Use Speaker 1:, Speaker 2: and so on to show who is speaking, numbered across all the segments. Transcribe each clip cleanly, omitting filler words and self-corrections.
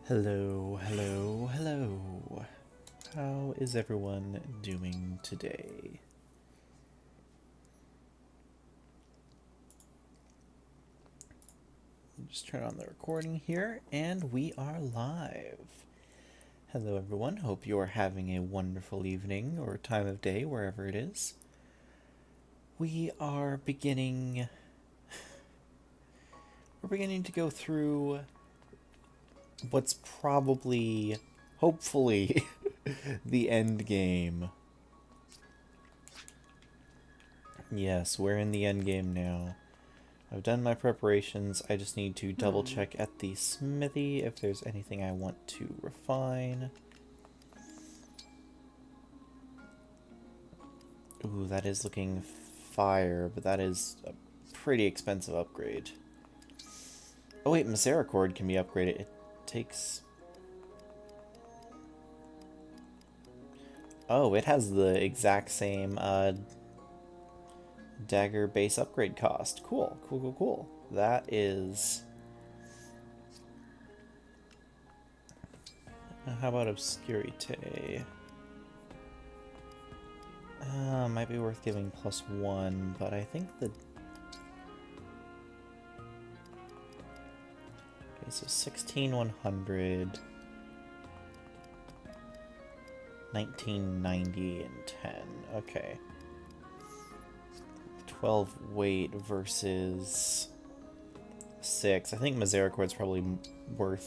Speaker 1: Hello, hello, hello. How is everyone doing today? Just turn on the recording here, and we are live. Hello, everyone. Hope you are having a wonderful evening or time of day, wherever it is. We are beginning. We're beginning to go through what's probably, hopefully, the end game. Yes, we're in the end game now. I've done my preparations. I just need to double check at the smithy if there's anything I want to refine. Ooh, that is looking fire, but that is a pretty expensive upgrade. Oh wait, Misericord can be upgraded. It takes... Oh, it has the exact same dagger base upgrade cost. Cool, cool, cool, cool. That is... How about Obscurite? Might be worth giving +1, but I think the... Okay, so 16,100... 1990 and 10. Okay. 12 weight versus 6. I think Misericord's probably more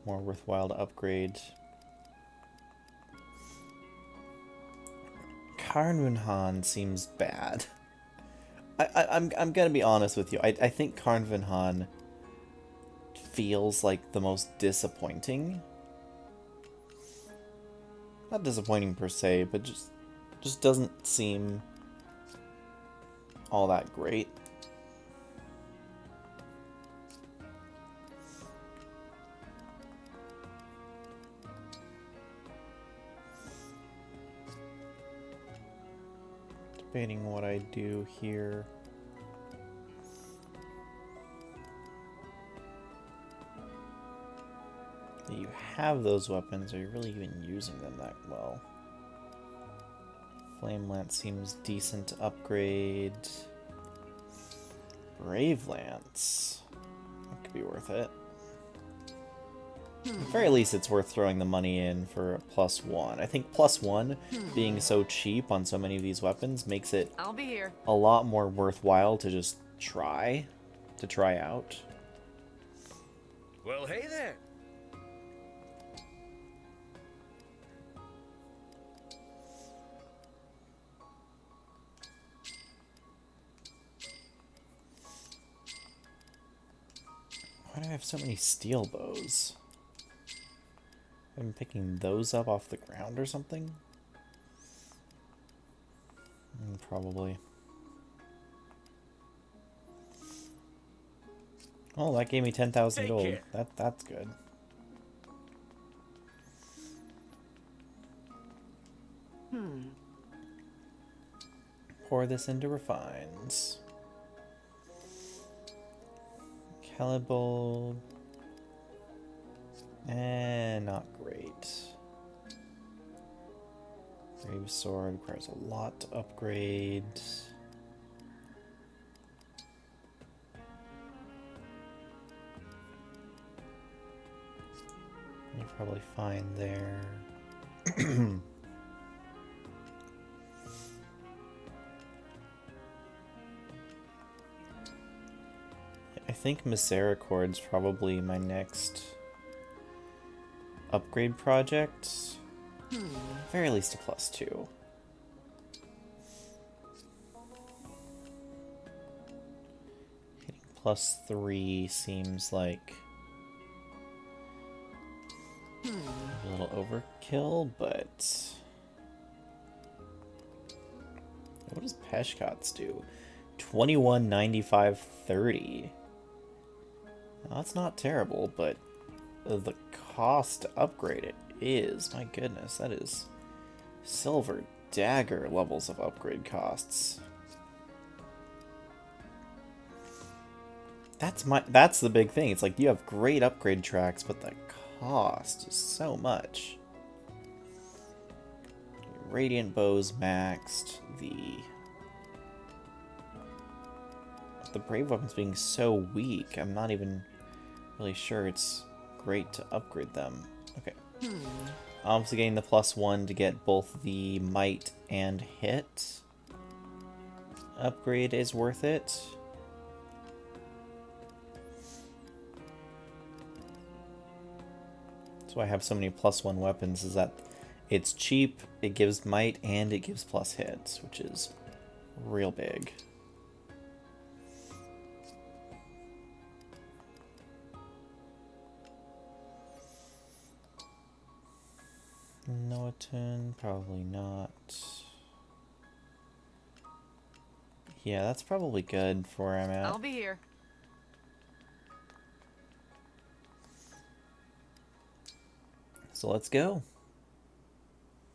Speaker 1: worthwhile to upgrade. Karnvunhan seems bad. I'm gonna be honest with you. I think Karnvunhan feels like the most disappointing. Not disappointing per se, but just doesn't seem all that great. Debating what I do here. You have those weapons, are you really even using them that well? Flame Lance seems decent to upgrade. Brave Lance. That could be worth it. At the very least, it's worth throwing the money in for a +1. I think +1 being so cheap on so many of these weapons makes it
Speaker 2: I'll be here.
Speaker 1: a lot more worthwhile to just try out.
Speaker 3: Well, hey there.
Speaker 1: Why do I have so many steel bows? I've been picking those up off the ground or something? Probably. Oh, that gave me 10,000
Speaker 3: Take
Speaker 1: gold.
Speaker 3: care.
Speaker 1: That's good. Pour this into refines. Calibre. Not great. Brave Sword requires a lot to upgrade. You're probably fine there. I think Misericord's probably my next upgrade project. Very least a +2. Hitting +3 seems like a little overkill, but what does Peshkot's do? 21, 95, 30. Now, that's not terrible, but the cost to upgrade it is, my goodness, that is silver dagger levels of upgrade costs. That's the big thing. It's like you have great upgrade tracks, but the cost so much. Radiant bow's maxed. The brave weapons being so weak, I'm not even really sure it's great to upgrade them. Okay. Obviously getting the +1 to get both the might and hit upgrade is worth it. That's why I have so many +1 weapons, is that it's cheap, it gives might, and it gives plus hits, which is real big. Noaton, probably not. Yeah, that's probably good for where I'm at.
Speaker 2: I'll be here.
Speaker 1: So let's go.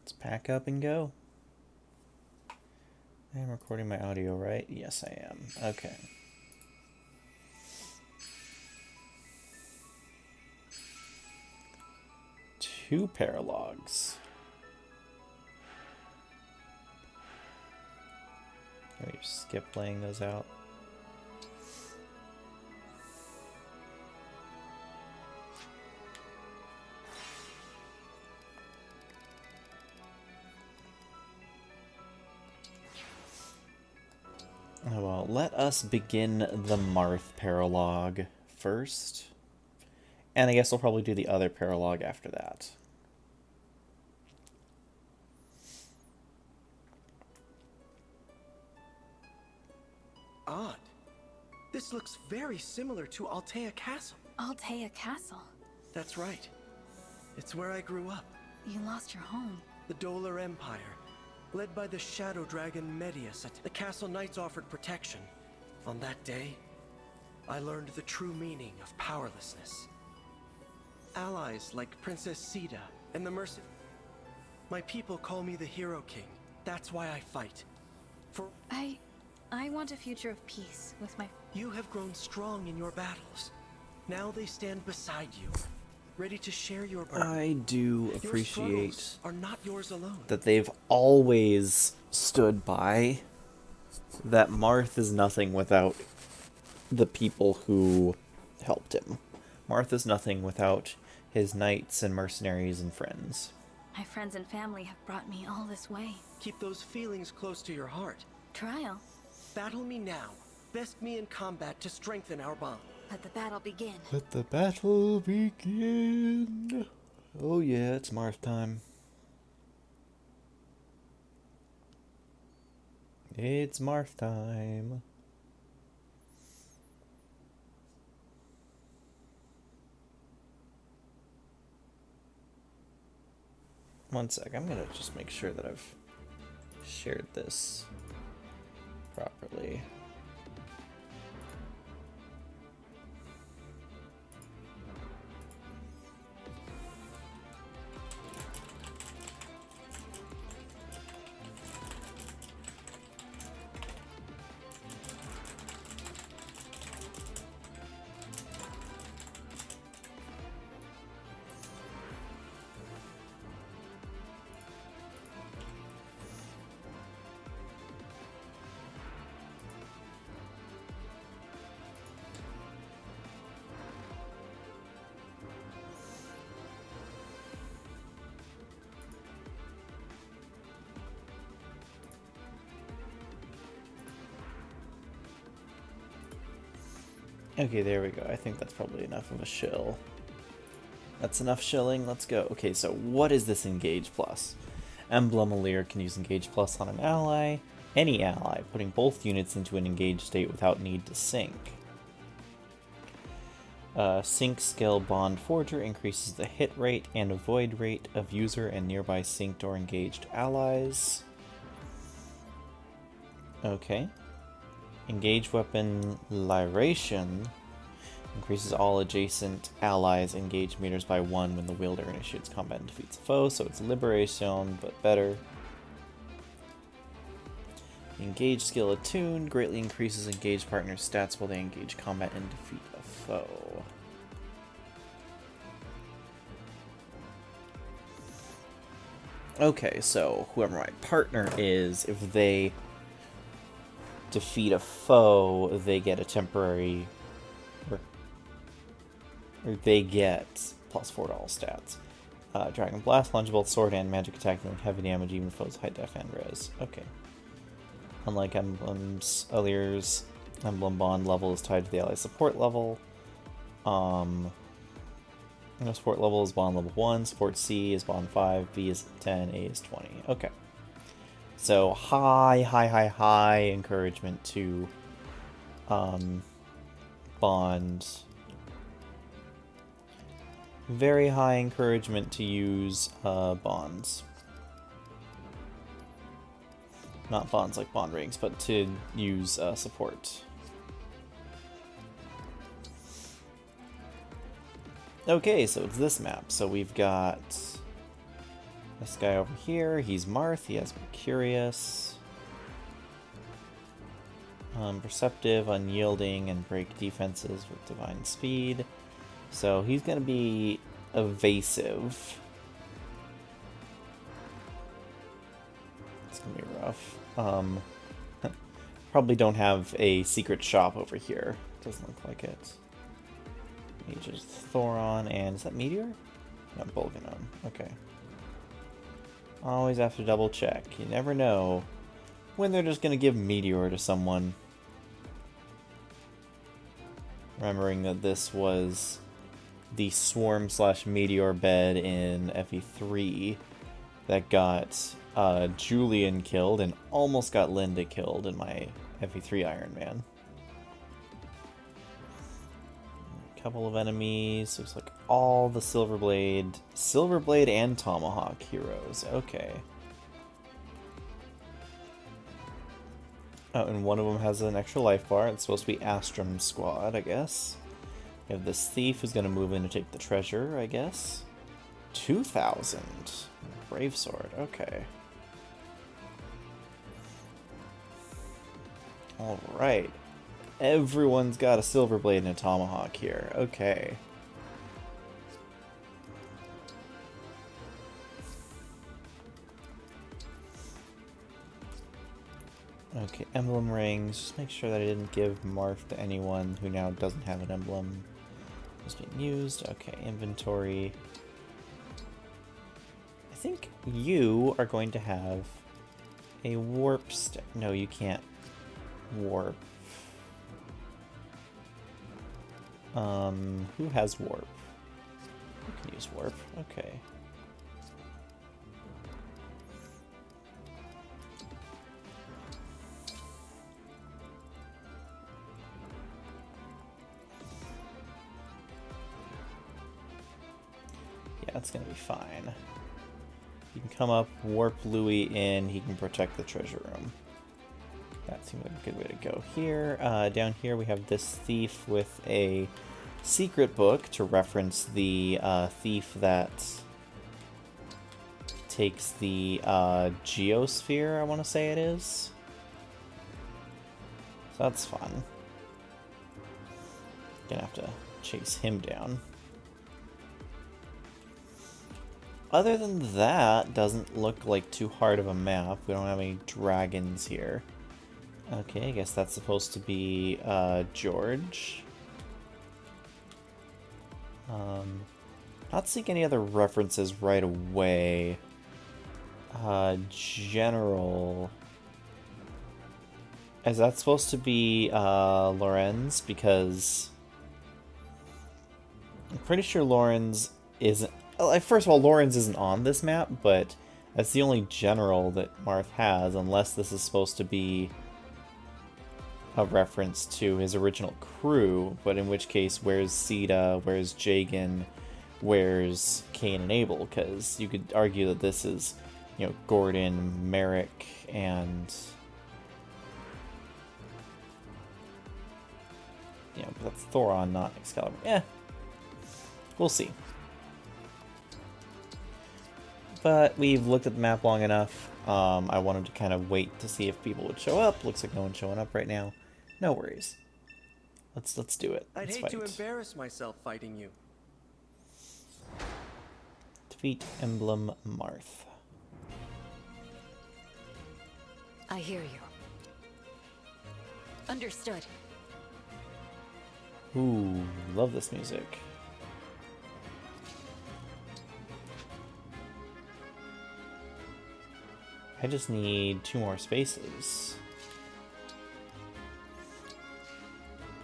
Speaker 1: Let's pack up and go. I am recording my audio, right? Yes, I am. Okay. Two paralogues. Can we just skip laying those out? Oh, well, let us begin the Marth paralogue first. And I guess we'll probably do the other paralogue after that.
Speaker 4: Odd. This looks very similar to Altea Castle.
Speaker 2: Altea Castle.
Speaker 4: That's right. It's where I grew up.
Speaker 2: You lost your home.
Speaker 4: The Dolar Empire, led by the shadow dragon Medius. The castle knights offered protection. On that day, I learned the true meaning of powerlessness. Allies like Princess Sita and the My people call me the Hero King. That's why I fight. For
Speaker 2: I want a future of peace with my...
Speaker 4: You have grown strong in your battles. Now they stand beside you, ready to share your burden.
Speaker 1: I do
Speaker 4: Your
Speaker 1: appreciate
Speaker 4: struggles are not yours alone.
Speaker 1: that they've always stood by. That Marth is nothing without the people who helped him. Marth is nothing without his knights and mercenaries and friends.
Speaker 2: My friends and family have brought me all this way.
Speaker 4: Keep those feelings close to your heart.
Speaker 2: Trial.
Speaker 4: Battle me now. Best me in combat to strengthen our bond.
Speaker 2: Let the battle begin.
Speaker 1: Let the battle begin. Oh yeah, it's Marth time. It's Marth time. One sec, I'm gonna just make sure that I've shared this properly. Okay, there we go. I think that's probably enough of a shill. That's enough shilling. Let's go. Okay, so what is this Engage Plus? Emblem Alir can use Engage Plus on an ally, any ally, putting both units into an engaged state without need to sync. Sync skill Bond Forger increases the hit rate and avoid rate of user and nearby synced or engaged allies. Okay. Engage weapon Lyration increases all adjacent allies' engaged meters by 1 when the wielder initiates combat and defeats a foe, so it's Liberation, but better. Engage skill Attune greatly increases engaged partners' stats while they engage combat and defeat a foe. Okay, so whoever my partner is, if they defeat a foe, they get a temporary... Or they get +4 to all stats. Dragon Blast, Lunge Bolt, Sword Hand, Magic Attack, dealing heavy damage, even foes high def and res. Okay. Unlike Emblem's, Alir's Emblem Bond level is tied to the ally support level. Support level is Bond level 1, Support C is Bond 5, B is 10, A is 20. Okay. So high encouragement to Bond. Very high encouragement to use bonds. Not bonds like bond rings, but to use support. Okay, so it's this map. So we've got this guy over here. He's Marth. He has Mercurius. Perceptive, Unyielding, and break defenses with Divine Speed. So he's going to be evasive. It's going to be rough. Probably don't have a secret shop over here. Doesn't look like it. Mage's Thoron, and is that Meteor? No, Bolganon. Okay. Always have to double check. You never know when they're just going to give Meteor to someone. Remembering that this was the Swarm/Meteor bed in FE3 that got Julian killed and almost got Linda killed in my FE3 Iron Man. A couple of enemies. Looks like all the Silverblade and Tomahawk heroes. Okay. Oh, and one of them has an extra life bar. It's supposed to be Astrom's squad, I guess. We have this thief who's going to move in to take the treasure, I guess. 2,000. Brave sword, okay. Alright. Everyone's got a Silverblade and a Tomahawk here. Okay. Okay, emblem rings. Just make sure that I didn't give Marth to anyone who now doesn't have an emblem. It's being used. Okay, inventory. I think you are going to have a warp no, you can't warp. Who has warp? You can use warp. Okay. That's gonna be fine. You can come up, warp Louis in, he can protect the treasure room. That seems like a good way to go here. Down here we have this thief with a secret book to reference the thief that takes the geosphere, I want to say it is. So that's fun. Gonna have to chase him down. Other than that, doesn't look like too hard of a map. We don't have any dragons here. Okay, I guess that's supposed to be George. Not seeing any other references right away. General. Is that supposed to be Lorenz? Because I'm pretty sure Lorenz isn't. First of all, Lorenz isn't on this map, but that's the only general that Marth has, unless this is supposed to be a reference to his original crew, but in which case, where's Sita, where's Jagan, where's Cain and Abel? Because you could argue that this is, you know, Gordon, Merrick, and... yeah, but that's Thoron, not Excalibur. Eh, we'll see. But we've looked at the map long enough. I wanted to kind of wait to see if people would show up. Looks like no one's showing up right now. No worries. Let's do it.
Speaker 4: I'd
Speaker 1: Let's
Speaker 4: hate
Speaker 1: fight.
Speaker 4: to embarrass myself fighting you.
Speaker 1: Defeat Emblem Marth.
Speaker 5: I hear you. Understood.
Speaker 1: Ooh, love this music. I just need 2 more spaces.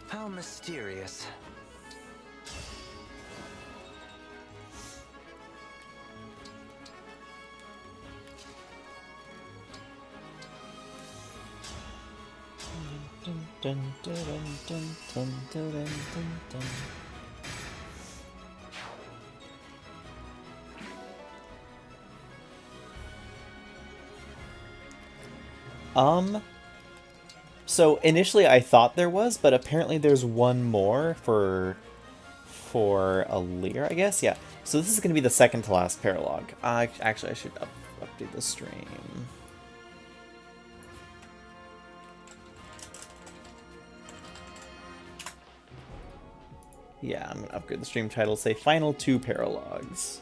Speaker 6: How mysterious.
Speaker 1: Dun, dun, dun, dun, dun, dun, dun, dun, dun. So initially I thought there was, but apparently there's one more for a Lear, I guess. Yeah. So this is going to be the second to last paralogue. Actually, I should update the stream. Yeah, I'm gonna upgrade the stream title. Say final 2 paralogues.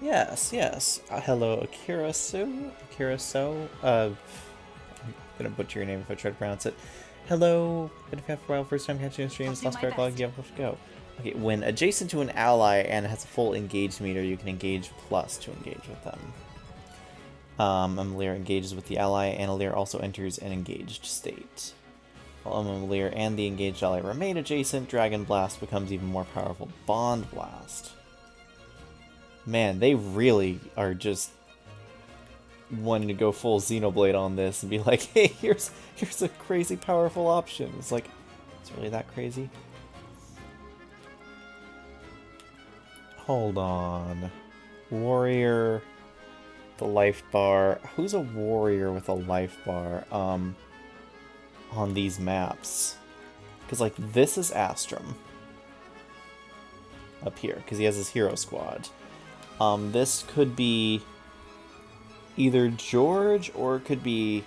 Speaker 1: Yes, yes. Hello, Akira-so. I'm gonna butcher your name if I try to pronounce it. Hello. Been a fan for a while. First time catching a stream. Last paralogue. You have to go. Okay, when adjacent to an ally and has a full engaged meter, you can engage plus to engage with them. Lear engages with the ally, and Lear also enters an engaged state. While Lear and the engaged ally remain adjacent, Dragon Blast becomes even more powerful. Bond Blast. Man, they really are just wanting to go full Xenoblade on this and be like, hey, here's a crazy powerful option. It's like, it's really that crazy? Hold on. Warrior, the life bar. Who's a warrior with a life bar? On these maps. Because, like, this is Astrum. Up here, because he has his hero squad. This could be either George, or it could be...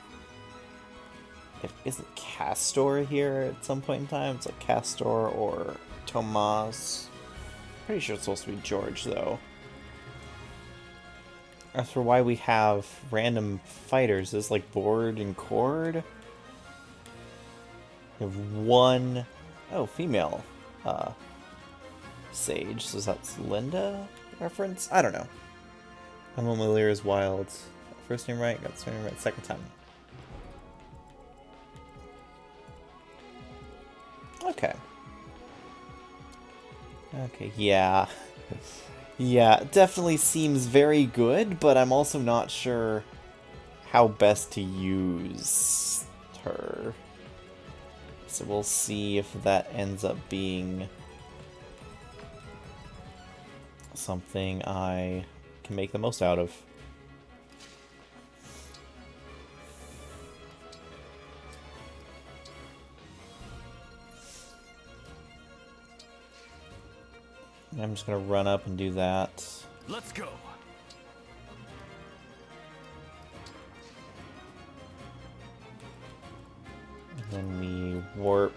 Speaker 1: Isn't Castor here at some point in time? It's like Castor or Tomas. Pretty sure it's supposed to be George, though. As for why we have random fighters, is like Board and Cord. We have one... Oh, female Sage. So that's Linda reference? I don't know. Emblem Lear is wild. First name right, got the surname right second time. Okay. Okay, yeah. Yeah, definitely seems very good, but I'm also not sure how best to use her. So we'll see if that ends up being something I can make the most out of. I'm just gonna run up and do that.
Speaker 3: Let's go.
Speaker 1: And then we warp.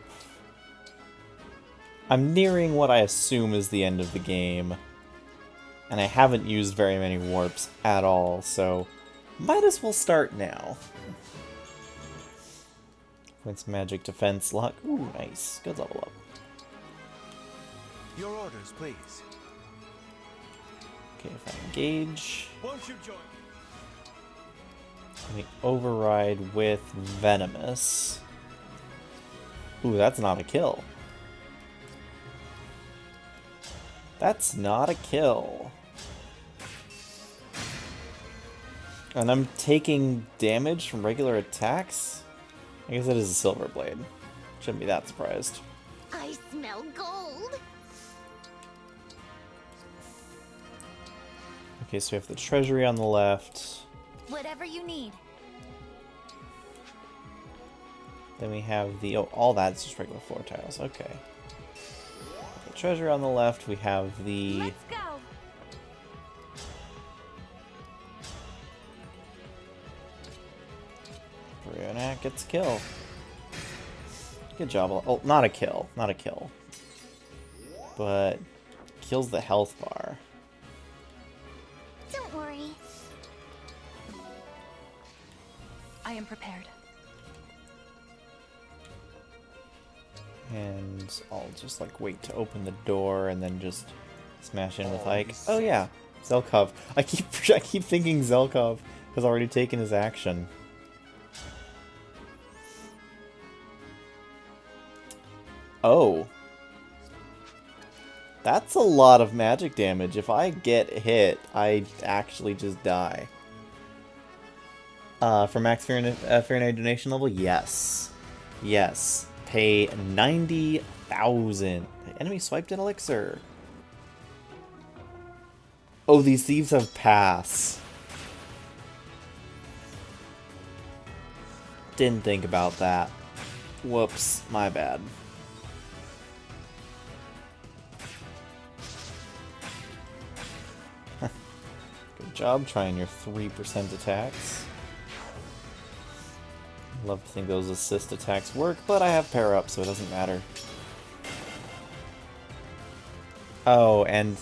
Speaker 1: I'm nearing what I assume is the end of the game. And I haven't used very many warps at all, so might as well start now. Points magic defense luck. Ooh, nice. Good level up.
Speaker 3: Your orders, please.
Speaker 1: Okay, if I engage,
Speaker 3: Won't you join?
Speaker 1: let me override with Venomous. Ooh, that's not a kill. That's not a kill. And I'm taking damage from regular attacks? I guess it is a Silver Blade. Shouldn't be that surprised.
Speaker 5: I smell gold.
Speaker 1: Okay, so we have the treasury on the left.
Speaker 5: Whatever you need.
Speaker 1: Then we have the... Oh, all that's just regular floor tiles. Okay. The treasury on the left. We have the...
Speaker 5: Let's go.
Speaker 1: Brionac gets a kill. Good job. Oh, not a kill. Not a kill. But kills the health bar.
Speaker 5: Don't worry.
Speaker 2: I am prepared.
Speaker 1: And I'll just like wait to open the door and then just smash in with Ike. Oh yeah, Zelkov. I keep thinking Zelkov has already taken his action. Oh. That's a lot of magic damage. If I get hit, I actually just die. For max Fahrenheit donation level? Yes. Yes. Pay 90,000. Enemy swiped an elixir. Oh, these thieves have pass. Didn't think about that. Whoops, my bad. Good job trying your 3% attacks. Love to think those assist attacks work, but I have pair up, so it doesn't matter. Oh, and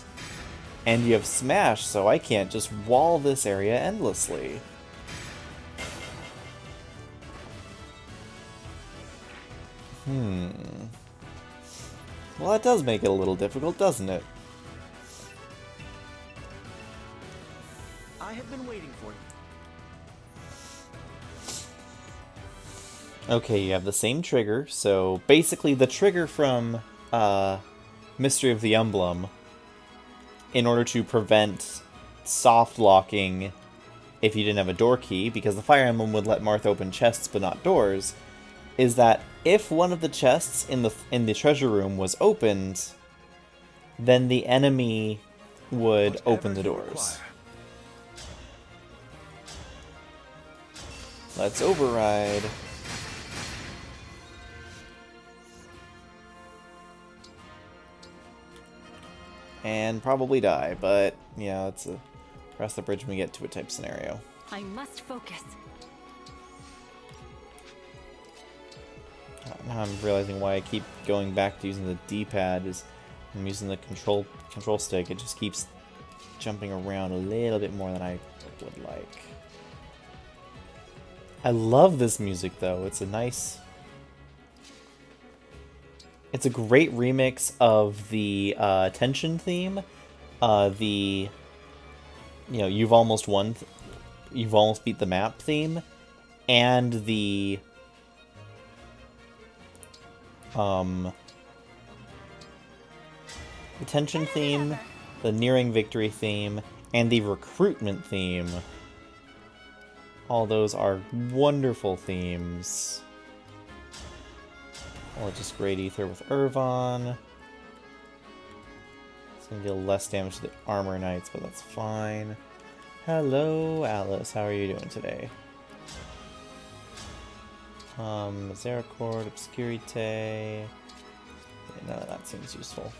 Speaker 1: you have smash, so I can't just wall this area endlessly. Well, that does make it a little difficult, doesn't it?
Speaker 4: I have been waiting for you.
Speaker 1: Okay, you have the same trigger, so basically the trigger from Mystery of the Emblem, in order to prevent soft locking if you didn't have a door key, because the Fire Emblem would let Marth open chests but not doors, is that if one of the chests in the treasure room was opened, then the enemy would open the doors. Let's override. And probably die, but yeah, it's a cross the bridge when we get to it type scenario.
Speaker 2: I must focus.
Speaker 1: Now I'm realizing why I keep going back to using the D-pad is I'm using the control stick. It just keeps jumping around a little bit more than I would like. I love this music though. It's a nice... It's a great remix of the tension theme, the you've almost won, you've almost beat the map theme, and the tension theme, the nearing victory theme, and the recruitment theme. All those are wonderful themes. I'll just Great Ether with Irvon. It's going to deal less damage to the Armor Knights, but that's fine. Hello, Alice. How are you doing today? Zeracord, Obscurite. None of that seems useful.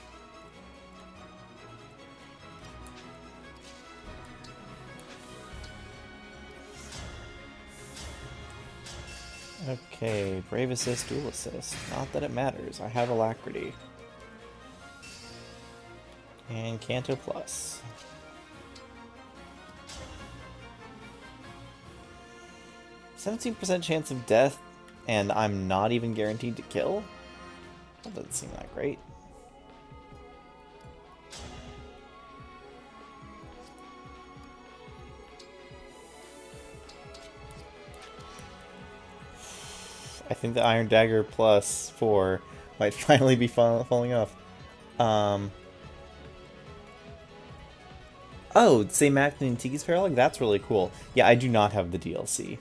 Speaker 1: Okay, Brave Assist, Dual Assist. Not that it matters. I have Alacrity. And Canto Plus. 17% chance of death, and I'm not even guaranteed to kill? That doesn't seem that great. I think the Iron Dagger plus 4 might finally be falling off. Oh, say Mac and Tiki's Paralogue? That's really cool. Yeah, I do not have the DLC.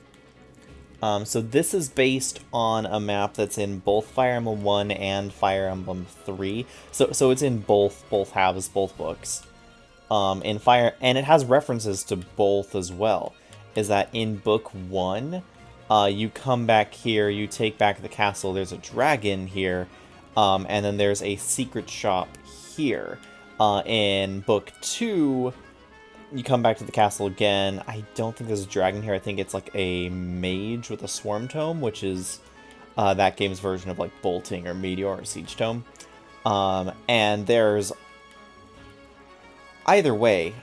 Speaker 1: So this is based on a map that's in both Fire Emblem 1 and Fire Emblem 3. So it's in both halves, both books. In Fire, and it has references to both as well. Is that in book 1, you come back here, you take back the castle, there's a dragon here, and then there's a secret shop here. In book 2, you come back to the castle again. I don't think there's a dragon here. I think it's like a mage with a swarm tome, which is that game's version of like bolting or meteor or siege tome. And there's either way,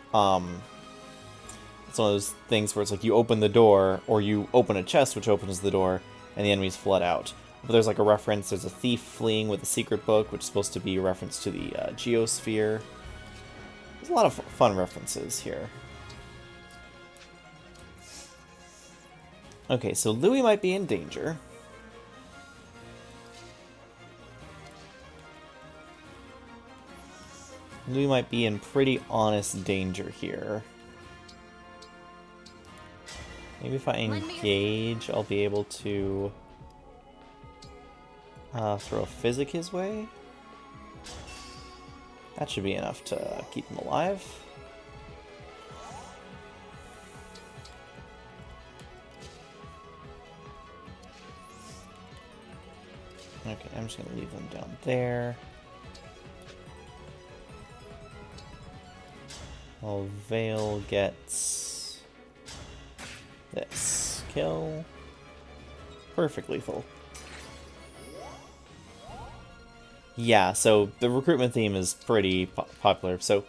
Speaker 1: It's one of those things where it's like you open the door, or you open a chest which opens the door, and the enemies flood out. But there's like a reference, there's a thief fleeing with a secret book, which is supposed to be a reference to the geosphere. There's a lot of fun references here. Okay, so Louis might be in danger. Louis might be in pretty honest danger here. Maybe if I engage, I'll be able to throw a physic his way. That should be enough to keep him alive. Okay, I'm just gonna leave them down there. Well, Vale gets this. Kill. Perfect lethal. Yeah, so the recruitment theme is pretty popular. So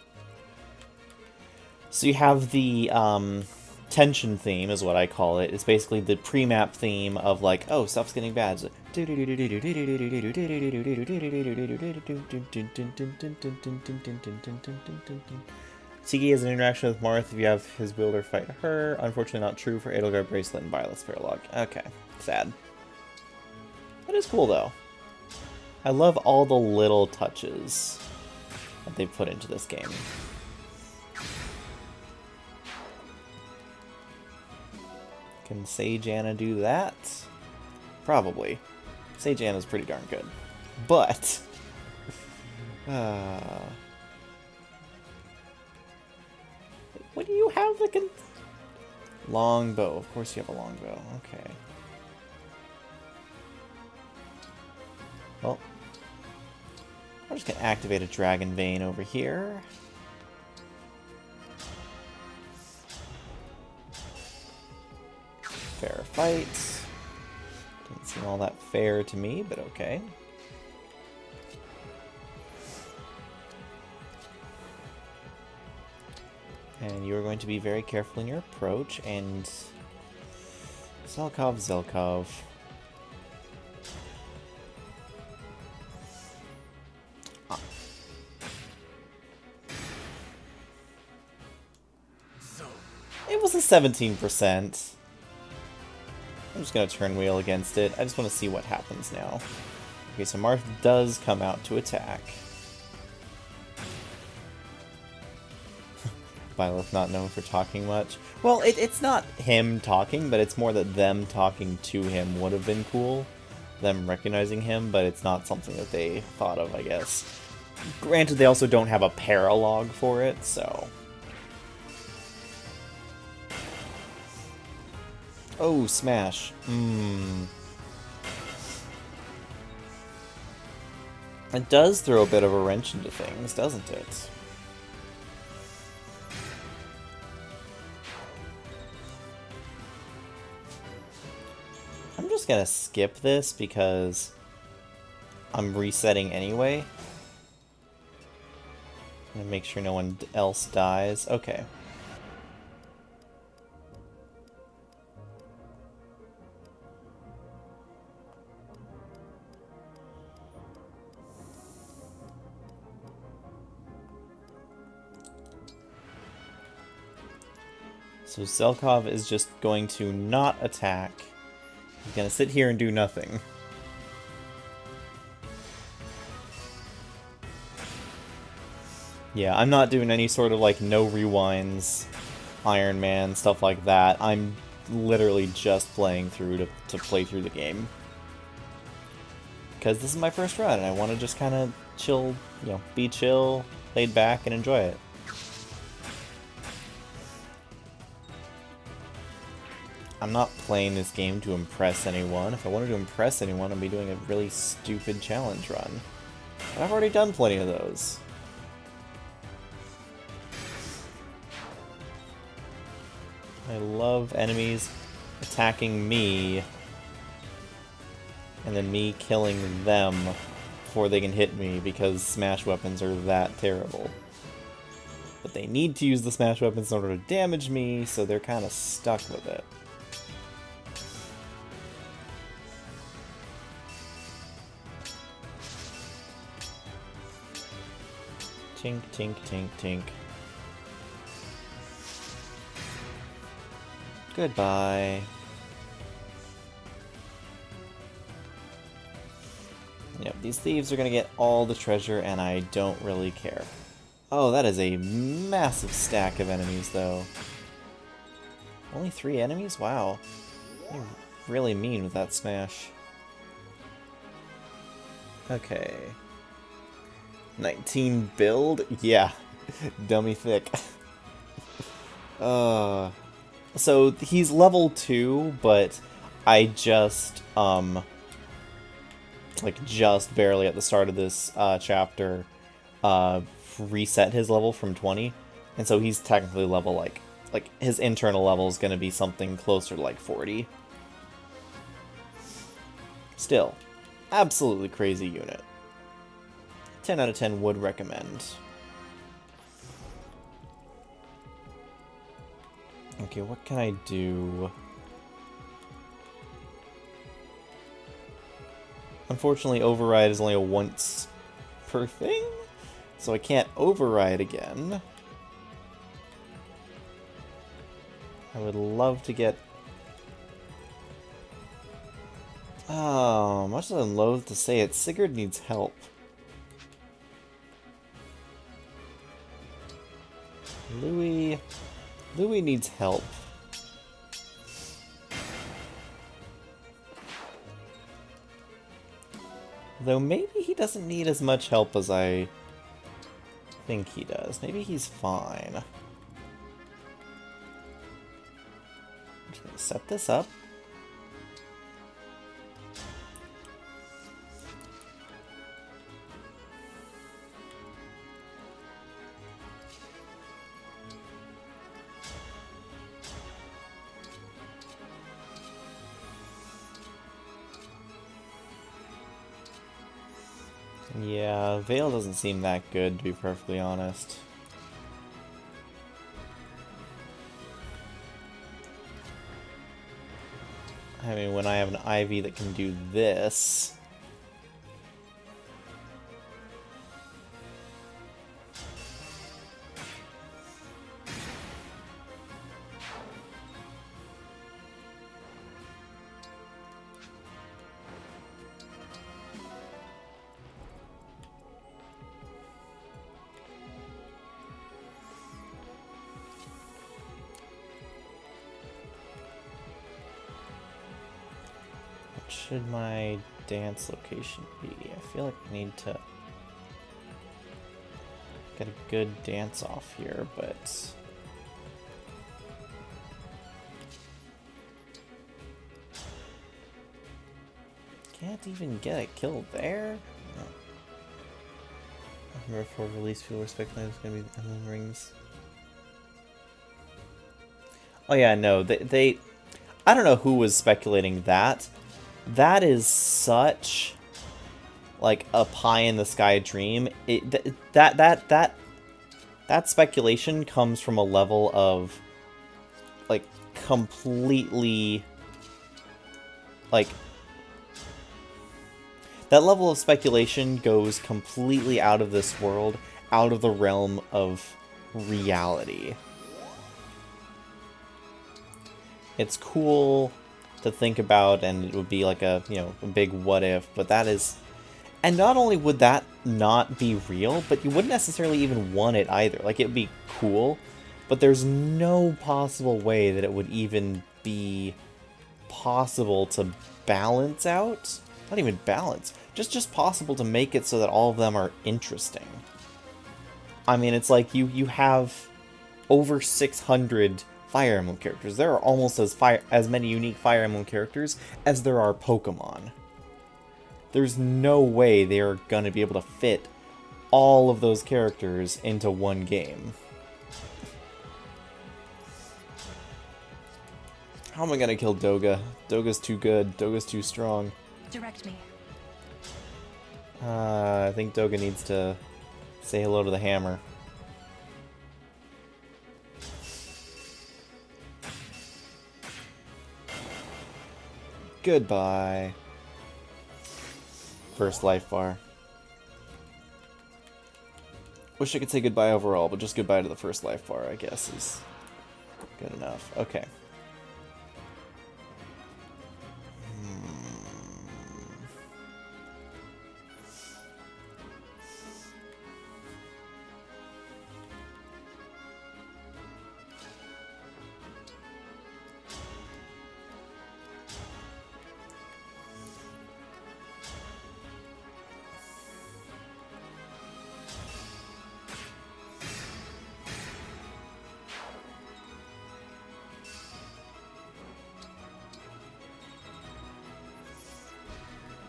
Speaker 1: you have the tension theme, is what I call it. It's basically the pre-map theme of like, oh, stuff's getting bad. So Tiki has an interaction with Marth if you have his wielder fight her. Unfortunately not true for Edelgard Bracelet and Violet's Paralogue. Okay, sad. That is cool though. I love all the little touches that they put into this game. Can Sage Anna do that? Probably. Sage Anna's pretty darn good. But... what do you have that can... Longbow. Of course you have a longbow. Okay. Well, I'm just going to activate a Dragon Vein over here. Fair fight. Doesn't seem all that fair to me, but okay. And you are going to be very careful in your approach, and... Zelkov. It was a 17%. I'm just going to turn wheel against it. I just want to see what happens now. Okay, so Marth does come out to attack. Byleth not known for talking much. Well, it's not him talking, but it's more that them talking to him would have been cool. Them recognizing him, but it's not something that they thought of, I guess. Granted, they also don't have a paralogue for it, so... Oh, smash. It does throw a bit of a wrench into things, doesn't it? I'm just gonna skip this because I'm resetting anyway. I'm gonna make sure no one else dies. Okay. So Zelkov is just going to not attack. He's going to sit here and do nothing. Yeah, I'm not doing any sort of like no rewinds, Iron Man, stuff like that. I'm literally just playing through to play through the game. Because this is my first run and I want to just kind of chill, you know, be chill, laid back and enjoy it. I'm not playing this game to impress anyone. If I wanted to impress anyone, I'd be doing a really stupid challenge run. But I've already done plenty of those. I love enemies attacking me, and then me killing them before they can hit me, because smash weapons are that terrible. But they need to use the smash weapons in order to damage me, so they're kind of stuck with it. Tink, tink, tink, tink. Goodbye. Yep, these thieves are gonna get all the treasure, and I don't really care. Oh, that is a massive stack of enemies, though. Only 3 enemies? Wow. They're really mean with that smash. Okay. 19 build? Yeah. Dummy thick. So he's level 2, but I just, like, just barely at the start of this chapter, reset his level from 20. And so he's technically level, like his internal level is going to be something closer to, like, 40. Still, absolutely crazy unit. 10 out of 10 would recommend. Okay, what can I do? Unfortunately, override is only a once per thing, so I can't override again. I would love to get... Oh, much as I'm loath to say it, Sigurd needs help. Louis needs help. Though maybe he doesn't need as much help as I think he does. Maybe he's fine. I'm just gonna set this up. Yeah, Veil doesn't seem that good, to be perfectly honest. I mean, when I have an Ivy that can do this... should my dance location be? I feel like I need to get a good dance off here, but... Can't even get a kill there? No. Remember for release, feel respect is gonna be Emblem rings. Oh yeah, no, they I don't know who was speculating that. That is such like a pie in the sky dream. That speculation comes from a level of like completely like that level of speculation goes completely out of this world, out of the realm of reality. It's cool to think about, and it would be like a, you know, a big what if, but that is... And not only would that not be real, but you wouldn't necessarily even want it either. Like, it'd be cool, but there's no possible way that it would even be possible to balance out. Not even balance. Just possible to make it so that all of them are interesting. I mean, it's like you have over 600 Fire Emblem characters. There are almost as many unique Fire Emblem characters as there are Pokemon. There's no way they are going to be able to fit all of those characters into one game. How am I going to kill Doga? Doga's too good. Doga's too strong.
Speaker 2: Direct me.
Speaker 1: I think Doga needs to say hello to the hammer. Goodbye. First life bar. Wish I could say goodbye overall, but just goodbye to the first life bar, I guess, is good enough. Okay.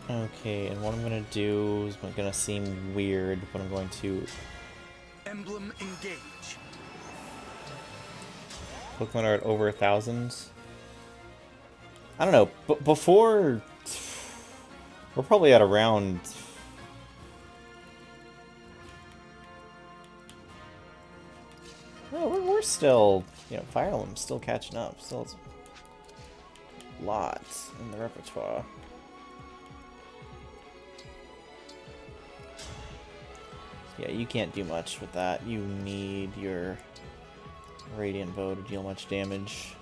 Speaker 1: Okay, and what I'm gonna do is gonna seem weird, but I'm going to
Speaker 3: Emblem engage.
Speaker 1: Pokemon are at over 1,000. I don't know, but before we're probably at around no, we're still, you know, Fire Emblem's still catching up. Still has lots in the repertoire. Yeah, you can't do much with that. You need your Radiant Bow to deal much damage.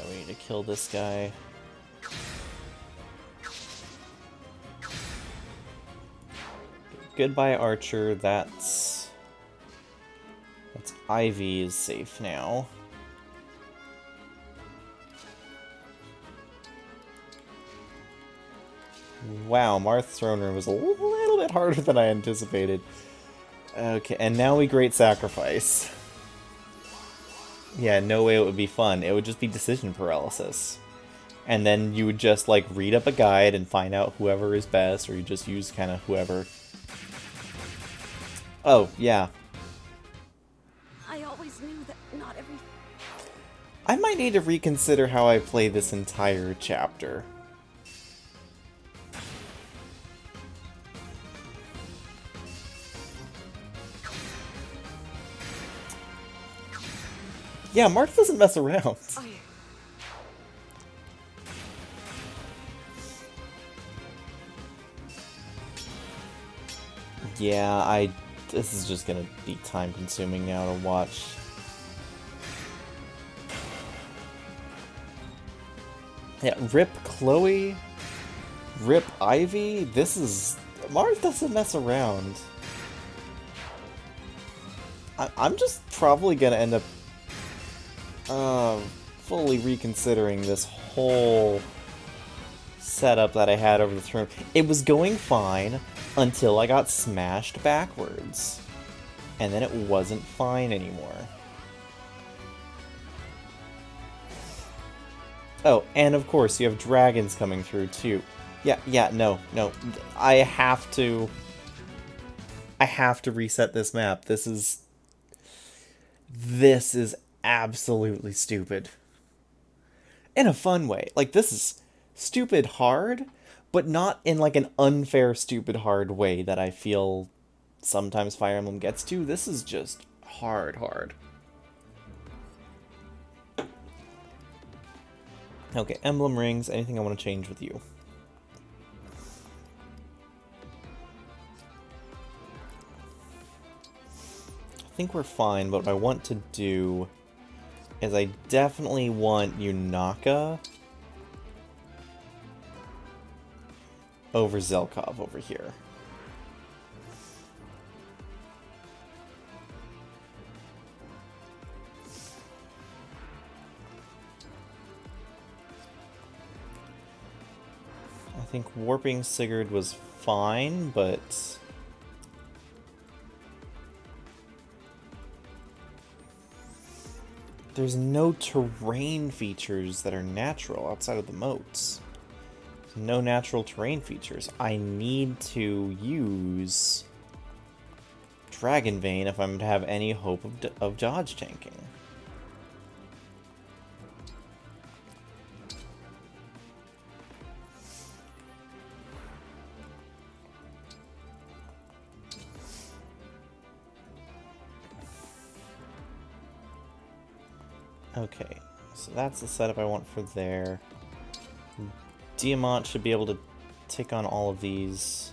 Speaker 1: We need to kill this guy. Goodbye, Archer. That's Ivy is safe now. Wow, Marth's throne room was a little bit harder than I anticipated. Okay, and now we Great Sacrifice. Yeah, no way it would be fun. It would just be decision paralysis. And then you would just, like, read up a guide and find out whoever is best, or you just use kind of whoever. Oh, yeah.
Speaker 2: I always knew that not every...
Speaker 1: I might need to reconsider how I play this entire chapter. Yeah, Marth doesn't mess around. Yeah, this is just gonna be time consuming now to watch. Yeah, rip Chloe, rip Ivy. This is... Marth doesn't mess around. I'm just probably gonna end up fully reconsidering this whole setup that I had over the throne. It was going fine until I got smashed backwards. And then it wasn't fine anymore. Oh, and of course you have dragons coming through too. Yeah, no. I have to reset this map. This is absolutely stupid. In a fun way. Like, this is stupid hard, but not in like an unfair stupid hard way that I feel sometimes Fire Emblem gets to. This is just hard. Okay, Emblem rings. Anything I want to change with you? I think we're fine, but what I want to do is I definitely want Yunaka over Zelkov over here. I think Warping Sigurd was fine, but there's no terrain features that are natural outside of the moats. There's no natural terrain features. I need to use Dragon Vein if I'm to have any hope of dodge tanking. Okay, so that's the setup I want for there. Diamant should be able to take on all of these.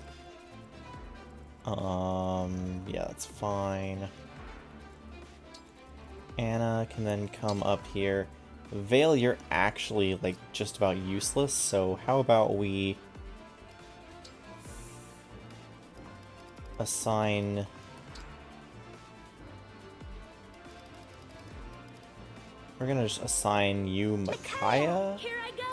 Speaker 1: Yeah, that's fine. Anna can then come up here. Vale, you're actually, like, just about useless, so how about we assign... We're gonna just assign you Micaiah.
Speaker 2: Here I go.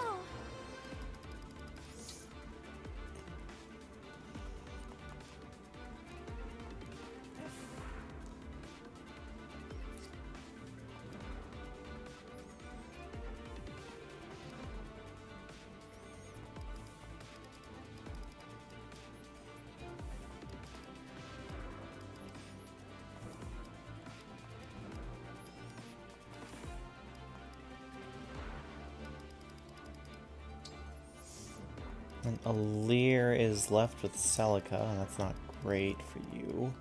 Speaker 1: And Alir is left with Celica, and that's not great for you.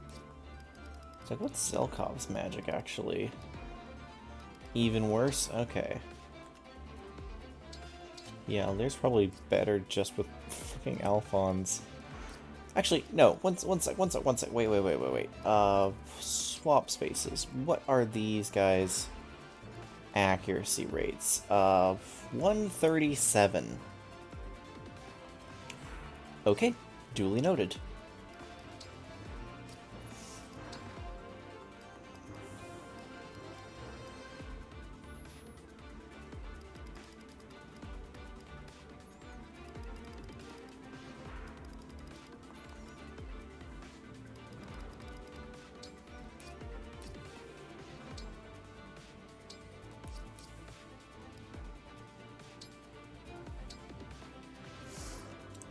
Speaker 1: It's like, what's Zelkov's magic, actually? Even worse? Okay. Yeah, Alir's probably better just with fucking Alphonse. Actually, no, one sec, wait. Swap spaces. What are these guys' accuracy rates? 137. Okay, duly noted.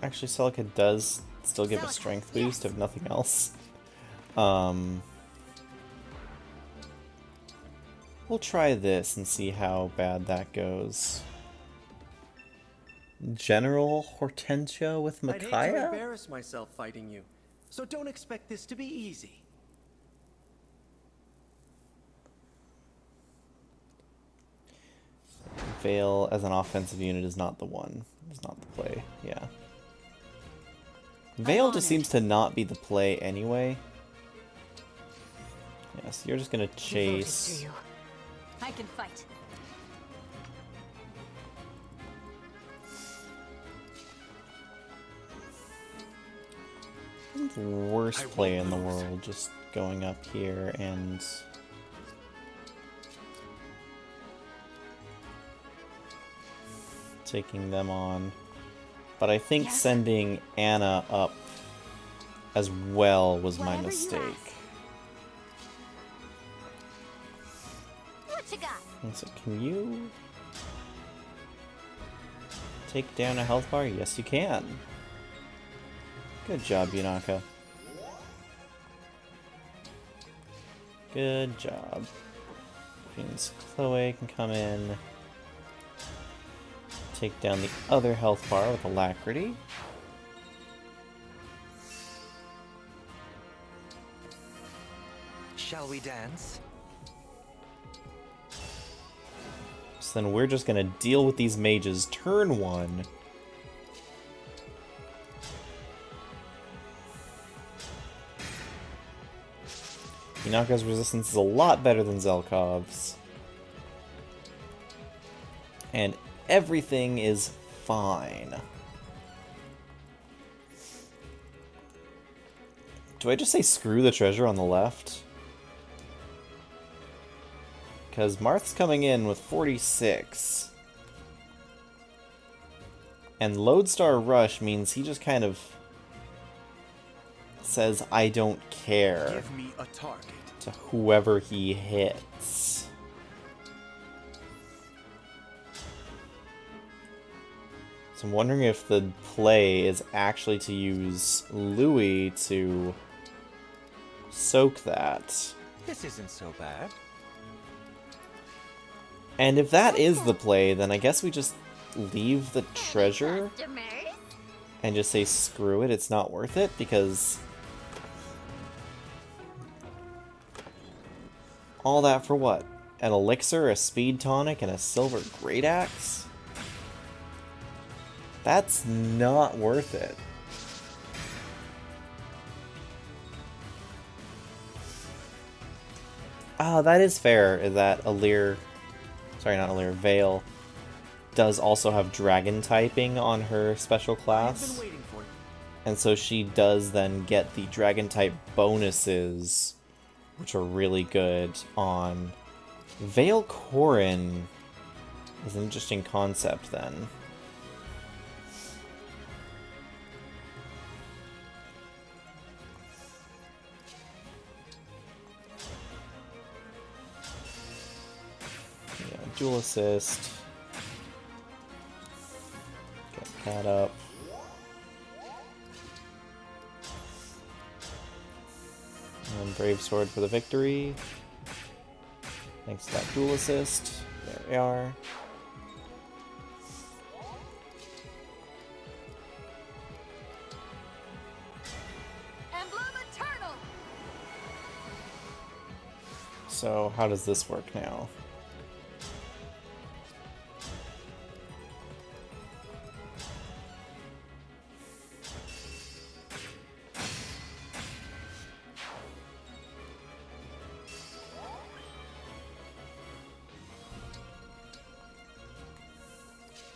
Speaker 1: Actually, Celica does still give a strength boost, if nothing else. We'll try this and see how bad that goes. General Hortensia with
Speaker 4: I'd hate to
Speaker 1: Micaiah?
Speaker 4: embarrass myself fighting you, so don't expect this to be easy.
Speaker 1: Vale as an offensive unit is not the one. It's not the play, yeah. Vale just seems to not be the play anyway. Yes, you're just gonna chase.
Speaker 2: I can fight.
Speaker 1: The worst play in the world, just going up here and taking them on. But I think sending Anna up as well was my mistake.
Speaker 5: What you got?
Speaker 1: And so can you take down a health bar? Yes, you can. Good job, Yunaka. Good job. Means Chloe can come in, take down the other health bar with alacrity.
Speaker 6: Shall we dance?
Speaker 1: So then we're just gonna deal with these mages turn one. Yunaka's resistance is a lot better than Zelkov's. And everything is fine. Do I just say screw the treasure on the left? Because Marth's coming in with 46. And Lodestar Rush means he just kind of says, I don't care,
Speaker 3: Give me a target.
Speaker 1: to whoever he hits. So I'm wondering if the play is actually to use Louis to soak that.
Speaker 6: This isn't so bad.
Speaker 1: And if that is the play, then I guess we just leave the treasure
Speaker 5: Customers?
Speaker 1: and just say screw it, it's not worth it, because all that for what? An elixir, a speed tonic, and a silver great axe? That's not worth it. Ah, that is fair, that Alir... Sorry, not Alir, Vale does also have dragon typing on her special
Speaker 4: I've
Speaker 1: class.
Speaker 4: been waiting for you.
Speaker 1: And so she does then get the dragon type bonuses, which are really good on Vale Corrin. Is an interesting concept then. Yeah, dual assist. Get that up. And Brave Sword for the victory. Thanks to that dual assist. There we are.
Speaker 2: Emblem Eternal!
Speaker 1: So, how does this work now?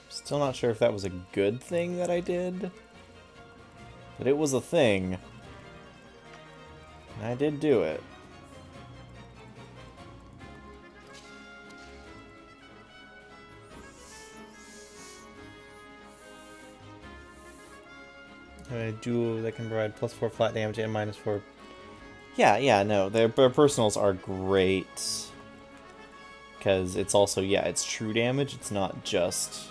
Speaker 1: Still not sure if that was a good thing that I did, but it was a thing. And I did do it. A duo that can provide +4 flat damage and -4. Yeah, no, their personals are great. Because it's also, yeah, it's true damage, it's not just...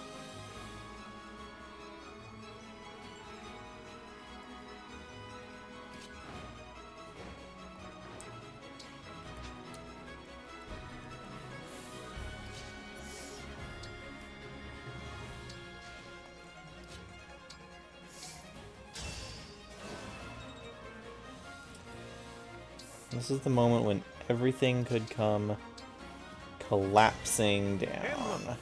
Speaker 1: This is the moment when everything could come collapsing down.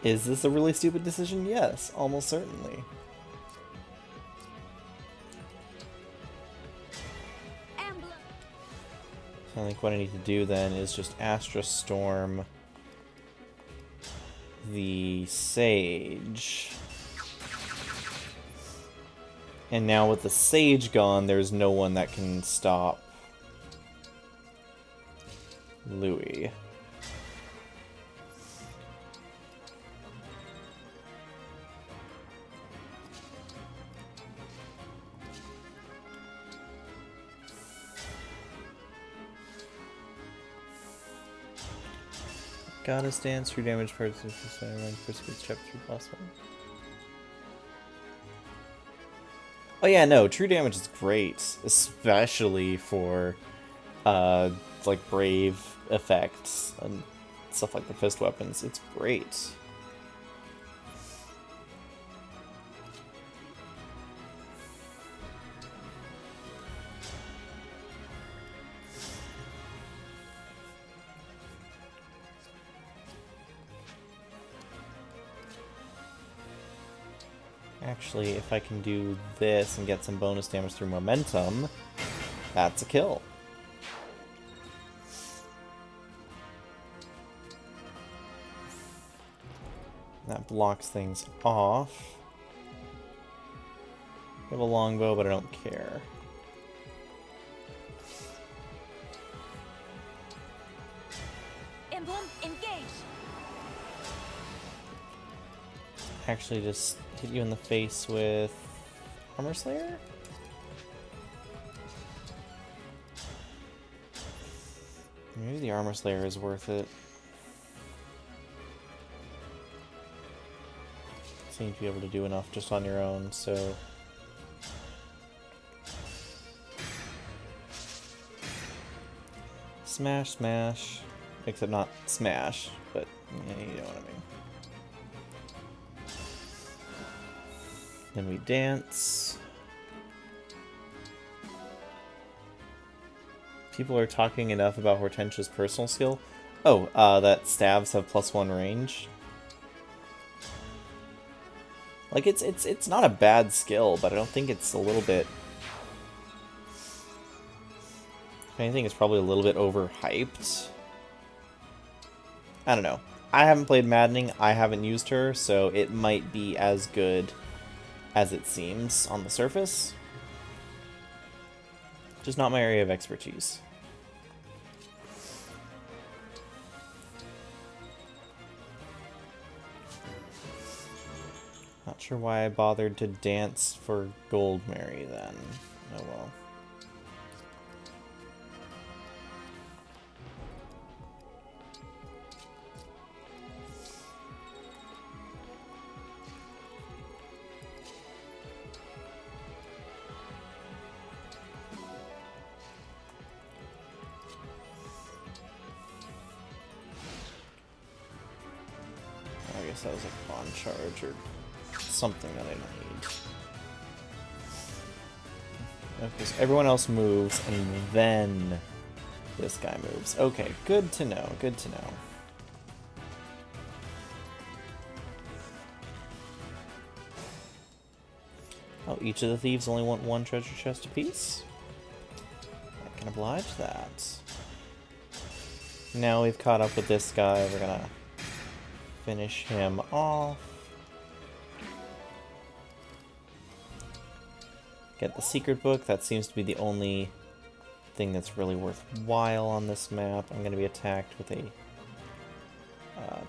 Speaker 1: Is this a really stupid decision? Yes, almost certainly. So I think what I need to do then is just Astra Storm the Sage. And now with the Sage gone, there's no one that can stop Louis. Goddess Dance, true damage parts of the run persecutes chapter 3 boss one. Oh yeah, no, true damage is great, especially for like brave effects and stuff like the fist weapons. It's great. Actually, if I can do this and get some bonus damage through momentum, that's a kill. That blocks things off. I have a longbow, but I don't care.
Speaker 2: Emblem, engage!
Speaker 1: Actually, just hit you in the face with Armor Slayer? Maybe the Armor Slayer is worth it. Seem to be able to do enough just on your own, so... Smash, smash. Except not smash, but yeah, you know what I mean. Then we dance. People are talking enough about Hortensia's personal skill. Oh, that stabs have +1 range. Like, it's not a bad skill, but I don't think it's a little bit... If anything, it's probably a little bit overhyped. I don't know. I haven't played Maddening, I haven't used her, so it might be as good as it seems on the surface. Just not my area of expertise. Not sure why I bothered to dance for Gold Mary then. Oh well. I guess that was a pawn charge or something that I don't need. Okay, so everyone else moves, and then this guy moves. Okay, good to know, good to know. Oh, each of the thieves only want 1 treasure chest apiece? I can oblige that. Now we've caught up with this guy, we're gonna finish him off. Get the secret book. That seems to be the only thing that's really worthwhile on this map. I'm going to be attacked with a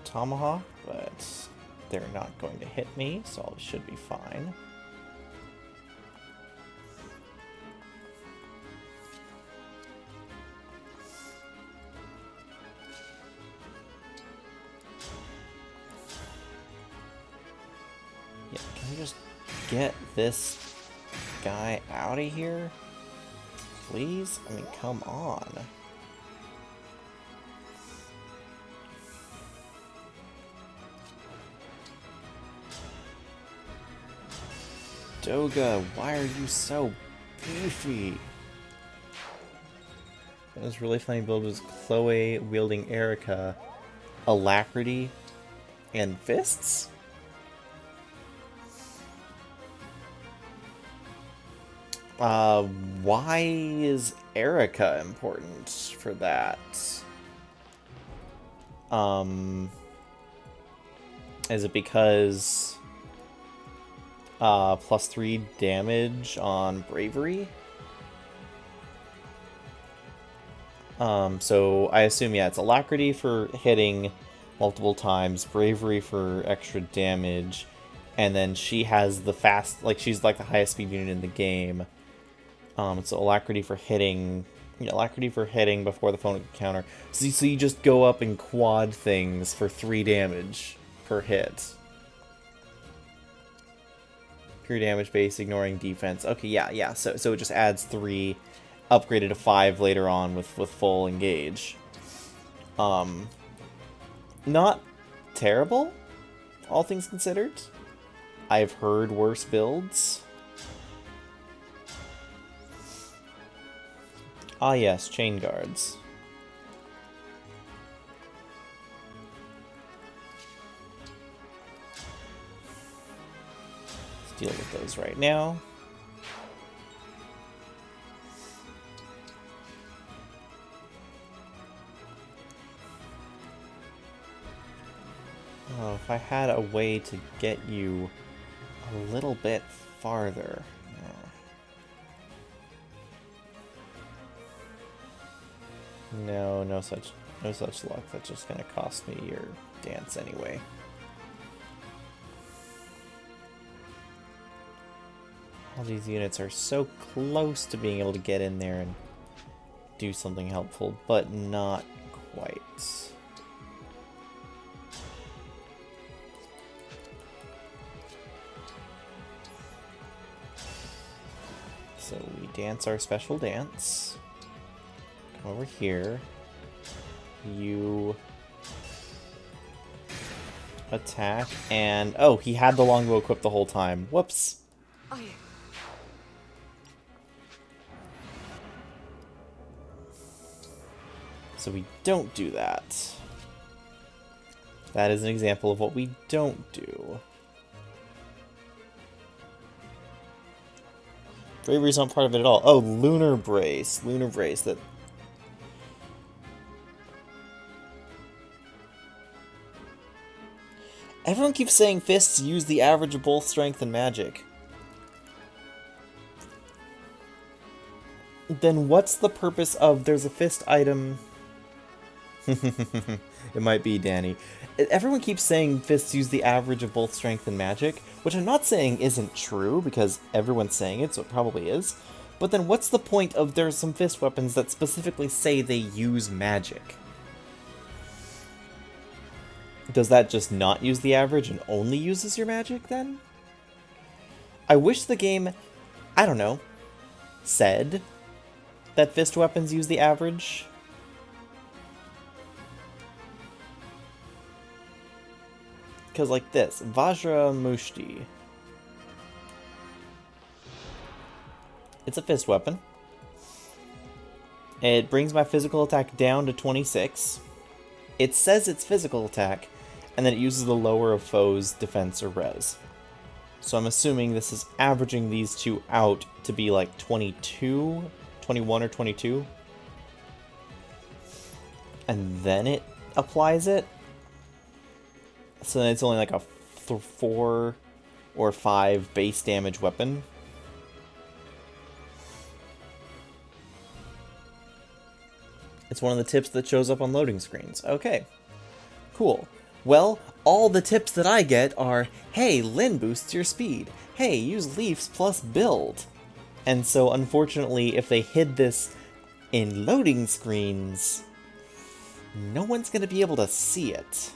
Speaker 1: tomahawk, but they're not going to hit me, so I should be fine. Yeah, can we just get this guy out of here? Please? I mean, come on. Doga, why are you so beefy? This really funny build was Chloe wielding Erica, Alacrity, and Fists? Why is Erica important for that? Is it because +3 damage on bravery? So I assume, yeah, it's alacrity for hitting multiple times, bravery for extra damage, and then she has the fast, like, she's like the highest speed unit in the game. So alacrity for hitting, yeah, alacrity for hitting before the opponent can counter. So you just go up and quad things for 3 damage per hit. Pure damage base, ignoring defense. Okay, yeah. So it just adds 3, upgraded to 5 later on with full engage. Not terrible, all things considered. I've heard worse builds. Ah yes, chain guards. Let's deal with those right now. Oh, if I had a way to get you a little bit farther. No, no such luck. That's just gonna cost me your dance anyway. All these units are so close to being able to get in there and do something helpful, but not quite. So we dance our special dance. Come over here. You attack, and oh, he had the longbow equipped the whole time. Whoops. So we don't do that. That is an example of what we don't do. Bravery's not part of it at all. Oh, Lunar Brace. Lunar Brace. That. Everyone keeps saying fists use the average of both strength and magic. Then what's the purpose of there's a fist item? It might be, Danny. Everyone keeps saying fists use the average of both strength and magic, which I'm not saying isn't true, because everyone's saying it, so it probably is. But then what's the point of there's some fist weapons that specifically say they use magic? Does that just not use the average and only uses your magic, then? I wish the game, I don't know, said that fist weapons use the average. Because like this, Vajra Mushti. It's a fist weapon. It brings my physical attack down to 26. It says it's physical attack, and then it uses the lower of foes' defense or res. So I'm assuming this is averaging these two out to be like 22, 21 or 22. And then it applies it. So then it's only like a 4 or 5 base damage weapon. It's one of the tips that shows up on loading screens. Okay, cool. Well, all the tips that I get are, hey, Lin boosts your speed. Hey, use leaves plus build. And so unfortunately, if they hid this in loading screens, no one's going to be able to see it.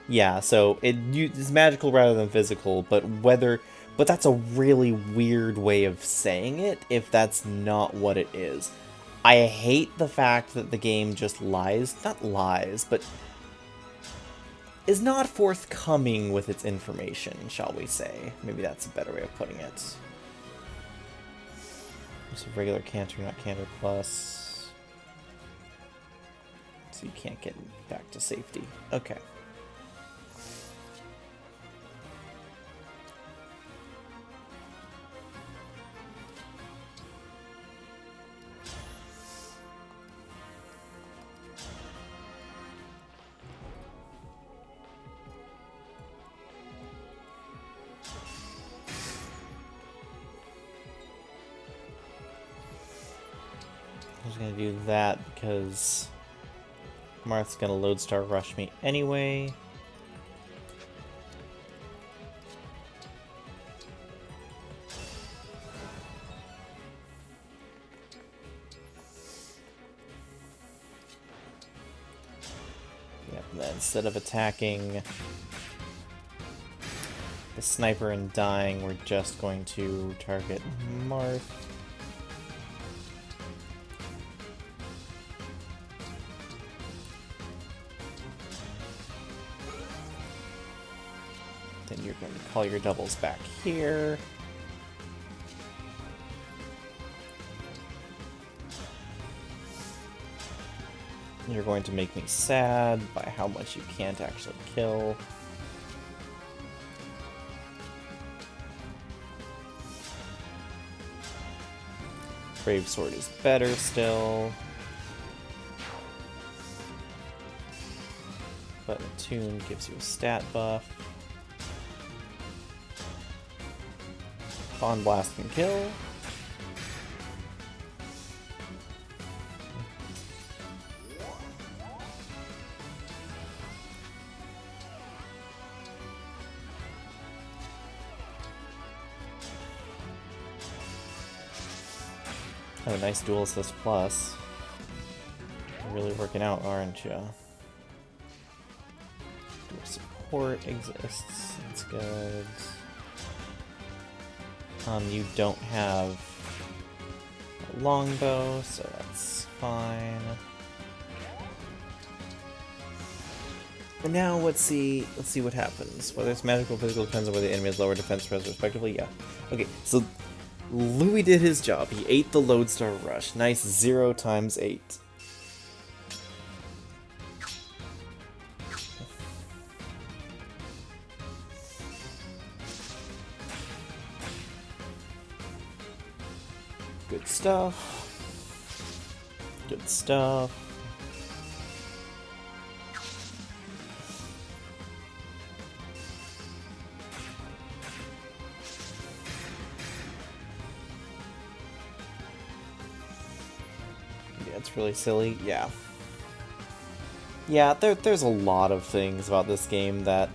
Speaker 1: Yeah, so it's magical rather than physical, but that's a really weird way of saying it if that's not what it is. I hate the fact that the game just not lies, but is not forthcoming with its information, shall we say. Maybe that's a better way of putting it. Just a regular canter, not canter plus. So you can't get back to safety. Okay. I'm just gonna do that because Marth's gonna lodestar rush me anyway. Yep, and then instead of attacking the sniper and dying, we're just going to target Marth. Then you're going to call your doubles back here. You're going to make me sad by how much you can't actually kill. Brave Sword is better still. But Attune gives you a stat buff. Bond Blast can kill. Oh, nice dual assist plus. You're really working out, aren't you? Dual support exists. That's good. You don't have a longbow, so that's fine. And now let's see what happens. Whether it's magical or physical depends on whether the enemy has lower defense throws respectively. Yeah. Okay, so Louis did his job. He ate the Lodestar Rush. Nice 0 times 8. Good stuff. Good stuff. Yeah, it's really silly. Yeah. Yeah, there's a lot of things about this game that...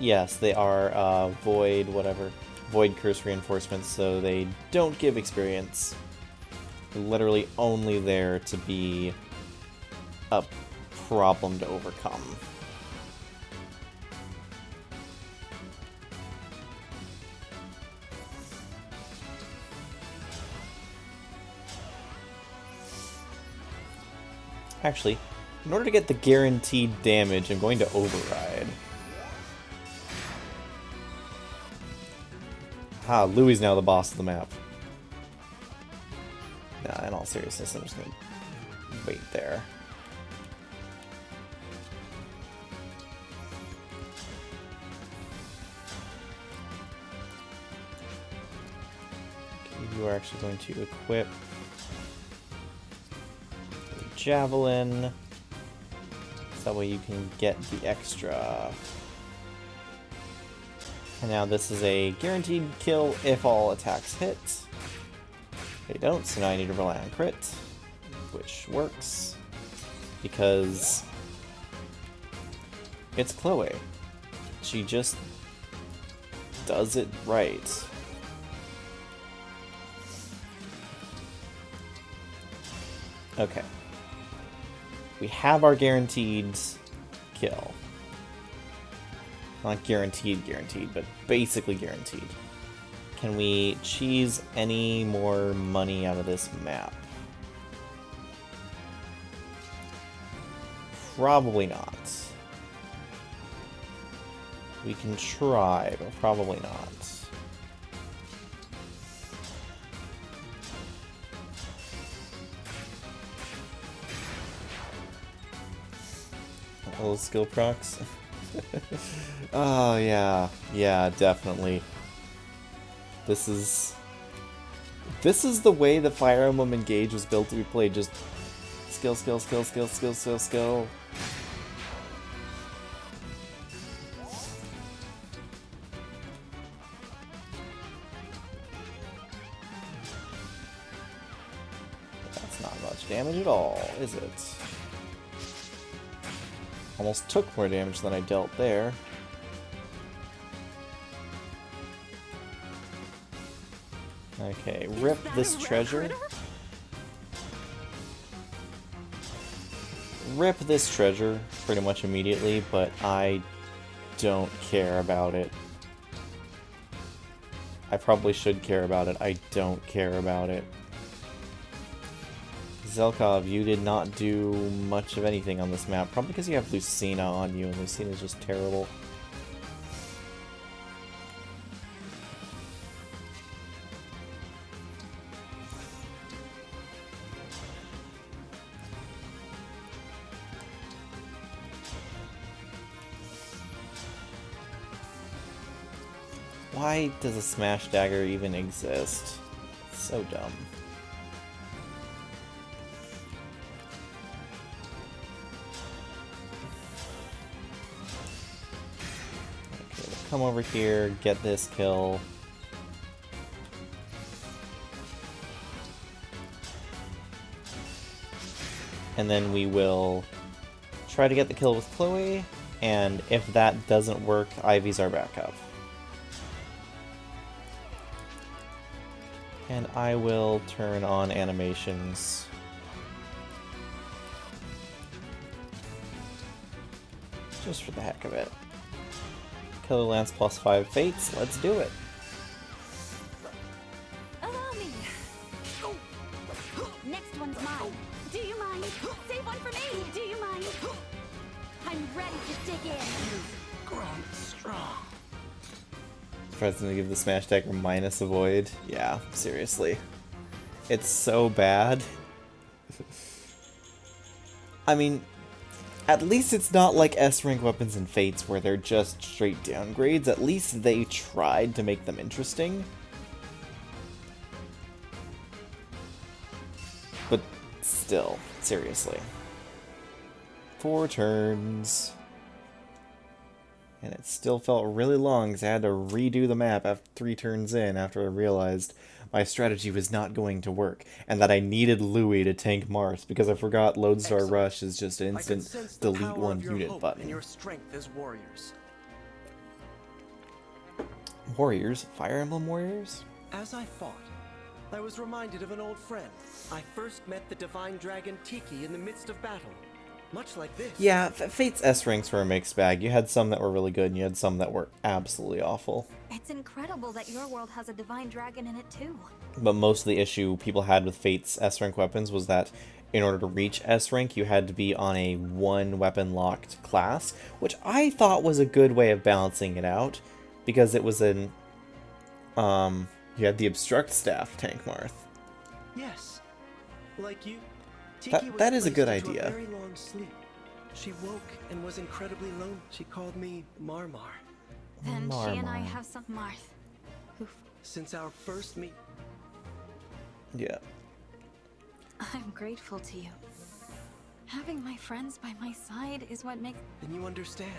Speaker 1: Yes, they are void, whatever. Void curse reinforcements, so they don't give experience. They're literally only there to be a problem to overcome. Actually, in order to get the guaranteed damage, I'm going to override. Ah, Louis is now the boss of the map. Nah, in all seriousness, I'm just gonna wait there. Okay, you are actually going to equip Javelin, so that way you can get the extra. And now this is a guaranteed kill if all attacks hit. They don't, so now I need to rely on crit, which works because it's Chloe. She just does it right. Okay. We have our guaranteed kill. Not guaranteed, but basically guaranteed. Can we cheese any more money out of this map? Probably not. We can try, but probably not. Little skill procs. Oh yeah, yeah, definitely. This is the way the Fire Emblem Engage was built to be played. Just skill, skill, skill, skill, skill, skill, skill. That's not much damage at all, is it? Almost took more damage than I dealt there. Okay, rip this treasure. Rip this treasure pretty much immediately, but I don't care about it. I probably should care about it. I don't care about it. Zelkov, you did not do much of anything on this map, probably because you have Lucina on you, and Lucina is just terrible. Why does a Smash Dagger even exist? It's so dumb. Okay, we'll come over here, get this kill. And then we will try to get the kill with Chloe, and if that doesn't work, Ivy's our backup. And I will turn on animations. Just for the heck of it. Killer Lance plus 5 fates, let's do it.
Speaker 2: Allow me. Next one's mine. Do you mind? Save one for me. Do you mind? I'm ready to dig in.
Speaker 6: Grown strong.
Speaker 1: Surprised to give the Smash Dagger minus a void. Yeah, seriously. It's so bad. I mean, at least it's not like S-rank weapons and fates where they're just straight downgrades. At least they tried to make them interesting. But still, seriously. 4 turns. And it still felt really long because I had to redo the map after 3 turns in after I realized my strategy was not going to work and that I needed Louis to tank Marth because I forgot Lodestar
Speaker 4: Excellent.
Speaker 1: Rush is just an
Speaker 4: I can
Speaker 1: instant
Speaker 4: sense the
Speaker 1: delete
Speaker 4: power
Speaker 1: one
Speaker 4: of your
Speaker 1: unit
Speaker 4: hope
Speaker 1: button.
Speaker 4: and your strength as warriors.
Speaker 1: Warriors? Fire Emblem Warriors?
Speaker 4: As I fought, I was reminded of an old friend. I first met the divine dragon Tiki in the midst of battle. Much like this.
Speaker 1: Yeah, Fate's S-ranks were a mixed bag. You had some that were really good and you had some that were absolutely awful.
Speaker 2: It's incredible that your world has a divine dragon in it too.
Speaker 1: But most of the issue people had with Fate's S-rank weapons was that in order to reach S-rank, you had to be on a 1-weapon locked class, which I thought was a good way of balancing it out, because it was an, you had the Obstruct Staff tank Marth.
Speaker 4: Yes. Like you, Tiki was
Speaker 1: That is a good
Speaker 4: placed into
Speaker 1: idea.
Speaker 4: A very long sleep. She woke and was incredibly lonely. She called me Marmar.
Speaker 2: Then she and I
Speaker 1: Marmar.
Speaker 2: have some Marth. Oof.
Speaker 4: Since our first meet,
Speaker 1: Yeah.
Speaker 2: I'm grateful to you. Having my friends by my side is what makes...
Speaker 4: then you understand.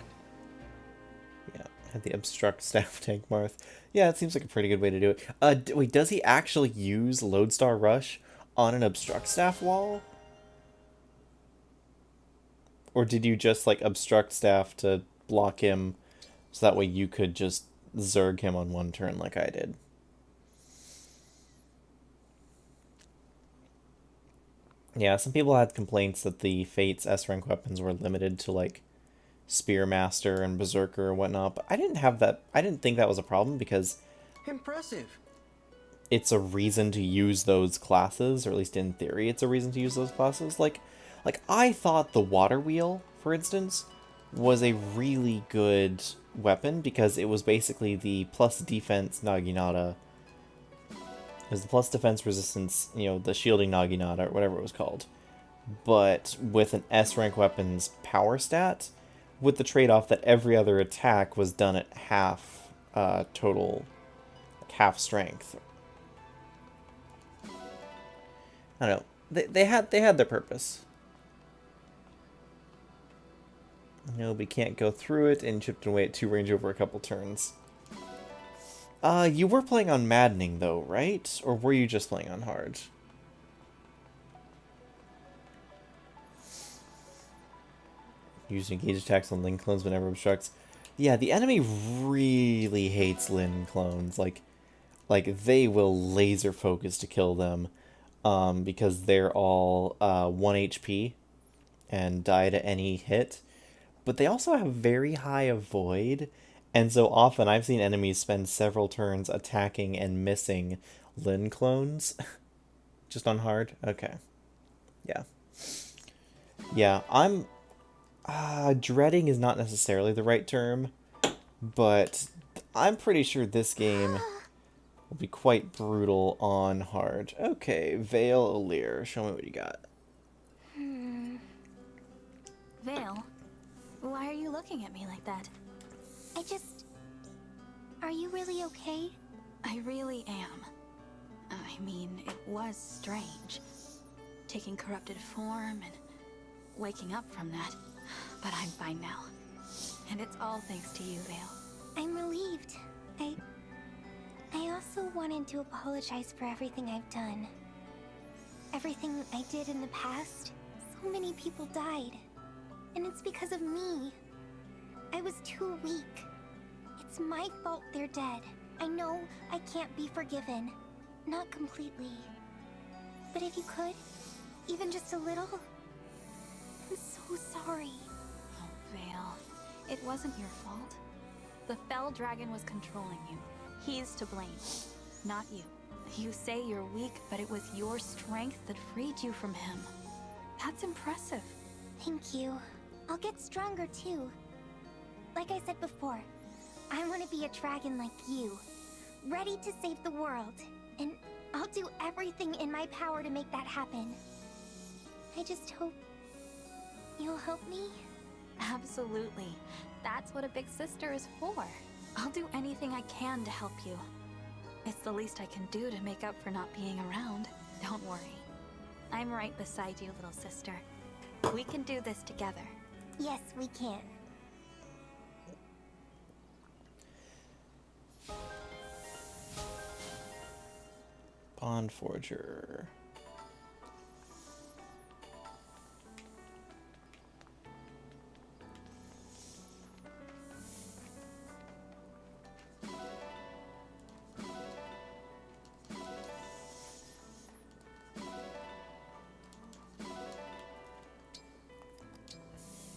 Speaker 1: Yeah, had the Obstruct Staff tank Marth. Yeah, it seems like a pretty good way to do it. Wait, does he actually use Lodestar Rush on an Obstruct Staff wall? Or did you just, like, Obstruct Staff to block him so that way you could just Zerg him on 1 turn like I did? Yeah, some people had complaints that the Fates S-rank weapons were limited to, like, Spearmaster and Berserker and whatnot, but I didn't have that. I didn't think that was a problem because
Speaker 4: Impressive.
Speaker 1: it's a reason to use those classes, or at least in theory it's a reason to use those classes. Like I thought the Water Wheel, for instance, was a really good weapon because it was basically the plus defense Naginata. It was the plus defense resistance, you know, the shielding Naginata, or whatever it was called. But with an S-rank weapon's power stat, with the trade-off that every other attack was done at half total, like half strength. I don't know. They had their purpose. No, we can't go through it, and chipped away at 2 range over a couple turns. You were playing on Maddening, though, right? Or were you just playing on Hard? Use engage attacks on Lin clones whenever obstructs. Yeah, the enemy really hates Lin clones. Like they will laser focus to kill them, because they're all 1 HP and die to any hit. But they also have very high avoid, and so often I've seen enemies spend several turns attacking and missing Lin clones. Just on hard? Okay. Yeah. Yeah, I'm... dreading is not necessarily the right term, but I'm pretty sure this game will be quite brutal on hard. Okay, Vale O'Lear, show me what you got.
Speaker 2: Vale, why are you looking at me like that?
Speaker 5: Are you really okay?
Speaker 2: I really am. I mean, it was strange. Taking corrupted form and waking up from that. But I'm fine now. And it's all thanks to you, Vale.
Speaker 5: I'm relieved. I also wanted to apologize for everything I've done. Everything I did in the past. So many people died. And it's because of me. I was too weak. It's my fault they're dead. I know I can't be forgiven. Not completely. But if you could, even just a little, I'm so sorry.
Speaker 2: Oh, Vale. It wasn't your fault. The Fell Dragon was controlling you. He's to blame, not you. You say you're weak, but it was your strength that freed you from him. That's impressive.
Speaker 5: Thank you. I'll get stronger too. Like I said before, I want to be a dragon like you, ready to save the world. And I'll do everything in my power to make that happen. I just hope you'll help me.
Speaker 2: Absolutely. That's what a big sister is for. I'll do anything I can to help you. It's the least I can do to make up for not being around. Don't worry. I'm right beside you, little sister. We can do this together.
Speaker 5: Yes, we can.
Speaker 1: Bond Forger.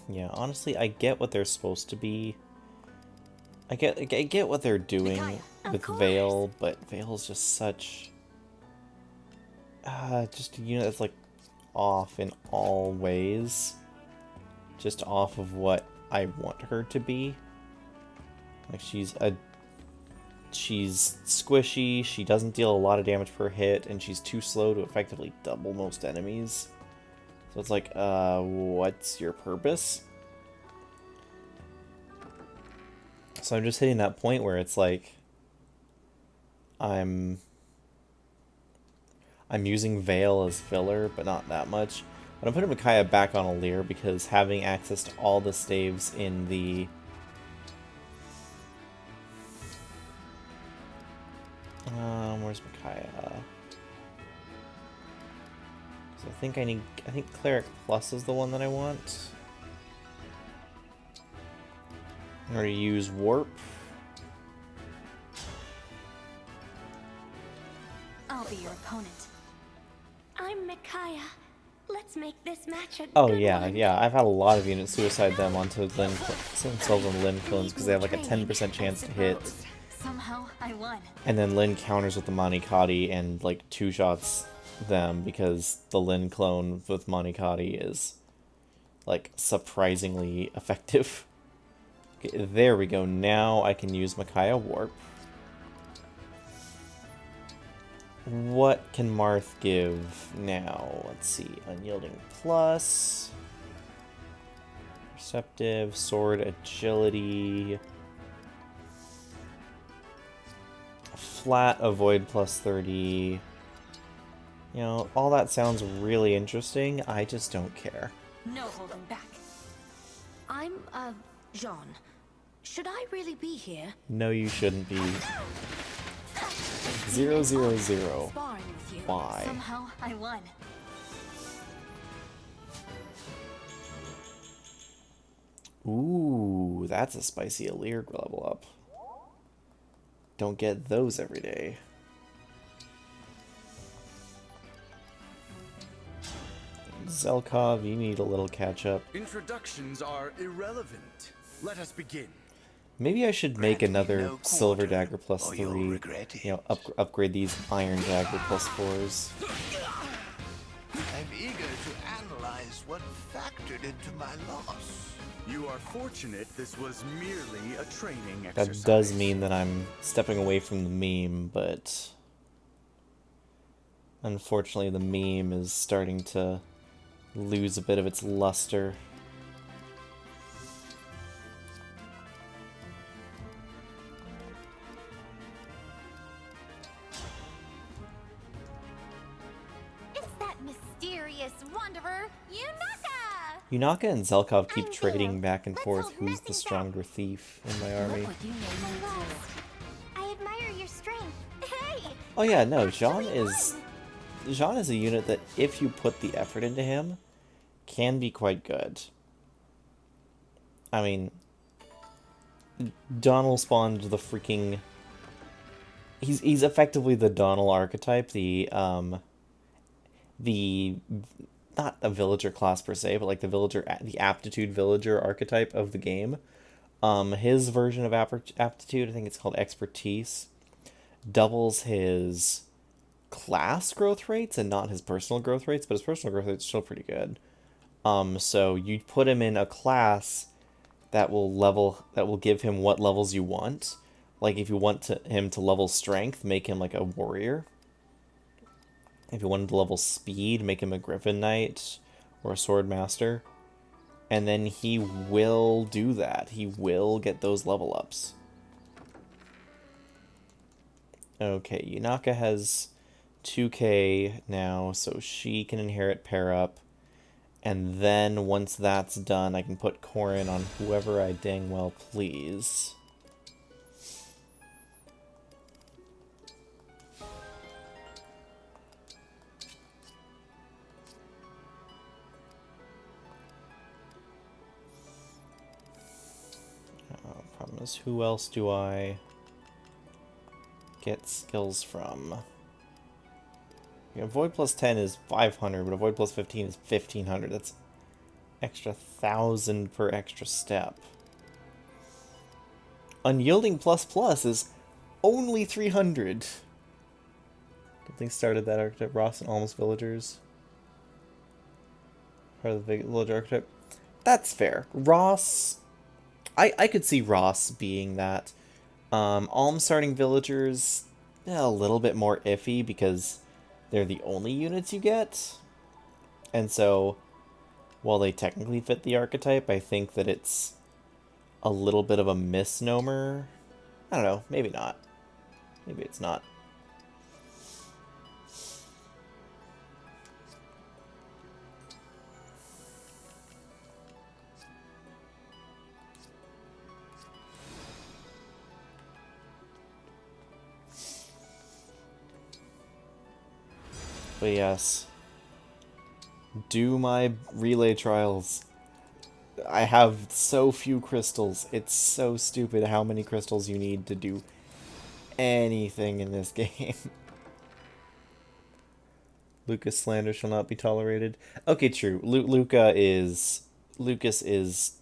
Speaker 1: Yeah, honestly, I get what they're supposed to be. I get what they're doing
Speaker 5: Micaiah,
Speaker 1: with
Speaker 5: of
Speaker 1: Vale, but Vale's just such just a unit that's like off in all ways. Just off of what I want her to be. Like she's squishy, she doesn't deal a lot of damage per hit, and she's too slow to effectively double most enemies. So it's like, what's your purpose? So I'm just hitting that point where it's like I'm using Vale as filler, but not that much. But I'm putting Micaiah back on Alir because having access to all the staves in the where's Micaiah? So I think Cleric Plus is the one that I want. I'm going to use Warp.
Speaker 2: I'll be your opponent.
Speaker 5: I'm Micaiah. Let's make this match a
Speaker 1: Oh
Speaker 5: good
Speaker 1: yeah,
Speaker 5: one.
Speaker 1: yeah. I've had a lot of units suicide them onto themselves on Lin clones because they have like a 10% chance to hit,
Speaker 2: Somehow, I won.
Speaker 1: and then Lin counters with the Manikati and like two-shots them because the Lin clone with Manikati is like surprisingly effective. Okay, there we go. Now I can use Micaiah Warp. What can Marth give now? Let's see. Unyielding Plus. Perceptive. Sword Agility. Flat Avoid plus 30. You know, all that sounds really interesting. I just don't care.
Speaker 2: No holding back.
Speaker 7: I'm, Jean. Should I really be here?
Speaker 1: No, you shouldn't be. 000.
Speaker 7: Sparring with you.
Speaker 1: Why?
Speaker 2: Somehow, I won.
Speaker 1: Ooh, that's a spicy Alir level up. Don't get those every day. Zelkov, you need a little catch up.
Speaker 3: Introductions are irrelevant. Let us begin.
Speaker 1: Maybe I should make
Speaker 6: Grant me
Speaker 1: another
Speaker 6: no
Speaker 1: Silver
Speaker 6: quarter,
Speaker 1: Dagger plus
Speaker 6: or you'll
Speaker 1: 3.
Speaker 6: regret it.
Speaker 1: You know, upgrade these Iron Dagger plus 4s.
Speaker 6: I'm eager to analyze what factored into my loss.
Speaker 3: You are fortunate this was merely a training
Speaker 1: That
Speaker 3: exercise.
Speaker 1: does mean that I'm stepping away from the meme, but unfortunately the meme is starting to lose a bit of its luster.
Speaker 5: It's that mysterious wanderer, Yunaka!
Speaker 1: Yunaka and Zelkov keep
Speaker 5: I'm
Speaker 1: trading
Speaker 5: Vale.
Speaker 1: back and
Speaker 5: Let's
Speaker 1: forth
Speaker 5: hold
Speaker 1: who's
Speaker 5: nothing
Speaker 1: the
Speaker 5: back.
Speaker 1: stronger thief in my army.
Speaker 7: Look what you made me
Speaker 5: Alas,
Speaker 7: do.
Speaker 5: I admire your strength. Hey!
Speaker 1: Oh yeah, no,
Speaker 5: Actually
Speaker 1: Jean is a unit that if you put the effort into him, can be quite good. I mean, Donald spawned the freaking he's effectively the Donald archetype, the not a villager class per se, but like the aptitude villager archetype of the game. His version of aptitude, I think it's called expertise, doubles his class growth rates and not his personal growth rates, but his personal growth rate's still pretty good. So you put him in a class that will give him what levels you want. Like if you want him to level strength, make him like a warrior. If you want him to level speed, make him a Griffin Knight or a Sword Master. And then he will do that. He will get those level ups. Okay, Yunaka has 2k now, so she can inherit pair up. And then once that's done, I can put Corrin on whoever I dang well please. Problem is, who else do I get skills from? Yeah, Avoid plus 10 is 500, but Avoid plus 15 is 1500. That's extra 1,000 per extra step. Unyielding plus plus is only 300. Good thing started that archetype. Ross and Almost Villagers. Part of the villager archetype. That's fair. Ross... I could see Ross being that. Alm starting villagers, a little bit more iffy because they're the only units you get. And so, while they technically fit the archetype, I think that it's a little bit of a misnomer. I don't know, maybe not. Maybe it's not. But yes, do my relay trials. I have so few crystals. It's so stupid how many crystals you need to do anything in this game. Lucas slander shall not be tolerated. Okay, true. Lucas is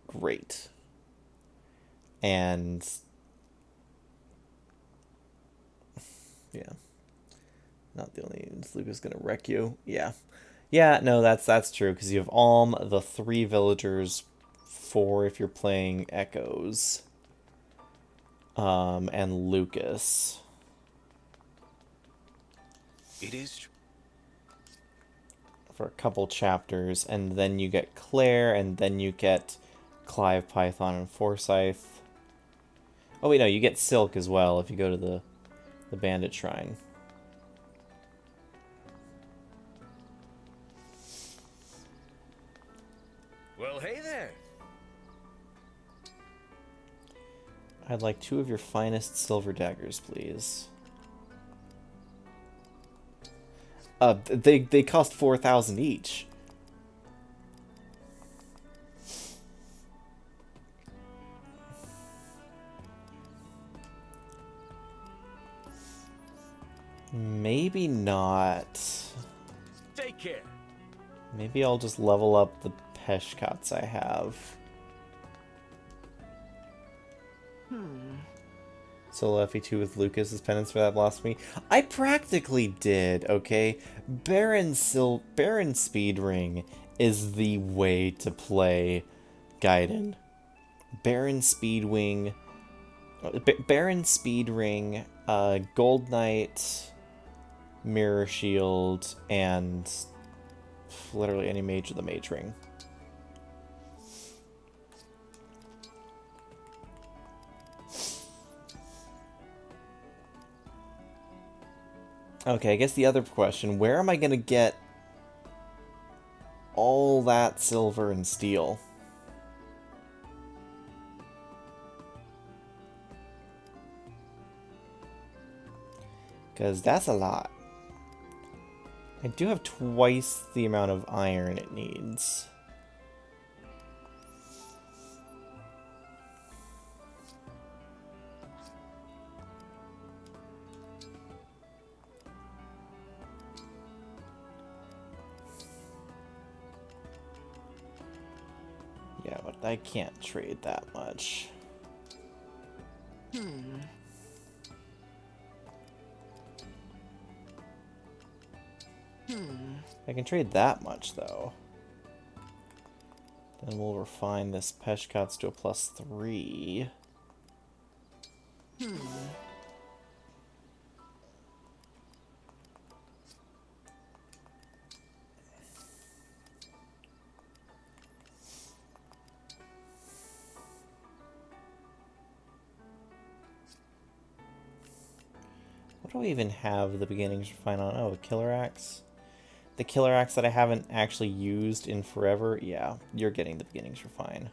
Speaker 1: great. And yeah. Not the only Lucas gonna wreck you. Yeah. Yeah, no, that's true, because you have Alm, the 3 villagers, 4 if you're playing Echoes, and Lucas.
Speaker 6: It is
Speaker 1: For a couple chapters, and then you get Claire, and then you get Clive, Python, and Forsyth. Oh wait, no, you get Silk as well if you go to the Bandit Shrine.
Speaker 4: Well, hey there.
Speaker 1: I'd like 2 of your finest silver daggers, please. They cost 4,000 each. Maybe not.
Speaker 4: Take care.
Speaker 1: Maybe I'll just level up the Peshkats I have. Solo FE2 with Lucas as penance for that blasphemy. I practically did, okay? Baron Speed Ring is the way to play Gaiden. Baron Speed Ring, Gold Knight, Mirror Shield, and literally any mage with the Mage Ring. Okay, I guess the other question, where am I going to get all that silver and steel? Because that's a lot. I do have twice the amount of iron it needs. Yeah, but I can't trade that much. I can trade that much, though. Then we'll refine this Peshkats to a +3. What do we even have the beginnings refine on? Oh, a killer axe. The killer axe that I haven't actually used in forever. Yeah, you're getting the beginnings refine.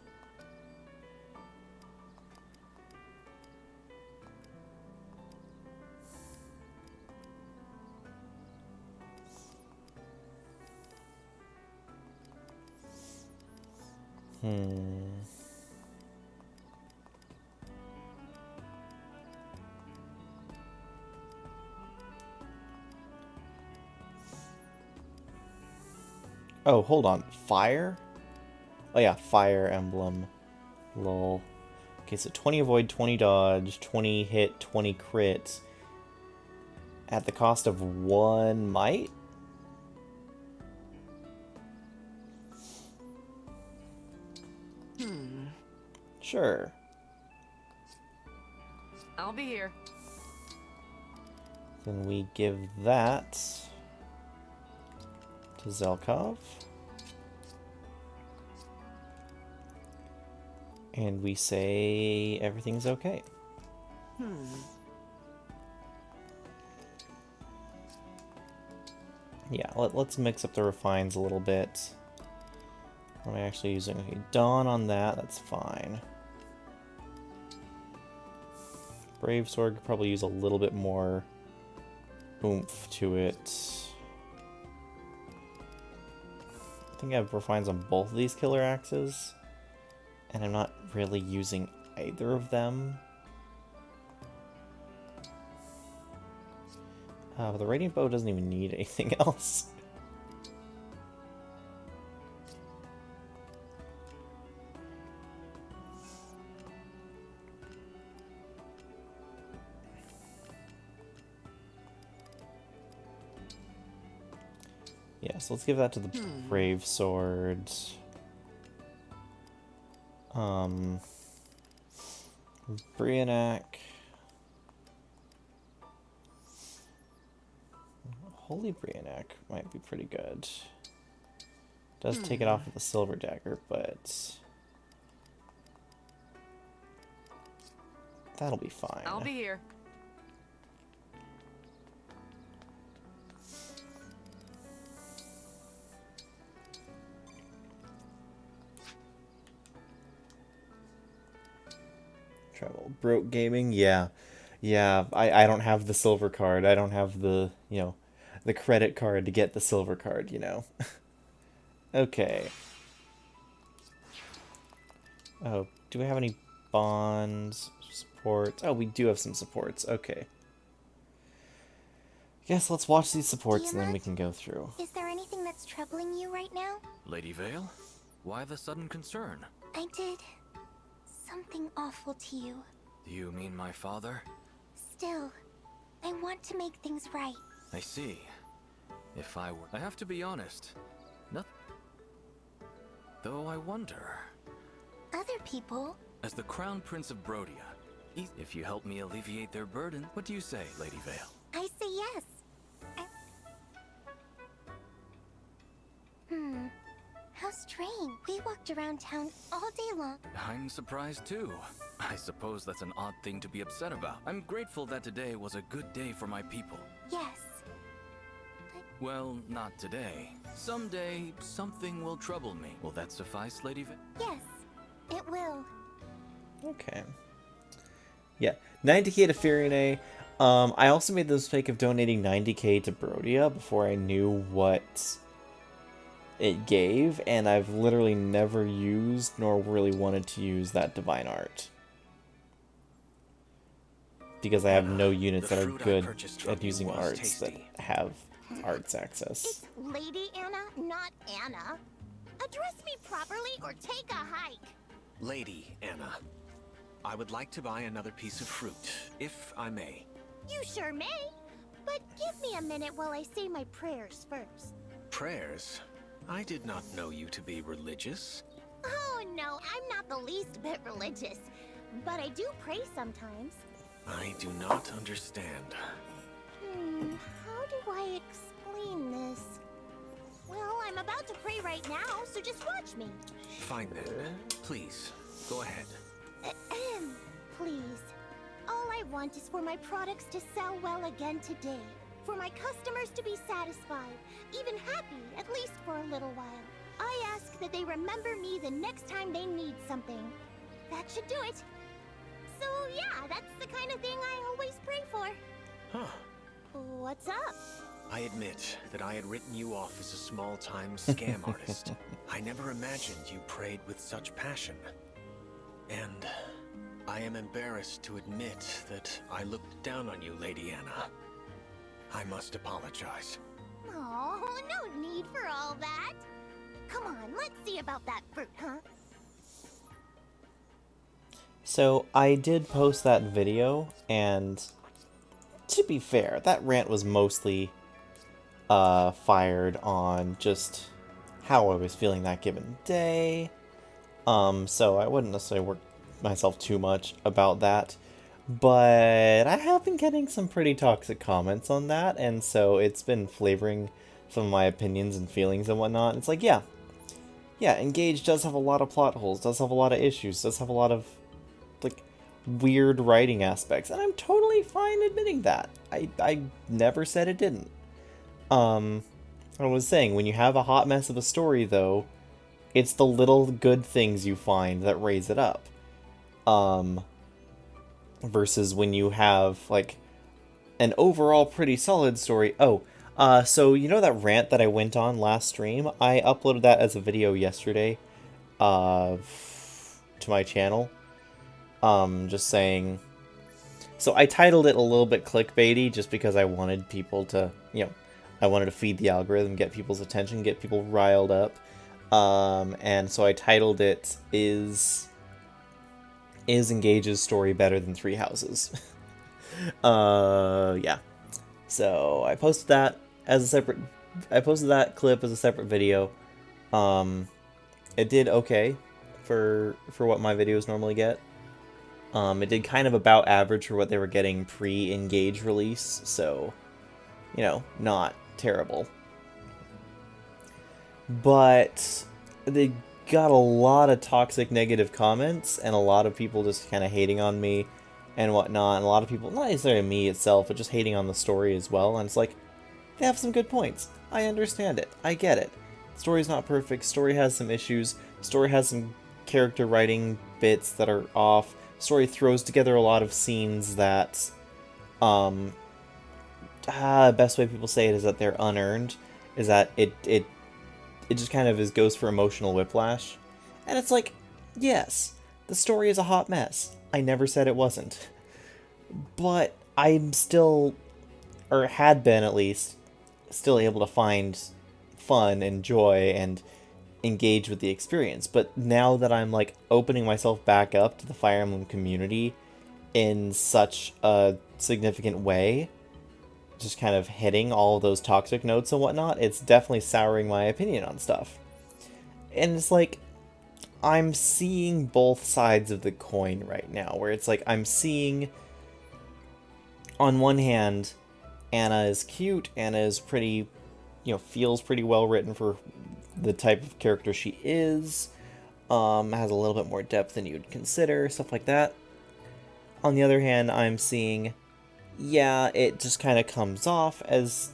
Speaker 1: Oh, hold on. Fire? Oh yeah, fire emblem. Lol. Okay, so 20 avoid, 20 dodge, 20 hit, 20 crit. At the cost of 1 might? Sure.
Speaker 8: I'll be here.
Speaker 1: Then we give that to Zelkov. And we say everything's okay. Yeah, let's mix up the refines a little bit. What am I actually using? Okay, Dawn on that, that's fine. Brave Sword could probably use a little bit more oomph to it. I think I have refines on both of these killer axes, and I'm not really using either of them. But the Radiant Bow doesn't even need anything else. Yeah, so let's give that to the Brave Sword. Brianak. Holy Brianak might be pretty good. Does take it off with a Silver Dagger, but that'll be fine.
Speaker 8: I'll be here.
Speaker 1: Travel. Broke gaming? Yeah. Yeah, I don't have the silver card. I don't have the, you know, the credit card to get the silver card, you know. Okay. Oh, do we have any bonds? Supports? Oh, we do have some supports. Okay. Guess let's watch these supports and then we can go through.
Speaker 5: Is there anything that's troubling you right now?
Speaker 9: Lady Vale? Why the sudden concern?
Speaker 5: I did something awful to you.
Speaker 9: You mean my father?
Speaker 5: Still, I want to make things right.
Speaker 9: I see. If I were... I have to be honest. Though I wonder...
Speaker 5: Other people?
Speaker 9: As the Crown Prince of Brodia, if you help me alleviate their burden, what do you say, Lady Vale?
Speaker 5: I say yes. How strange. We walked around town all day long.
Speaker 9: I'm surprised too. I suppose that's an odd thing to be upset about. I'm grateful that today was a good day for my people.
Speaker 5: Yes.
Speaker 9: Well, not today. Someday, something will trouble me. Will that suffice, Lady Vale?
Speaker 5: Yes, it will.
Speaker 1: Okay. Yeah, 90k to Firine. I also made the mistake of donating 90k to Brodia before I knew what it gave, and I've literally never used nor really wanted to use that Divine Art. Because I have no units that are good at using arts that have arts access.
Speaker 5: It's Lady Anna, not Anna.
Speaker 8: Address me properly or take a hike.
Speaker 10: Lady Anna, I would like to buy another piece of fruit, if I may.
Speaker 8: You sure may. But give me a minute while I say my prayers first.
Speaker 10: Prayers? I did not know you to be religious.
Speaker 8: Oh no, I'm not the least bit religious. But I do pray sometimes.
Speaker 10: I do not understand.
Speaker 8: How do I explain this? Well, I'm about to pray right now, so just watch me.
Speaker 10: Fine then. Please, go ahead.
Speaker 8: Please. All I want is for my products to sell well again today. For my customers to be satisfied, even happy, at least for a little while. I ask that they remember me the next time they need something. That should do it. So yeah, that's the kind of thing I always pray for.
Speaker 10: Huh.
Speaker 8: What's up?
Speaker 10: I admit that I had written you off as a small-time scam artist. I never imagined you prayed with such passion. And I am embarrassed to admit that I looked down on you, Lady Anna. I must apologize.
Speaker 8: Oh, no need for all that. Come on, let's see about that fruit, huh?
Speaker 1: So I did post that video, and to be fair, that rant was mostly fired on just how I was feeling that given day. So I wouldn't necessarily work myself too much about that. But I have been getting some pretty toxic comments on that, and so it's been flavoring some of my opinions and feelings and whatnot. It's like, yeah, Engage does have a lot of plot holes, does have a lot of issues, does have a lot of, like, weird writing aspects, and I'm totally fine admitting that. I never said it didn't. I was saying, when you have a hot mess of a story, though, it's the little good things you find that raise it up. Versus when you have, like, an overall pretty solid story. So you know that rant that I went on last stream? I uploaded that as a video yesterday, to my channel. Just saying... So I titled it a little bit clickbaity just because I wanted people to, I wanted to feed the algorithm, get people's attention, get people riled up. And so I titled it, Is Engage's story better than Three Houses? Yeah. So I posted that as a separate... I posted that clip as a separate video. It did okay for what my videos normally get. It did kind of about average for what they were getting pre-Engage release, so, not terrible. But they got a lot of toxic negative comments, and a lot of people just kind of hating on me and whatnot, and a lot of people, not necessarily me itself, but just hating on the story as well, and it's like, they have some good points. I understand it. I get it. Story's not perfect. Story has some issues. Story has some character writing bits that are off. Story throws together a lot of scenes that, best way people say it is that they're unearned, is that it just kind of goes for emotional whiplash. And it's like, yes, the story is a hot mess. I never said it wasn't. But I'm still, or had been at least, still able to find fun and joy and engage with the experience. But now that I'm, like, opening myself back up to the Fire Emblem community in such a significant way, just kind of hitting all of those toxic notes and whatnot, it's definitely souring my opinion on stuff. And it's like, I'm seeing both sides of the coin right now, where it's like, I'm seeing, on one hand, Anna is cute, Anna is pretty, feels pretty well written for the type of character she is, has a little bit more depth than you'd consider, stuff like that. On the other hand, I'm seeing, yeah, it just kind of comes off as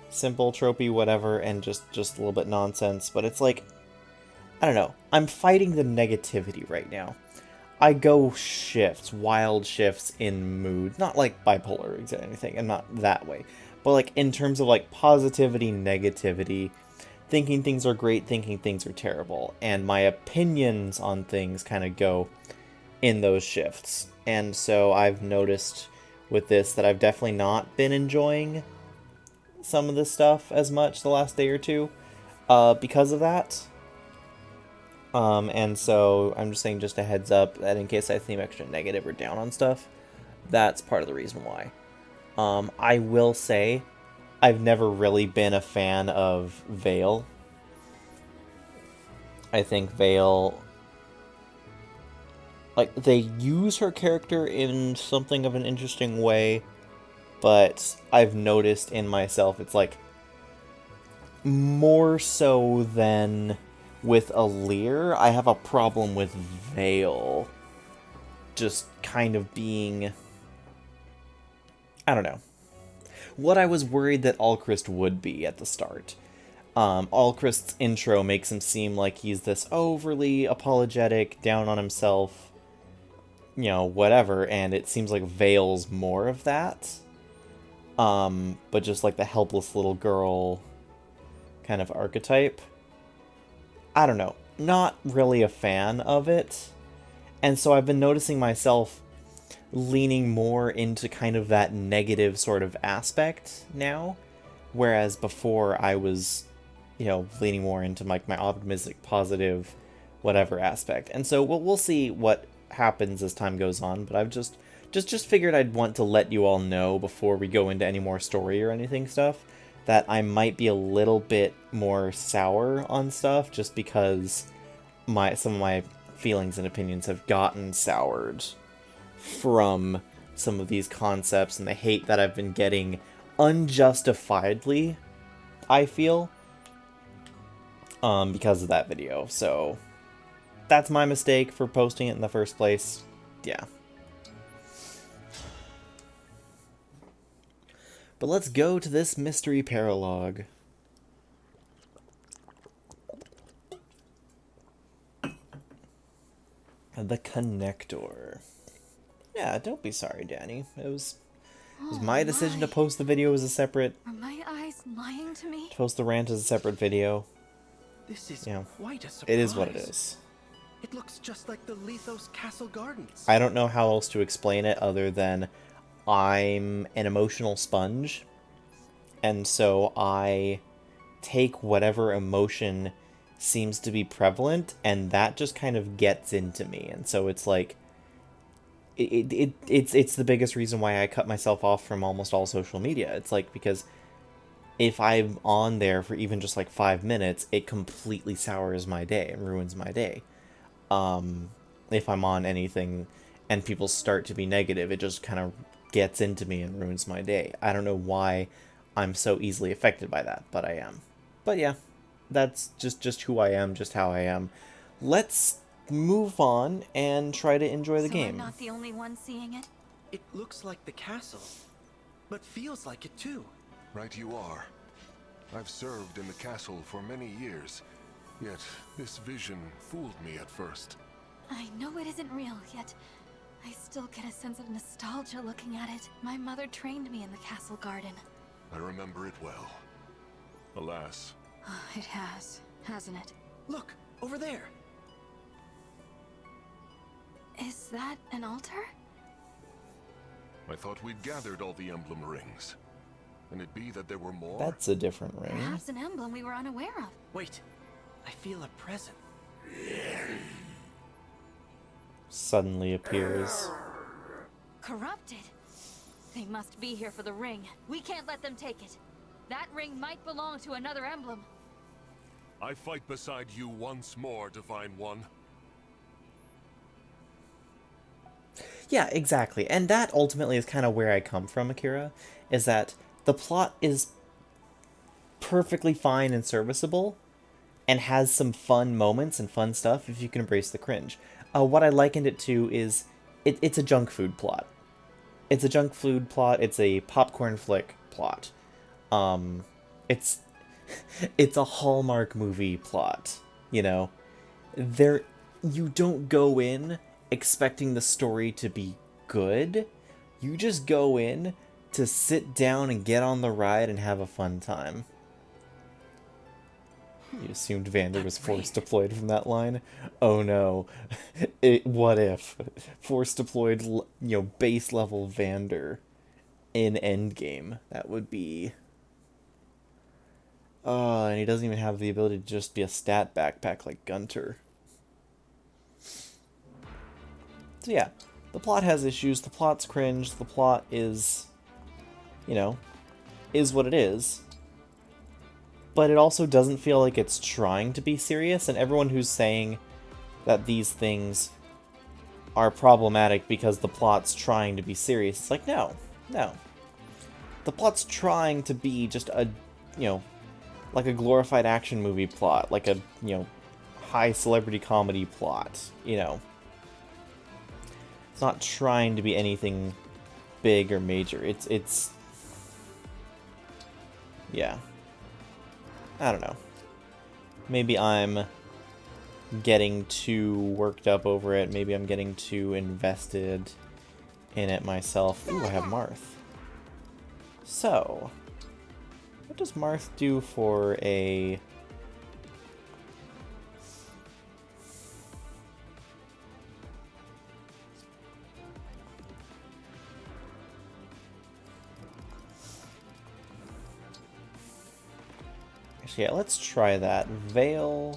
Speaker 1: simple, tropey, whatever, and just a little bit nonsense, but it's like, I don't know, I'm fighting the negativity right now. I go shifts, wild shifts in mood, not like bipolar or anything, and not that way, but like in terms of like positivity, negativity, thinking things are great, thinking things are terrible, and my opinions on things kind of go in those shifts. And so I've noticed with this that I've definitely not been enjoying some of this stuff as much the last day or two because of that. And so I'm just saying, just a heads up, that in case I seem extra negative or down on stuff, that's part of the reason why. I will say, I've never really been a fan of Vale. I think Vale, like, they use her character in something of an interesting way, but I've noticed in myself, it's like, more so than with Alear, I have a problem with Vale just kind of being, I don't know, what I was worried that Alchrist would be at the start. Alchrist's intro makes him seem like he's this overly apologetic, down on himself, you know, whatever, and it seems like Vale's more of that. But just like the helpless little girl kind of archetype. I don't know. Not really a fan of it. And so I've been noticing myself leaning more into kind of that negative sort of aspect now. Whereas before I was, you know, leaning more into like my optimistic, positive, whatever aspect. And so we'll see what happens as time goes on. But I've just figured I'd want to let you all know before we go into any more story or anything stuff that I might be a little bit more sour on stuff just because some of my feelings and opinions have gotten soured from some of these concepts and the hate that I've been getting unjustifiedly, I feel, because of that video. So that's my mistake for posting it in the first place. Yeah. But let's go to this mystery paralogue. The Connector. Yeah, don't be sorry, Danny. It was my decision to post the video as a separate...
Speaker 2: Are my eyes lying to me?
Speaker 1: To post the rant as a separate video.
Speaker 4: This is
Speaker 1: quite a surprise. It is what it is.
Speaker 4: It looks just like the Lethos Castle Gardens.
Speaker 1: I don't know how else to explain it other than I'm an emotional sponge. And so I take whatever emotion seems to be prevalent, and that just kind of gets into me. And so it's like, it's the biggest reason why I cut myself off from almost all social media. It's like, because if I'm on there for even just like 5 minutes, it completely sours my day and ruins my day. If I'm on anything and people start to be negative, it just kind of gets into me and ruins my day. I don't know why I'm so easily affected by that, but I am. But yeah, that's just who I am, just how I am. Let's move on and try to enjoy the game.
Speaker 2: I'm not the only one seeing it?
Speaker 4: It looks like the castle, but feels like it too.
Speaker 11: Right you are. I've served in the castle for many years, yet this vision fooled me at first.
Speaker 2: I know it isn't real, yet I still get a sense of nostalgia looking at it. My mother trained me in the castle garden.
Speaker 11: I remember it well. Alas.
Speaker 2: It has, hasn't it?
Speaker 4: Look, over there.
Speaker 2: Is that an altar?
Speaker 11: I thought we'd gathered all the emblem rings. Can it be that there were more?
Speaker 1: That's a different ring.
Speaker 2: Perhaps an emblem we were unaware of.
Speaker 4: Wait, I feel a present.
Speaker 1: Suddenly appears.
Speaker 2: Corrupted? They must be here for the ring. We can't let them take it. That ring might belong to another emblem.
Speaker 11: I fight beside you once more to find one.
Speaker 1: Yeah, exactly. And that ultimately is kind of where I come from, Akira, is that the plot is perfectly fine and serviceable and has some fun moments and fun stuff if you can embrace the cringe. What I likened it to is it's a junk food plot. It's a junk food plot. It's a popcorn flick plot. It's a Hallmark movie plot, you know. You don't go in expecting the story to be good. You just go in to sit down and get on the ride and have a fun time. You assumed Vander was force deployed from that line? Oh no. What if? Force deployed, base level Vander in Endgame. That would be... and he doesn't even have the ability to just be a stat backpack like Gunter. So yeah, the plot has issues, the plot's cringe, the plot is, you know, is what it is. But it also doesn't feel like it's trying to be serious, and everyone who's saying that these things are problematic because the plot's trying to be serious, it's like, no, no. The plot's trying to be just a, you know, like a glorified action movie plot, like a, you know, high celebrity comedy plot, you know. It's not trying to be anything big or major. It's yeah. I don't know. Maybe I'm getting too worked up over it. Maybe I'm getting too invested in it myself. Ooh, I have Marth. So, what does Marth do for a... Actually, yeah, let's try that. Veil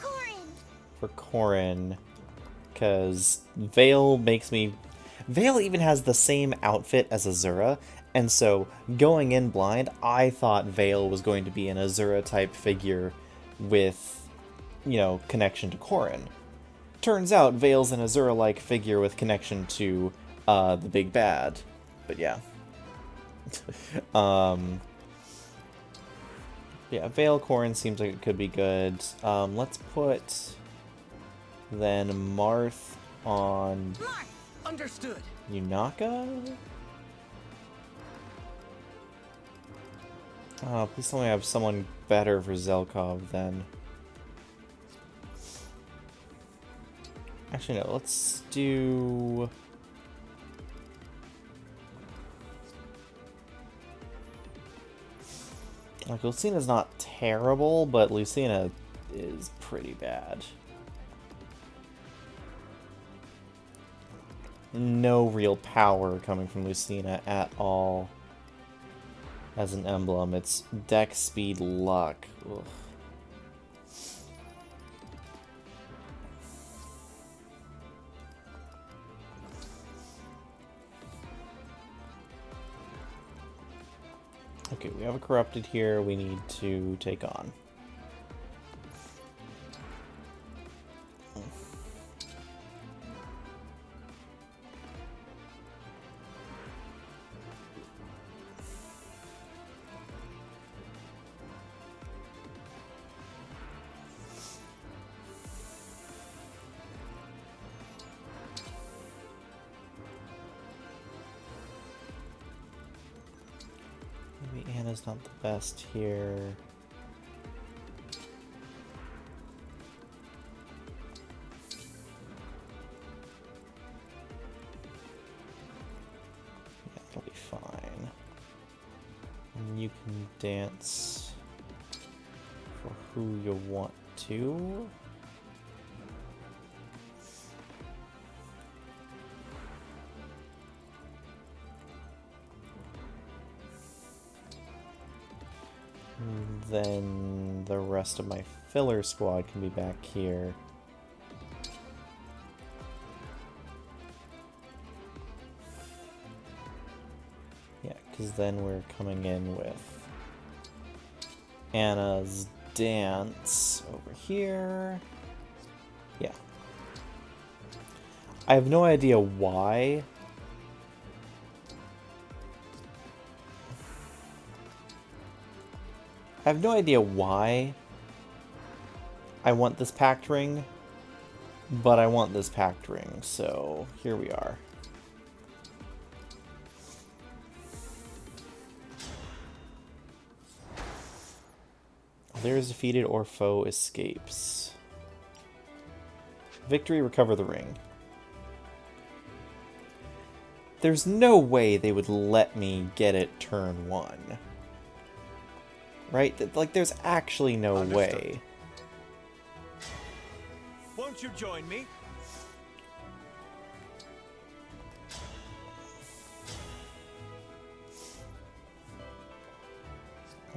Speaker 1: for Corrin, because Veil makes me... Veil even has the same outfit as Azura, and so going in blind, I thought Veil was going to be an Azura-type figure with, you know, connection to Corrin. Turns out Veil's an Azura-like figure with connection to the big bad. But yeah. Yeah, Veil Corrin seems like it could be good. Let's put then Marth on
Speaker 4: Understood.
Speaker 1: Yunaka? Please tell me I have someone better for Zelkov then. Actually, no, let's do... Like, Lucina's not terrible, but Lucina is pretty bad. No real power coming from Lucina at all as an emblem. It's dex, speed, luck. Ugh. Okay, we have a corrupted here we need to take on. Maybe Anna's not the best here. Yeah, that'll be fine. And you can dance for who you want to. Then the rest of my filler squad can be back here. Yeah, because then we're coming in with Anna's dance over here. Yeah. I have no idea why. I have no idea why I want this pact ring, but I want this pact ring, so here we are. Player is defeated or foe escapes. Victory, recover the ring. There's no way they would let me get it turn 1. Right? Like, there's actually no way.
Speaker 3: Won't you join me?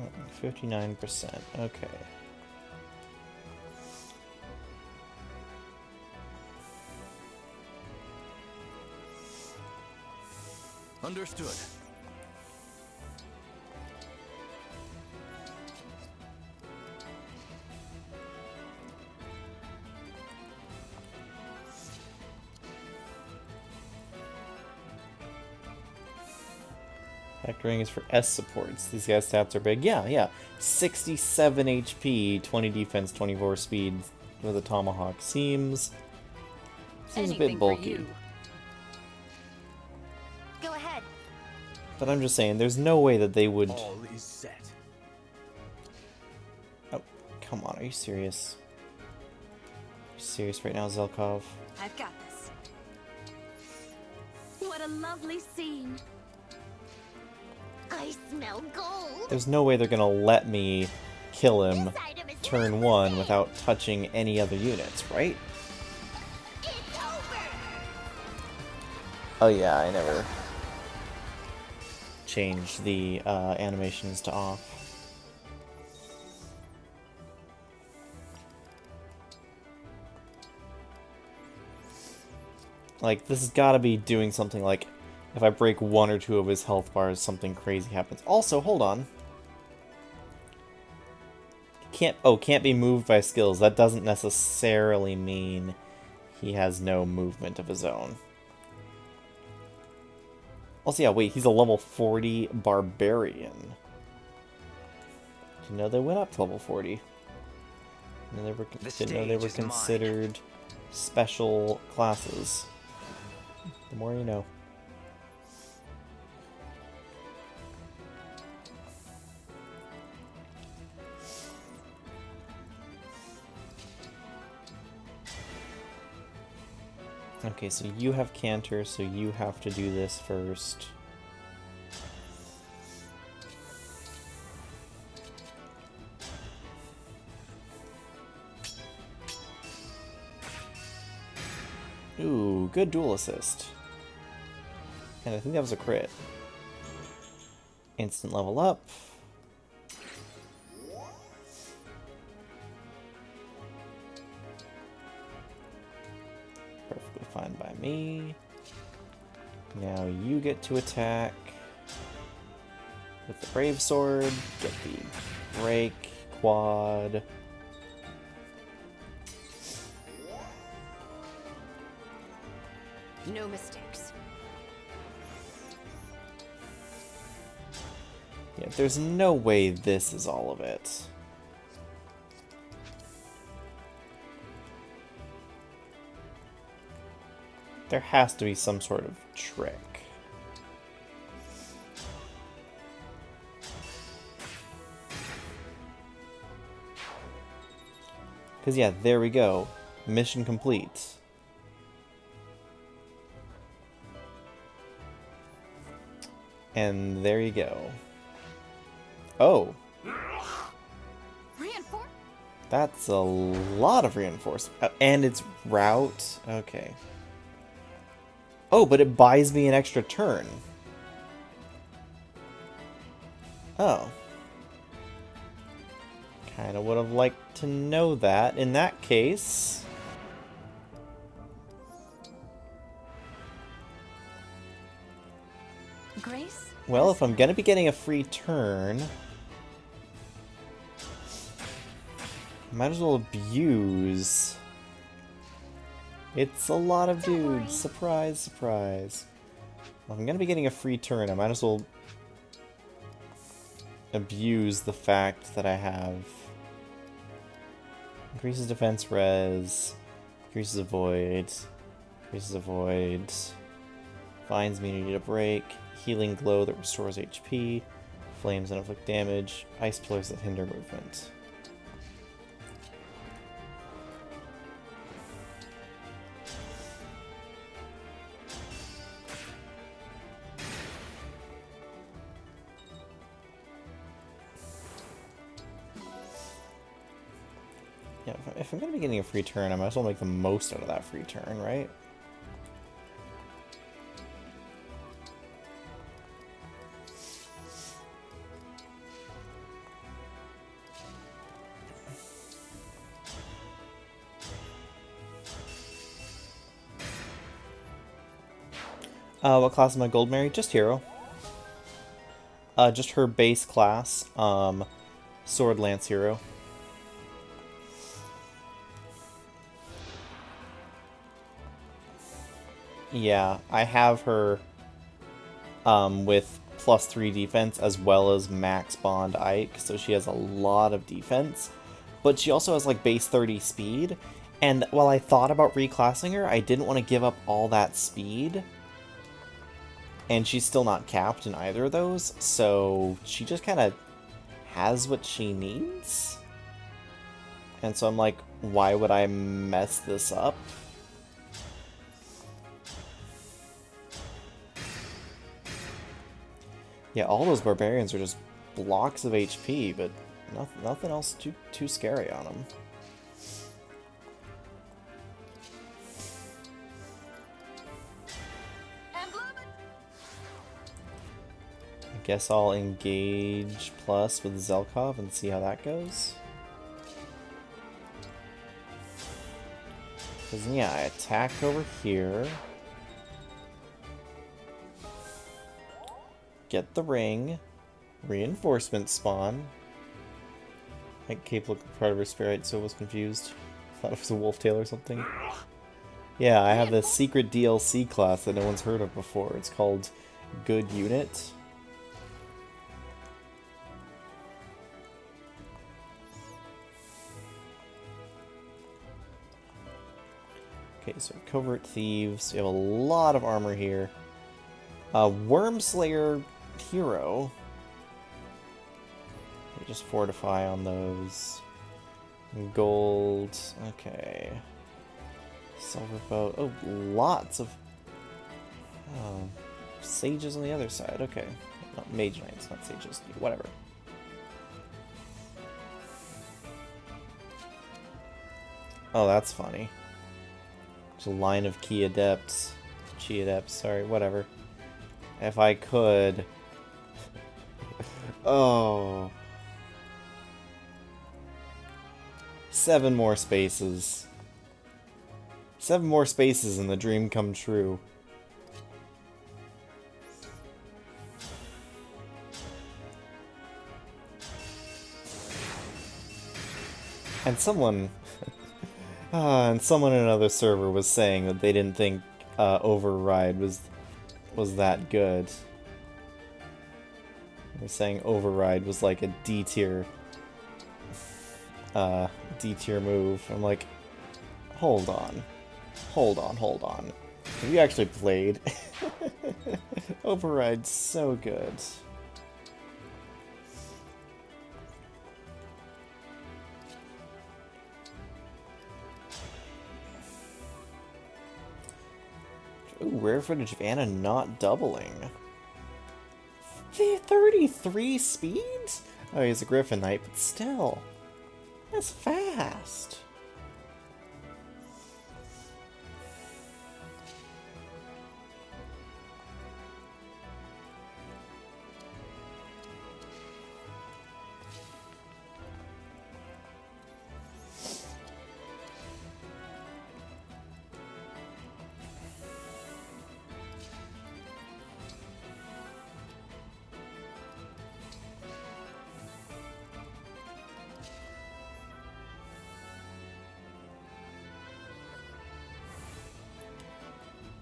Speaker 1: Oh, 59%. Okay.
Speaker 9: Understood.
Speaker 1: Factoring is for S supports. These guys' stats are big. Yeah. 67 HP, 20 defense, 24 speed with a tomahawk. Seems a bit bulky.
Speaker 7: Go ahead.
Speaker 1: But I'm just saying, there's no way that they would...
Speaker 3: All is set.
Speaker 1: Oh, come on, are you serious? Are you serious right now, Zelkov?
Speaker 7: I've got this. What a lovely scene.
Speaker 8: I smell gold.
Speaker 1: There's no way they're gonna let me kill him turn 1 without touching any other units, right?
Speaker 8: It's over.
Speaker 1: Oh yeah, I never changed the animations to off. Like, this has got to be doing something like, if I break 1 or 2 of his health bars, something crazy happens. Also, hold on. Can't be moved by skills. That doesn't necessarily mean he has no movement of his own. Also, yeah, wait, he's a level 40 barbarian. Didn't know they went up to level 40. Didn't know they were considered special classes. The more you know. Okay, so you have Canter, so you have to do this first. Ooh, good dual assist. And I think that was a crit. Instant level up. Perfectly fine by me. Now you get to attack with the Brave Sword, get the break, quad.
Speaker 7: No mistakes.
Speaker 1: Yeah, there's no way this is all of it. There has to be some sort of trick. Because yeah, there we go. Mission complete. And there you go. Oh.
Speaker 2: Reinforce?
Speaker 1: That's a lot of reinforcement. And it's route. Okay. Oh, but it buys me an extra turn. Oh. Kinda would have liked to know that. In that case...
Speaker 2: Grace?
Speaker 1: Well, if I'm gonna be getting a free turn... might as well abuse... It's a lot of dudes. Surprise, surprise. Well, if I'm gonna be getting a free turn, I might as well abuse the fact that I have increases defense res, increases avoid, finds immunity to break, healing glow that restores HP, flames that inflict damage, ice pillars that hinder movement. Yeah, if I'm going to be getting a free turn, I might as well make the most out of that free turn, right? What class am I Gold Mary? Just hero. Just her base class. Sword Lance hero. Yeah, I have her with +3 defense as well as max bond Ike, so she has a lot of defense. But she also has like base 30 speed, and while I thought about reclassing her, I didn't want to give up all that speed. And she's still not capped in either of those, so she just kind of has what she needs. And so I'm like, why would I mess this up? Yeah, all those barbarians are just blocks of HP, but nothing else too scary on them. I guess I'll engage plus with Zelkov and see how that goes. Because, yeah, I attack over here. Get the ring. Reinforcement spawn. I keep looking for Predator Spirit, so I was confused. Thought it was a wolf tail or something. Yeah, I have this secret DLC class that no one's heard of before. It's called Good Unit. Okay, so Covert Thieves. We have a lot of armor here. Wormslayer Hero. We just fortify on those. Gold. Okay. Silver bow. Oh, lots of sages on the other side. Okay. Not mage knights, not sages. Whatever. Oh, that's funny. There's a line of key adepts. Chi adepts, sorry, whatever. If I could. Oh. 7 more spaces. 7 more spaces and the dream come true. And someone in another server was saying that they didn't think Override was that good. They're saying Override was like a D tier move. I'm like, hold on. Have you actually played? Override's so good. Ooh, rare footage of Anna not doubling. 33 speeds? Oh, he's a Griffin Knight, but still. That's fast.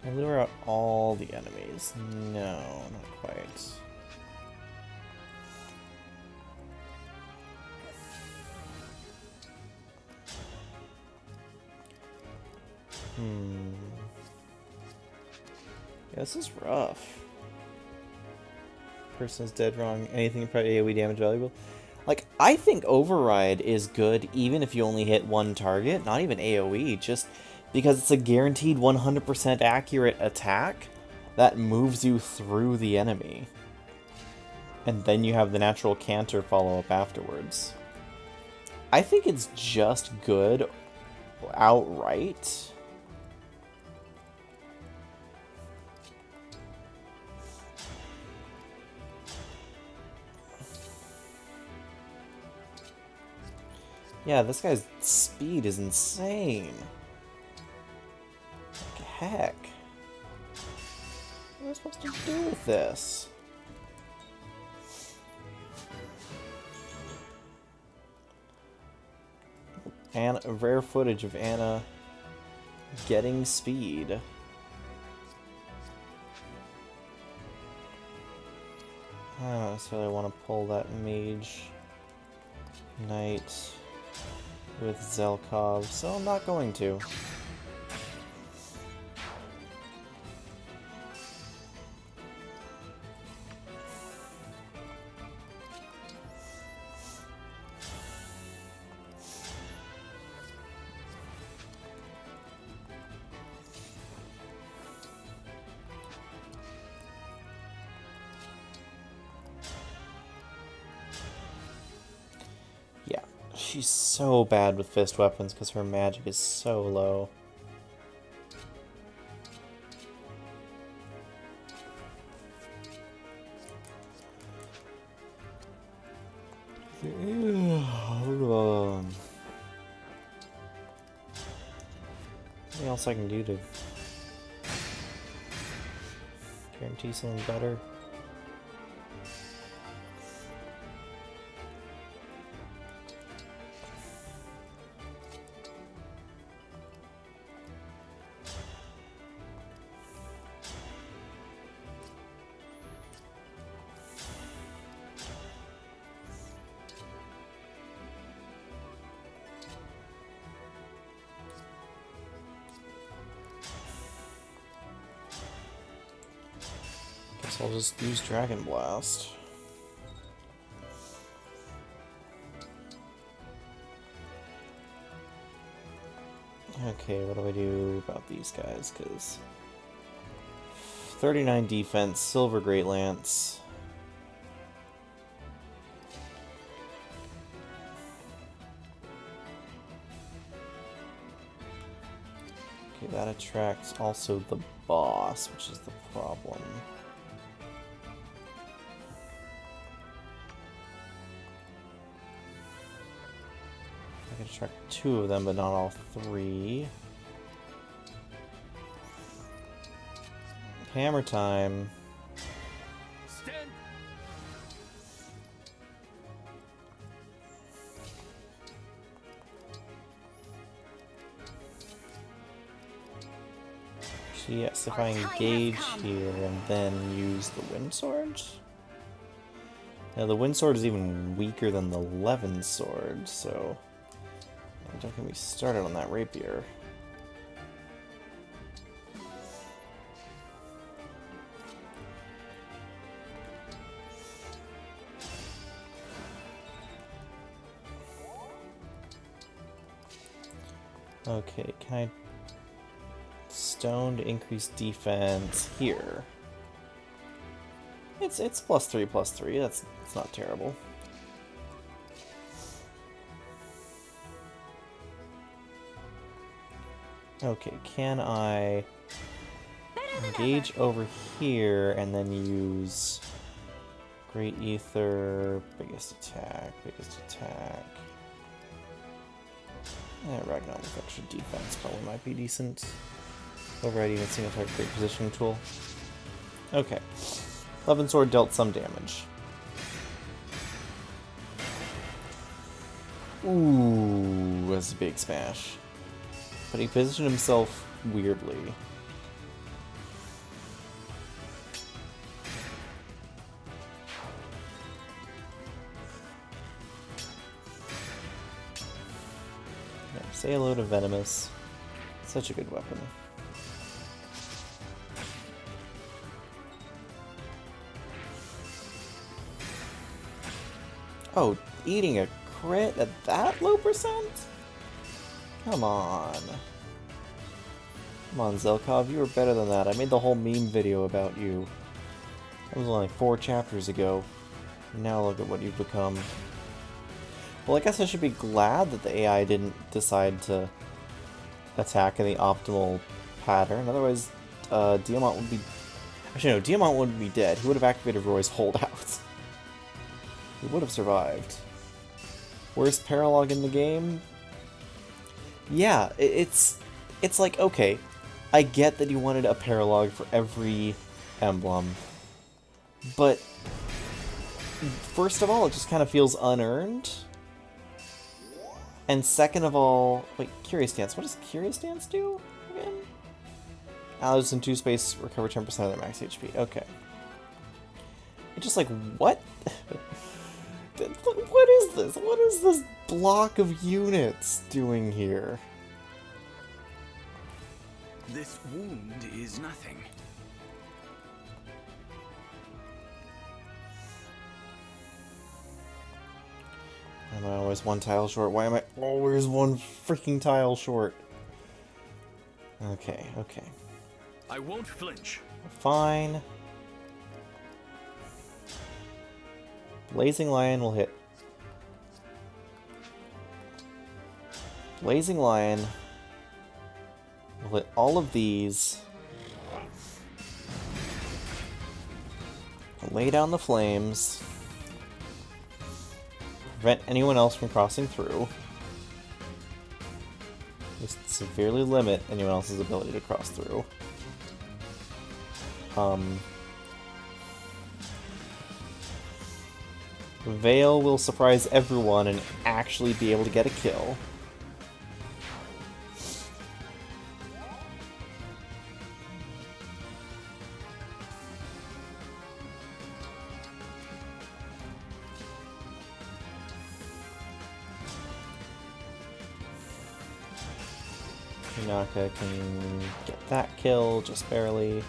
Speaker 1: I lure out all the enemies. No, not quite. Yeah, this is rough. Person is dead wrong. Anything probably AoE damage valuable? Like, I think Override is good even if you only hit one target. Not even AoE, just because it's a guaranteed 100% accurate attack that moves you through the enemy. And then you have the natural canter follow-up afterwards. I think it's just good outright. Yeah, this guy's speed is insane. Heck. am I supposed to do with this? And rare footage of Anna getting speed. I don't necessarily want to pull that Mage Knight with Zelkov, so I'm not going to. She's so bad with fist weapons because her magic is so low. Anything else I can do to guarantee something better? I'll just use Dragon Blast. Okay, what do I do about these guys? Because 39 defense, Silver Great Lance. Okay, that attracts also the boss, which is the problem. I can attract 2 of them, but not all 3. Hammer time.
Speaker 9: Stand.
Speaker 1: So yes, if I engage here and then use the Wind Sword. Now the Wind Sword is even weaker than the Levin Sword, so don't get me started on that rapier. Okay, can I stone to increase defense here? It's +3/+3. It's not terrible. Okay, can I engage over here and then use Great Ether, biggest attack. Ragnar with extra defense probably might be decent. Override even single target great positioning tool. Okay. Levin Sword dealt some damage. Ooh, that's a big smash. But he positioned himself weirdly. Yeah, say hello to Venomous. Such a good weapon. Oh, eating a crit at that low percent? Come on. Come on, Zelkov, you were better than that. I made the whole meme video about you. That was only 4 chapters ago. Now look at what you've become. Well, I guess I should be glad that the AI didn't decide to attack in the optimal pattern. Otherwise, Diamant would be... Actually, no, Diamant wouldn't be dead. He would have activated Roy's holdout. He would have survived. Worst paralogue in the game? Yeah, it's like, okay, I get that you wanted a paralogue for every emblem. But first of all, it just kind of feels unearned. And second of all, wait, Curious Dance. What does Curious Dance do again? Allies in 2 space recover 10% of their max HP. Okay. It's just like, what? What is this? What is this block of units doing here?
Speaker 3: This wound is nothing.
Speaker 1: Am I always one tile short? Why am I always one freaking tile short? Okay, okay.
Speaker 3: I won't flinch.
Speaker 1: Fine. Blazing Lion will hit. Blazing Lion will hit all of these. Lay down the flames. Prevent anyone else from crossing through. Just severely limit anyone else's ability to cross through. Veil will surprise everyone and actually be able to get a kill. Hinaka can get that kill, just barely.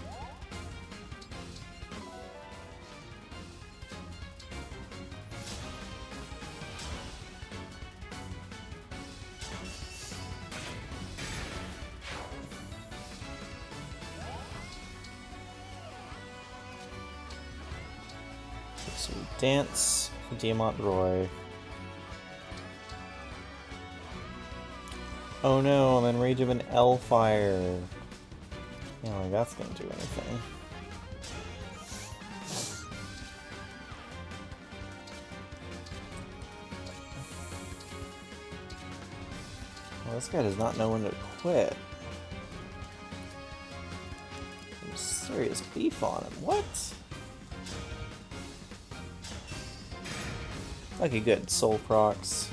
Speaker 1: So we dance for Diamant Roy. Oh no, I'm in range of an L-Fire. I don't think that's gonna do anything. Well, this guy does not know when to quit. Some serious beef on him. What? Okay, good. Soul procs.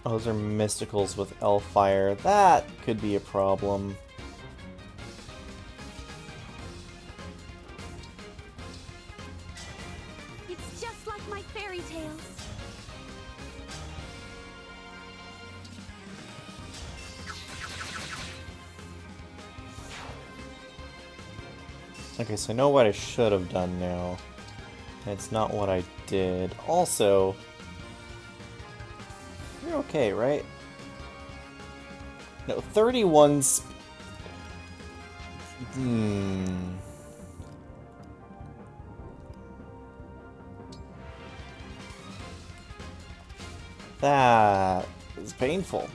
Speaker 1: Oh, those are mysticals with L-Fire. That could be a problem.
Speaker 7: It's just like my fairy tales.
Speaker 1: Okay, so I know what I should have done now. It's not what I did. Also, you're okay, right? No, 31's... That is painful.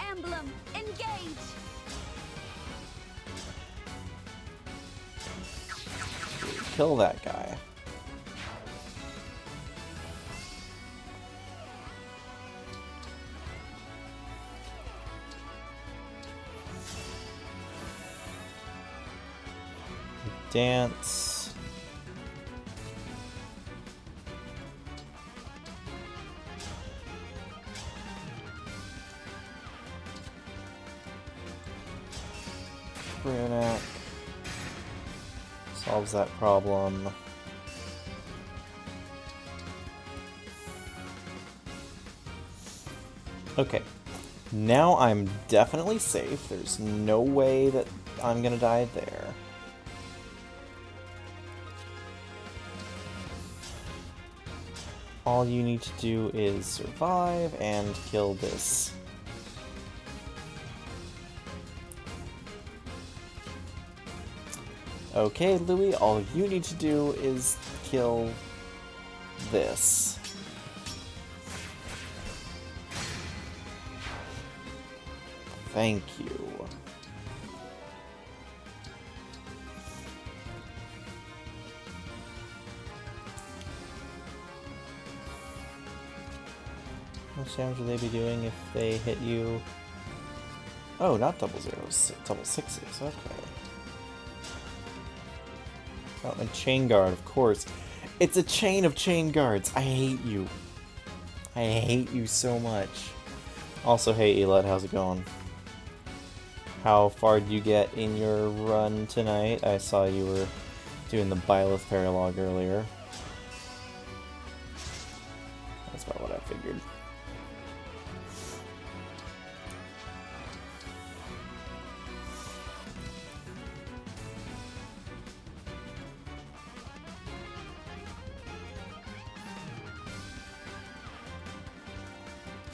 Speaker 7: Emblem, engage!
Speaker 1: Kill that guy. Dance. Runic. Solves that problem. Okay. Now I'm definitely safe. There's no way that I'm gonna die there. All you need to do is survive and kill this. Okay, Louis, all you need to do is kill this. Thank you. How much damage would they be doing if they hit you? Oh, not double zeros, double sixes. Okay. Oh, and chain guard, of course. It's a chain of chain guards. I hate you. I hate you so much. Also, hey Elad, how's it going? How far did you get in your run tonight? I saw you were doing the Byleth Paralogue earlier. That's about what I figured.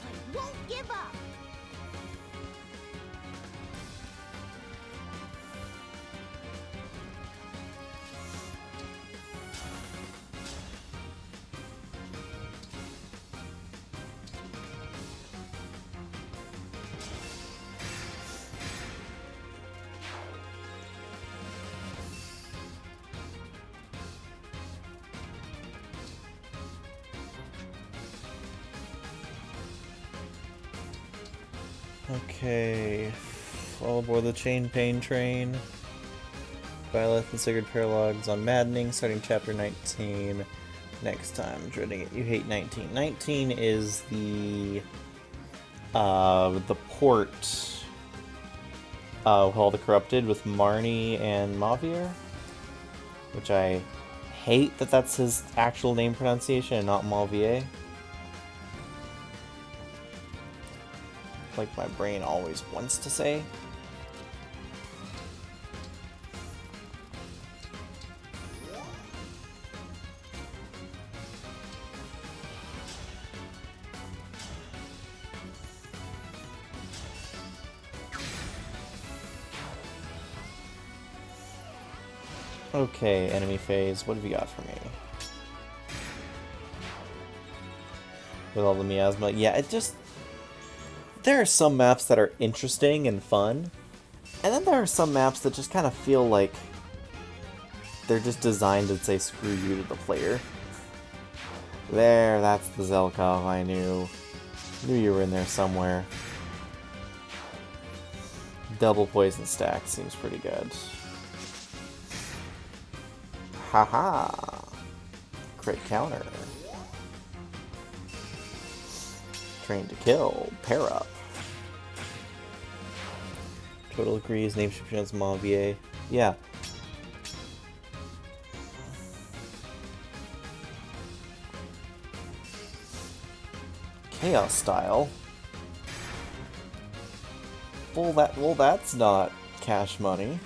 Speaker 8: I won't give up.
Speaker 1: Okay, all aboard the Chain Pain train. Byleth and Sigurd Paralogues on Maddening, starting chapter 19 next time. Dreading it. You hate 19. 19 is the port of All the Corrupted with Marnie and Mavier, which I hate that that's his actual name pronunciation and not Mavier. Like my brain always wants to say. Okay, enemy phase, what have you got for me? With all the miasma, yeah, it just... There are some maps that are interesting and fun, and then there are some maps that just kind of feel like they're just designed to say screw you to the player. There, that's the Zelkov I knew. Knew you were in there somewhere. Double poison stack seems pretty good. Haha! Crit counter. Train to kill. Pair up. Total agrees. Name should pronounce Mavier. Yeah. Chaos style. Well, that's not cash money.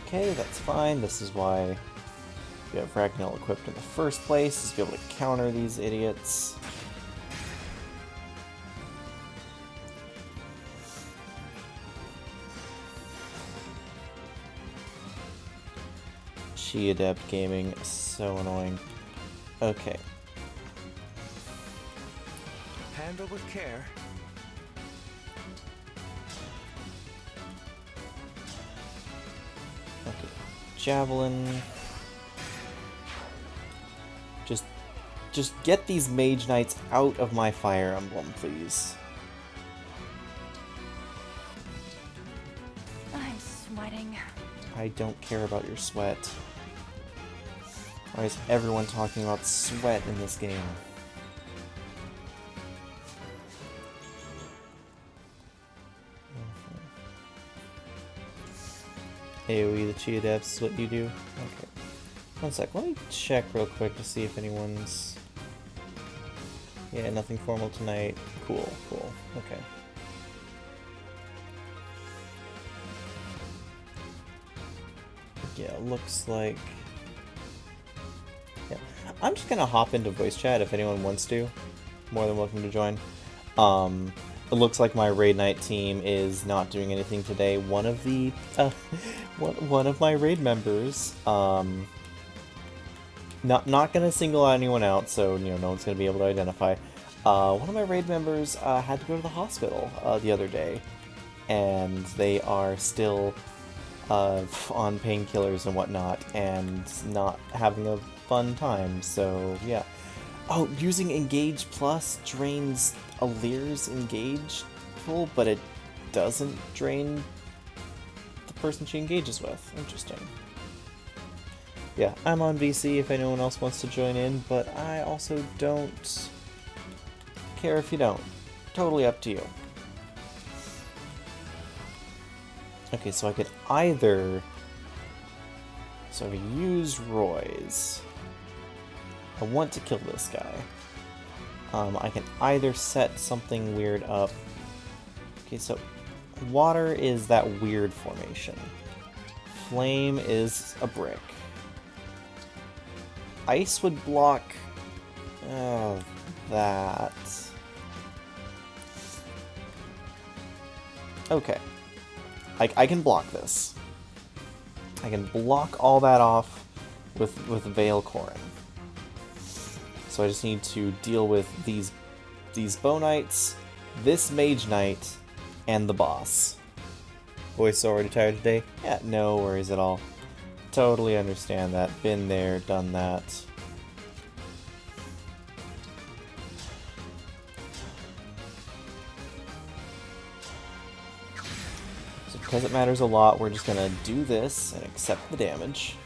Speaker 1: Okay, that's fine. This is why we have Ragnell equipped in the first place, is to be able to counter these idiots. Chi Adept Gaming, so annoying. Okay.
Speaker 6: Handle with care.
Speaker 1: Okay. Javelin. Just get these Mage Knights out of my Fire Emblem, please.
Speaker 2: I'm sweating.
Speaker 1: I don't care about your sweat. Why is everyone talking about sweat in this game? AoE the Chi Adepts is what you do? Okay. One sec, let me check real quick to see if anyone's... Yeah, nothing formal tonight. Cool, cool. Okay. Yeah, looks like... Yeah. I'm just gonna hop into voice chat if anyone wants to. More than welcome to join. It looks like my Raid Night team is not doing anything today. One of the... one of my raid members, not gonna single anyone out, so no one's gonna be able to identify. One of my raid members had to go to the hospital the other day, and they are still on painkillers and whatnot, and not having a fun time, so yeah. Oh, using Engage Plus drains Alir's Engage pool, but it doesn't drain the person she engages with. Interesting. Yeah, I'm on VC if anyone else wants to join in, but I also don't care if you don't. Totally up to you. Okay, so I could either... So I could use Roy's. I want to kill this guy. I can either set something weird up. Okay, so water is that weird formation. Flame is a brick. Ice would block that. Okay. I can block this. I can block all that off with Veil Corin. So I just need to deal with these Bonites, this Mage Knight, and the boss. Voice already tired today? Yeah, no worries at all. Totally understand that. Been there, done that. So because it matters a lot, we're just gonna do this and accept the damage.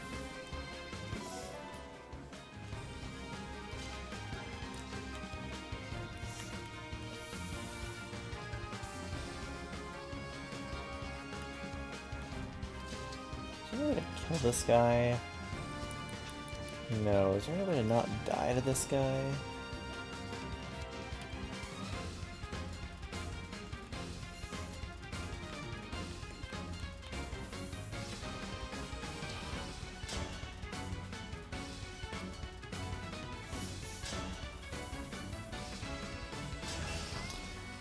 Speaker 1: Kill this guy. No, is there any way to not die to this guy?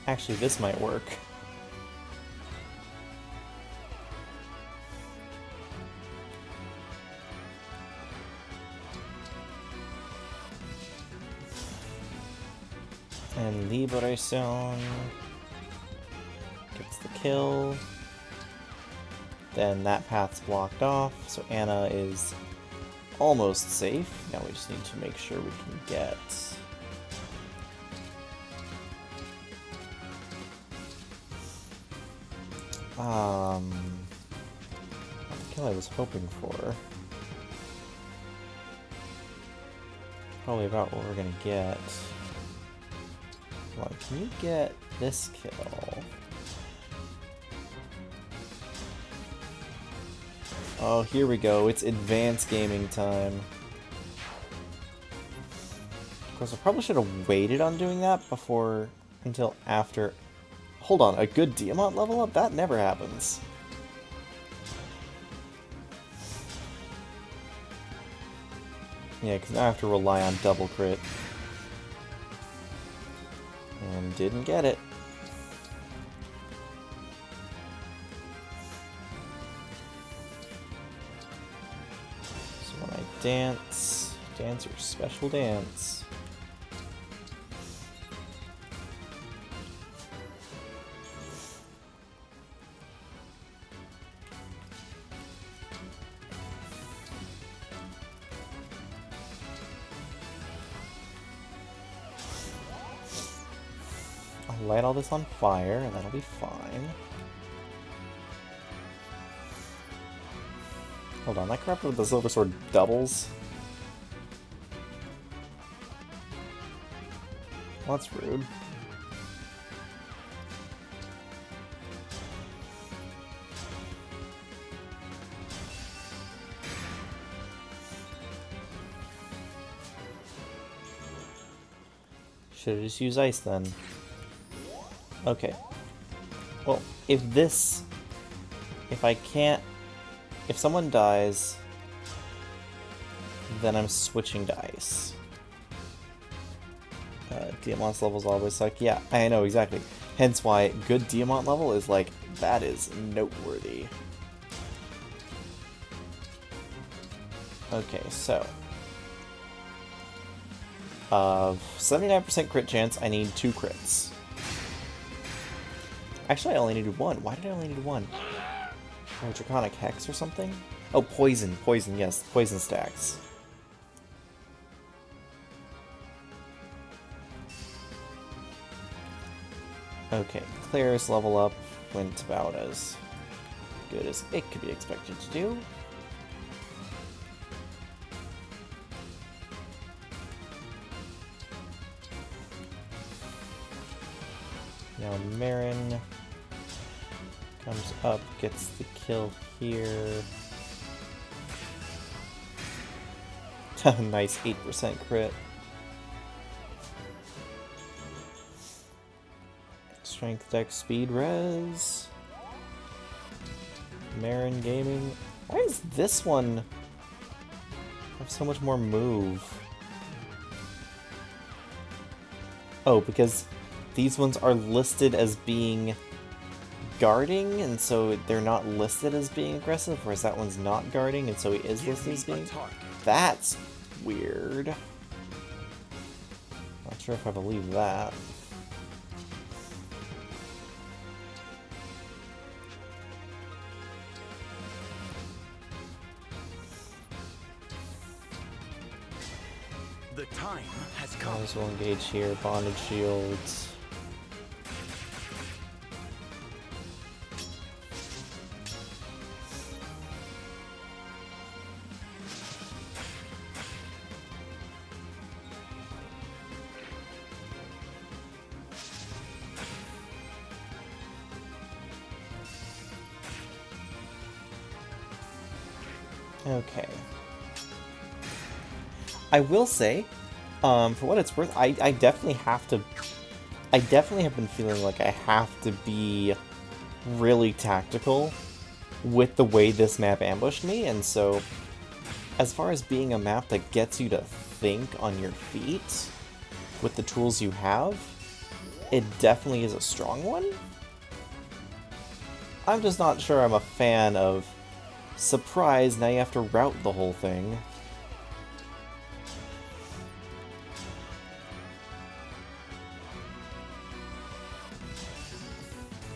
Speaker 1: Actually, this might work. And Liberation gets the kill. Then that path's blocked off, so Anna is almost safe. Now we just need to make sure we can get... not the kill I was hoping for. Probably about what we're gonna get. Come on, can you get this kill? Oh, here we go. It's advanced gaming time. Of course, I probably should have waited on doing that until after. Hold on, a good Diamant level up? That never happens. Yeah, because now I have to rely on double crit. And didn't get it. So when I dance your special dance. Light all this on fire, and that'll be fine. Hold on, that corruptor with the silver sword doubles? Well, that's rude. Should have just used ice then. Okay. Well, if someone dies, then I'm switching to ice. Diamant's levels always suck. Yeah, I know, exactly. Hence why good Diamant level is like, that is noteworthy. Okay, so. 79% crit chance, I need 2 crits. Actually, I only needed 1. Why did I only need 1? Or Draconic Hex or something? Oh, poison. Poison, yes. Poison stacks. Okay, Claire's level up went about as good as it could be expected to do. Now Marin comes up, gets the kill here. Nice 8% crit. Strength, dex, speed, res. Marin Gaming. Why does this one have so much more move? Oh, because these ones are listed as being guarding, and so they're not listed as being aggressive, whereas that one's not guarding, and so he is listed as being... That's weird. Not sure if I believe that.
Speaker 3: The time has come.
Speaker 1: Might as well engage here. Bonded shields. Okay. I will say, for what it's worth, I definitely have to... I definitely have been feeling like I have to be really tactical with the way this map ambushed me, and so as far as being a map that gets you to think on your feet with the tools you have, it definitely is a strong one. I'm just not sure I'm a fan of surprise, now you have to route the whole thing.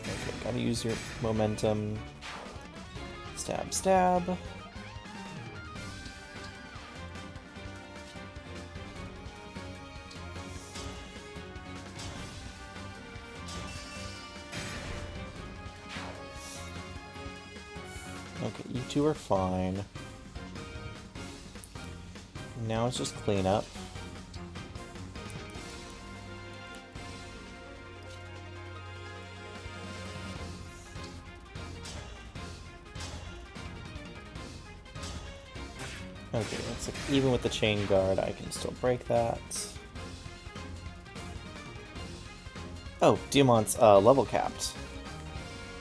Speaker 1: Okay, gotta use your momentum. Stab, stab. Okay, you two are fine. Now it's just clean up. Okay, looks like even with the chain guard, I can still break that. Oh, Diamant's level capped.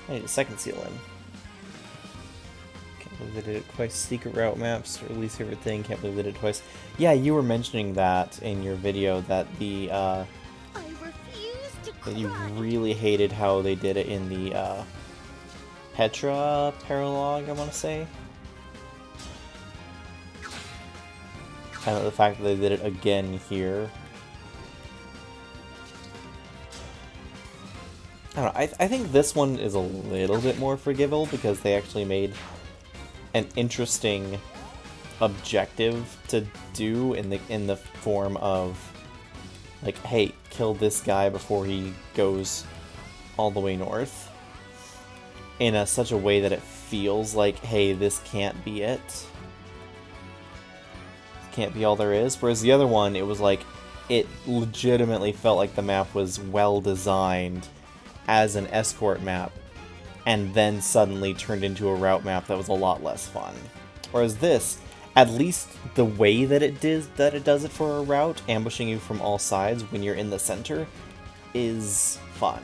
Speaker 1: I need a second seal in. Can't believe they did it twice. Secret route maps, or least favorite thing. Can't believe they did it twice. Yeah, you were mentioning that in your video that the
Speaker 8: I refuse to
Speaker 1: that you
Speaker 8: cry.
Speaker 1: really hated how they did it in the Petra Paralogue, I want to say. And the fact that they did it again here. I don't know, I think this one is a little bit more forgivable because they actually made an interesting objective to do in the form of like, hey, kill this guy before he goes all the way north in such a way that it feels like, hey, this can't be it. Can't be all there is. Whereas the other one, it was like, it legitimately felt like the map was well designed as an escort map, and then suddenly turned into a route map that was a lot less fun. Whereas this, at least the way that it does it for a route, ambushing you from all sides when you're in the center, is fun.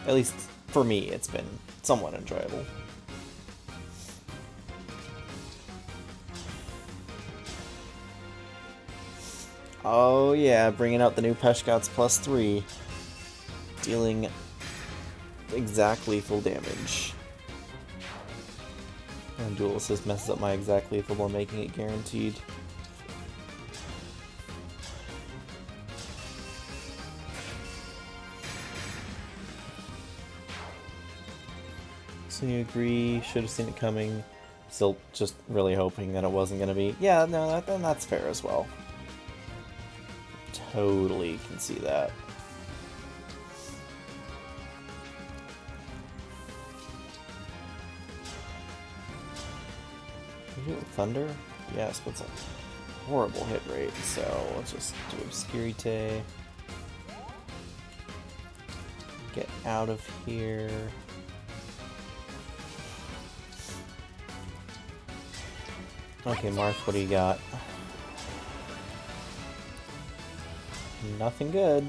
Speaker 1: At least for me, it's been somewhat enjoyable. Oh yeah, bringing out the new Peshkats +3. Dealing exact lethal damage. And Dual Assist messes up my exact lethal while making it guaranteed. So you agree, should have seen it coming. Still just really hoping that it wasn't going to be. Yeah, no, then that's fair as well. Totally can see that. Can you do it with Thunder? Yes, but it's a horrible hit rate, so let's just do Obscurite. Get out of here. Okay, Marth, what do you got? Nothing good.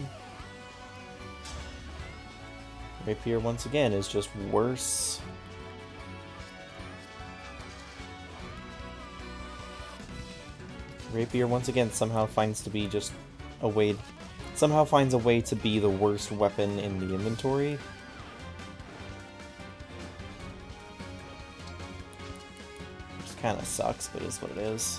Speaker 1: Rapier, once again, is just worse. Rapier, once again, somehow finds to be just a way... Somehow finds a way to be the worst weapon in the inventory. Kind of sucks, but it is what it is.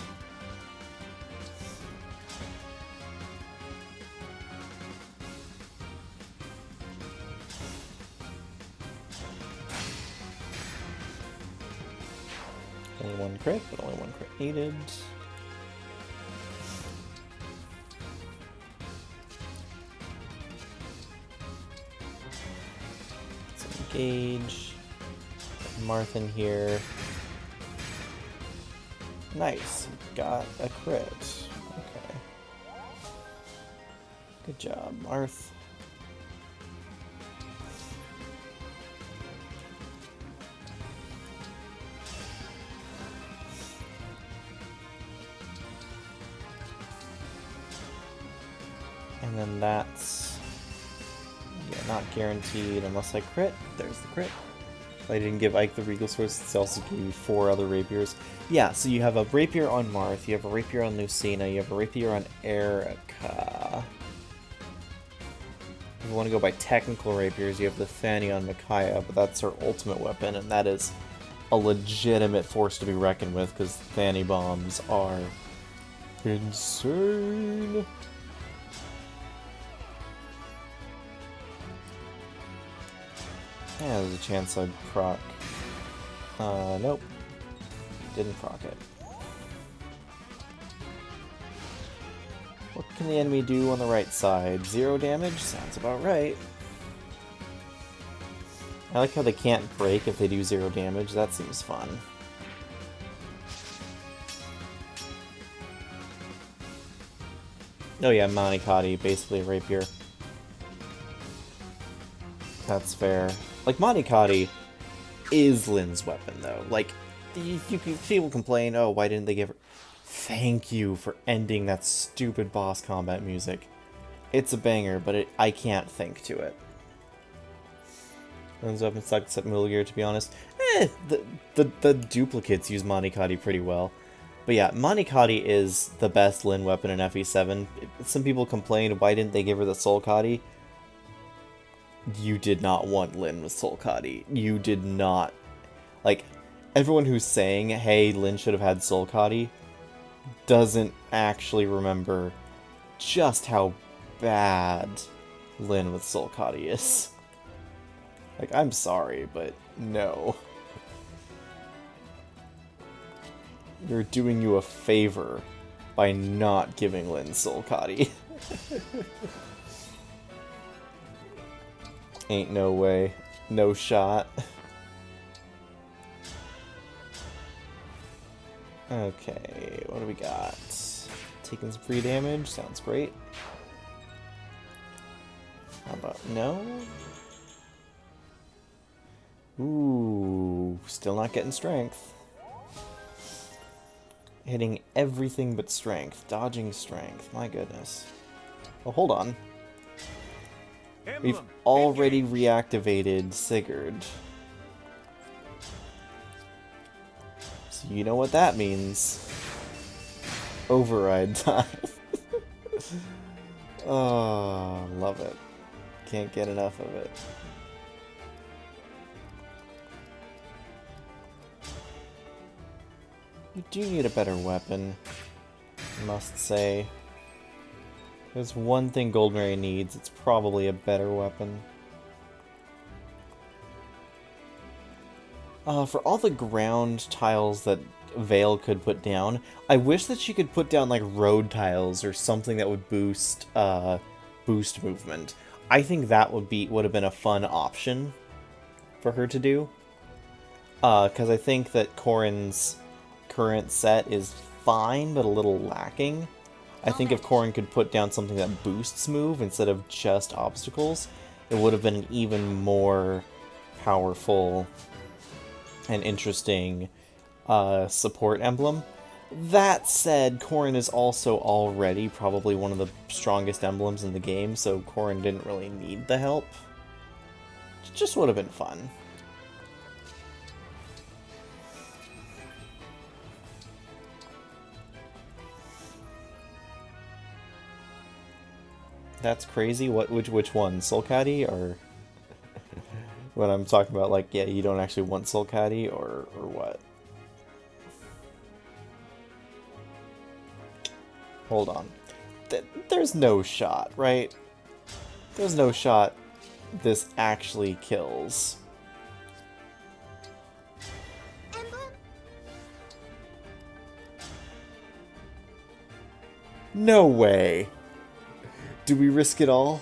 Speaker 1: Only one crit, but only one crit needed. Let's engage. Put Marth in here. Nice, got a crit. Okay. Good job, Marth. And then that's... yeah, not guaranteed unless I crit. There's the crit. I didn't give Ike the Regal Sword, it also gave you 4 other rapiers. Yeah, so you have a rapier on Marth, you have a rapier on Lucina, you have a rapier on Erica. If you want to go by technical rapiers, you have the Fanny on Micaiah, but that's her ultimate weapon, and that is a legitimate force to be reckoned with, because Fanny bombs are insane. Yeah, there's a chance I'd proc. Nope. Didn't proc it. What can the enemy do on the right side? 0 damage? Sounds about right. I like how they can't break if they do 0 damage. That seems fun. Oh yeah, Monikati, basically a rapier. That's fair. Like, Monikati is Lynn's weapon, though. Like, people complain, oh, why didn't they give her... Thank you for ending that stupid boss combat music. It's a banger, but I can't think to it. Lynn's weapon sucks except Muliger, to be honest. The duplicates use Monikati pretty well. But yeah, Monikati is the best Lynn weapon in FE7. Some people complained, why didn't they give her the Soul Kati? You did not want Lynn with Soul Kati. You did not. Like, everyone who's saying, hey, Lynn should have had Soul Kati, doesn't actually remember just how bad Lynn with Soul Kati is. Like, I'm sorry, but no. You're doing you a favor by not giving Lynn Soul Kati. Ain't no way. No shot. Okay, what do we got? Taking some free damage, sounds great. How about no? Ooh, still not getting strength. Hitting everything but strength. Dodging strength, my goodness. Oh, hold on. We've already reactivated Sigurd. So you know what that means. Override time. Oh, love it. Can't get enough of it. You do need a better weapon, I must say. There's one thing Goldenray needs, it's probably a better weapon. For all the ground tiles that Vale could put down, I wish that she could put down like road tiles or something that would boost movement. I think that would have been a fun option for her to do. Because I think that Corrin's current set is fine, but a little lacking. I think if Corrin could put down something that boosts move instead of just obstacles, it would have been an even more powerful and interesting support emblem. That said, Corrin is also already probably one of the strongest emblems in the game, so Corrin didn't really need the help. It just would have been fun. That's crazy. Which one? Soul Caddy or when I'm talking about like, yeah, you don't actually want Soul Caddy or what? Hold on. There's no shot, right? There's no shot this actually kills.
Speaker 8: Emblem?
Speaker 1: No way. Do we risk it all?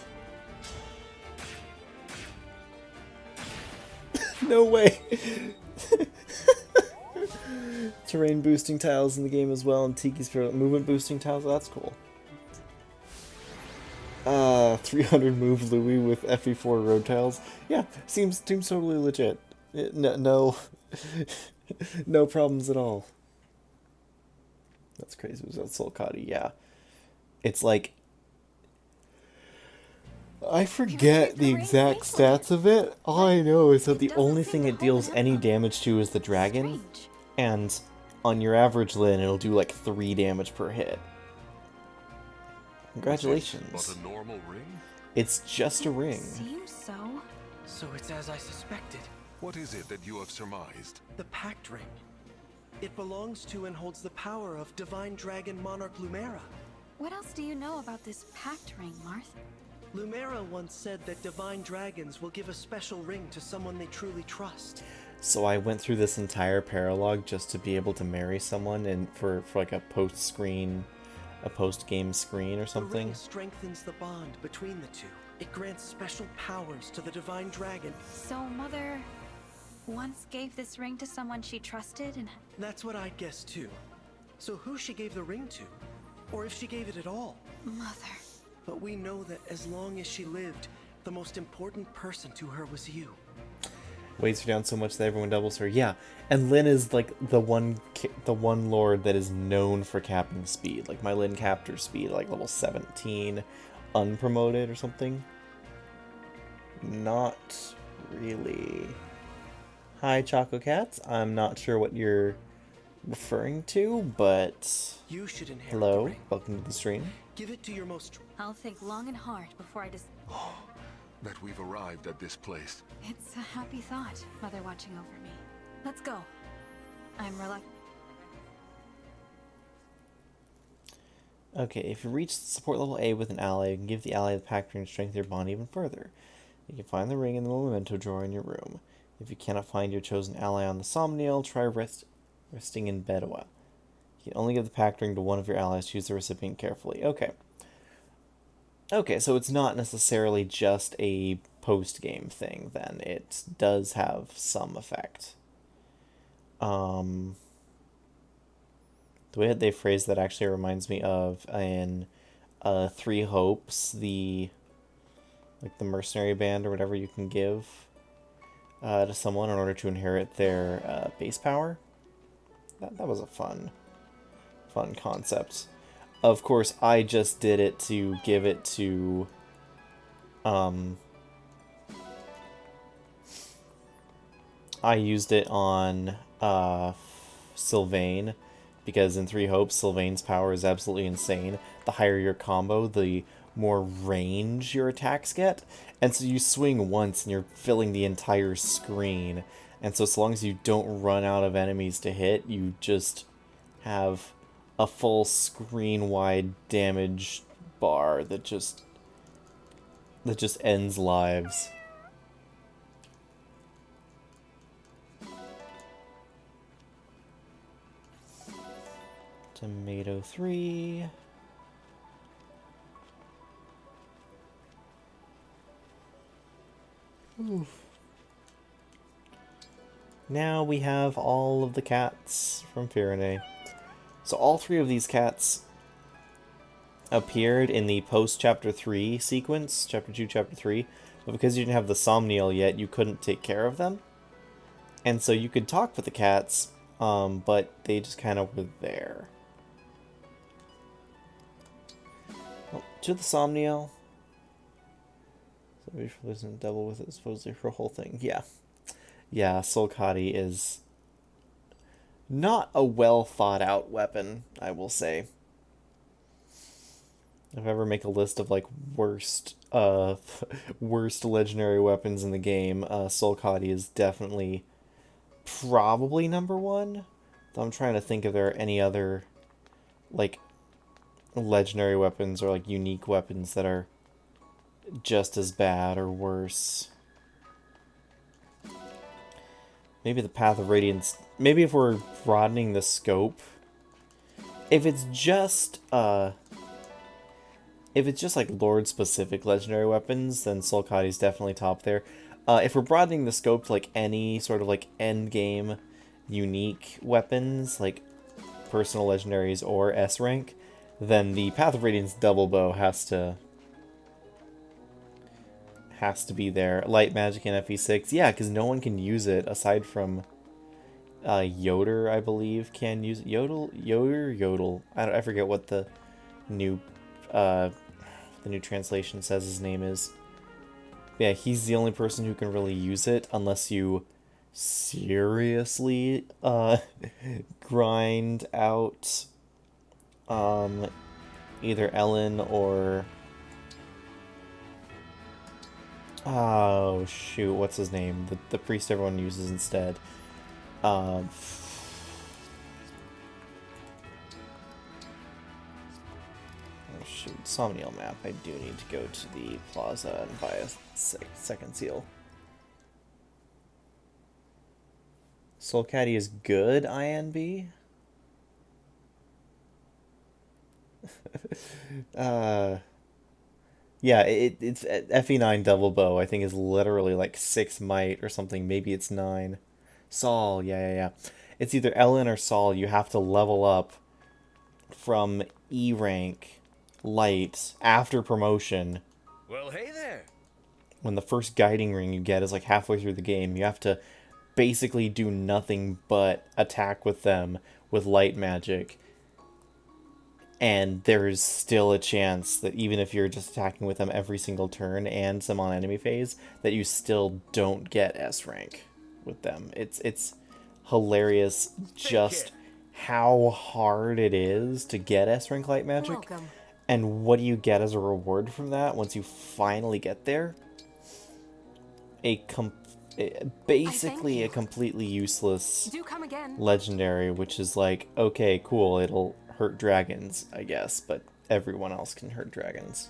Speaker 1: No way. Terrain boosting tiles in the game as well, and Tiki's for movement boosting tiles. That's cool. 300 move Louis with FE4 road tiles. Yeah, seems totally legit. No, no problems at all. That's crazy. Was that Solcati? Yeah, it's like I forget the exact stats of it. All I know is that the only thing it deals any damage to is the dragon, and on your average Lin, it'll do like 3 damage per hit. Congratulations.
Speaker 11: But a normal ring?
Speaker 1: It's just a ring.
Speaker 2: Seems so.
Speaker 4: So it's as I suspected.
Speaker 11: What is it that you have surmised?
Speaker 4: The Pact Ring. It belongs to and holds the power of Divine Dragon Monarch Lumera.
Speaker 2: What else do you know about this pact ring, Marth?
Speaker 4: Lumera once said that divine dragons will give a special ring to someone they truly trust.
Speaker 1: So I went through this entire paralogue just to be able to marry someone and for like a post-game screen or something.
Speaker 4: The ring strengthens the bond between the two. It grants special powers to the divine dragon.
Speaker 2: So Mother once gave this ring to someone she trusted and...
Speaker 4: That's what I'd guess too. So who she gave the ring to? Or if she gave it at all?
Speaker 2: Mother.
Speaker 4: But we know that as long as she lived, the most important person to her was you.
Speaker 1: Weights her down so much that everyone doubles her. Yeah, and Lin is like the one lord that is known for capping speed. Like my Lin capped her speed like level 17, unpromoted or something. Not really. Hi, Choco Cats. I'm not sure what you're referring to, but
Speaker 4: you should inherit
Speaker 1: hello,
Speaker 4: the ring.
Speaker 1: Welcome to the stream.
Speaker 4: Give it to your most...
Speaker 2: I'll think long and hard before I just...
Speaker 11: That we've arrived at this place.
Speaker 2: It's a happy thought, Mother watching over me. Let's go. I'm reluctant.
Speaker 1: Okay, if you reach support level A with an ally, you can give the ally the pact ring to strengthen your bond even further. You can find the ring in the memento drawer in your room. If you cannot find your chosen ally on the Somniel, try resting in bed a while. You can only give the pact ring to one of your allies. Choose the recipient carefully. Okay. Okay, so it's not necessarily just a post-game thing, then. It does have some effect. The way that they phrase that actually reminds me of in Three Hopes, the mercenary band or whatever you can give to someone in order to inherit their base power. That was a fun concept. Of course, I just did it to give it to I used it on Sylvain, because in Three Hopes, Sylvain's power is absolutely insane. The higher your combo, the more range your attacks get. And so you swing once and you're filling the entire screen. And so long as you don't run out of enemies to hit, you just have a full screen-wide damage bar that just ends lives. Tomato 3. Oof. Now we have all of the cats from Faraday. So all 3 of these cats appeared in the post-Chapter 3 sequence, Chapter 2, Chapter 3, but because you didn't have the Somniel yet, you couldn't take care of them. And so you could talk with the cats, but they just kind of were there. Well, to the Somniel. So maybe isn't double with it, supposedly for a whole thing. Yeah. Yeah, Sulcati is not a well thought out weapon, I will say. If I ever make a list of like worst worst legendary weapons in the game, Sulcati is definitely probably #1. Though I'm trying to think if there are any other like legendary weapons or like unique weapons that are just as bad or worse. Maybe the Path of Radiance. Maybe if we're broadening the scope, if it's just like Lord-specific legendary weapons, then Sulcati's definitely top there. If we're broadening the scope to like any sort of like end game unique weapons, like personal legendaries or S rank, then the Path of Radiance double bow has to be there. Light magic in FE6, yeah, because no one can use it aside from Yoder, I believe, can use it. Yodel. I forget what the new translation says his name is. Yeah, he's the only person who can really use it unless you seriously grind out either Ellen or oh shoot, what's his name? The priest everyone uses instead. Oh shoot, Somniel map. I do need to go to the plaza and buy a second seal. Sulcati is good, INB? Yeah, it's FE9 double bow, I think is literally like 6 might or something. Maybe it's 9. Sol, yeah. It's either Ellen or Sol. You have to level up from E rank light after promotion.
Speaker 10: Well, hey there.
Speaker 1: When the first guiding ring you get is like halfway through the game, you have to basically do nothing but attack with them with light magic. And there's still a chance that even if you're just attacking with them every single turn and some on enemy phase, that you still don't get S rank with them. It's hilarious just how hard it is to get S rank light magic.
Speaker 7: Welcome.
Speaker 1: And what do you get as a reward from that once you finally get there? Basically a completely useless
Speaker 7: Do come again.
Speaker 1: legendary, which is like, okay, cool, it'll hurt dragons, I guess, but everyone else can hurt dragons.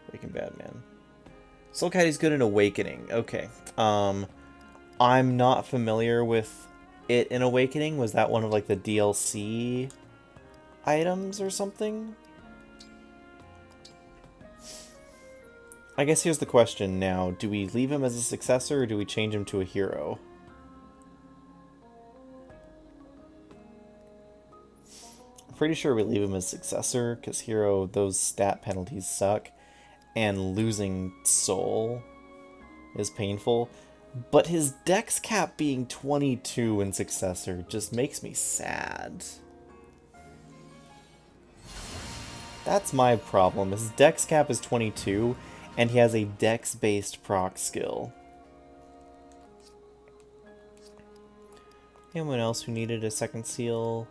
Speaker 1: Breaking Bad, man. Sulcati's good in Awakening. Okay. I'm not familiar with it in Awakening. Was that one of like the DLC items or something? I guess here's the question now. Do we leave him as a successor or do we change him to a hero? I'm pretty sure we leave him as successor, because hero, those stat penalties suck, and losing soul is painful. But his dex cap being 22 in successor just makes me sad. That's my problem. His dex cap is 22, and he has a dex-based proc skill. Anyone else who needed a second seal?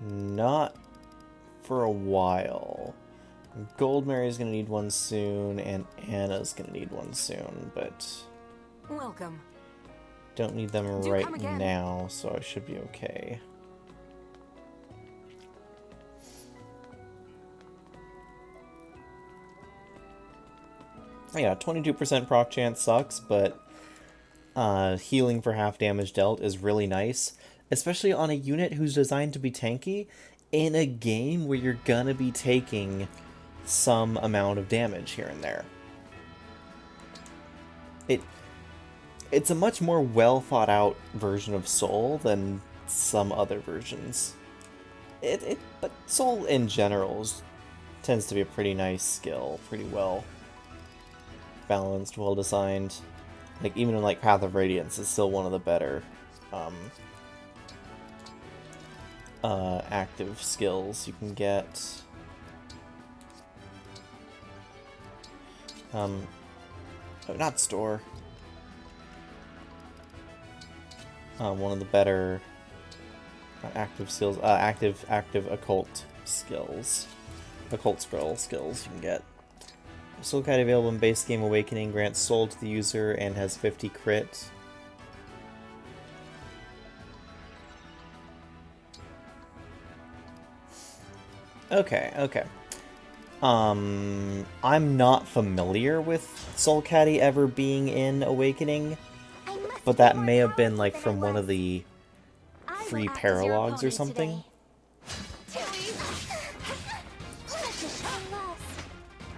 Speaker 1: Not for a while. Goldmary's gonna need one soon, and Anna's gonna need one soon, but
Speaker 7: Welcome.
Speaker 1: don't need them
Speaker 7: Do
Speaker 1: right
Speaker 7: come again.
Speaker 1: now, so I should be okay. Yeah, 22% proc chance sucks, but healing for half damage dealt is really nice. especially on a unit who's designed to be tanky, in a game where you're gonna be taking some amount of damage here and there. It's a much more well thought out version of Soul than some other versions. But Soul in general tends to be a pretty nice skill, pretty well balanced, well designed. Like even in like Path of Radiance is still one of the better active skills you can get. Oh, not store. One of the better active skills, active occult skills, occult scroll skills you can get. Soul Caddy available in base game Awakening, grants soul to the user and has 50 crit. Okay. I'm not familiar with Soul Caddy ever being in Awakening, but that may have been like from one of the free paralogues or something.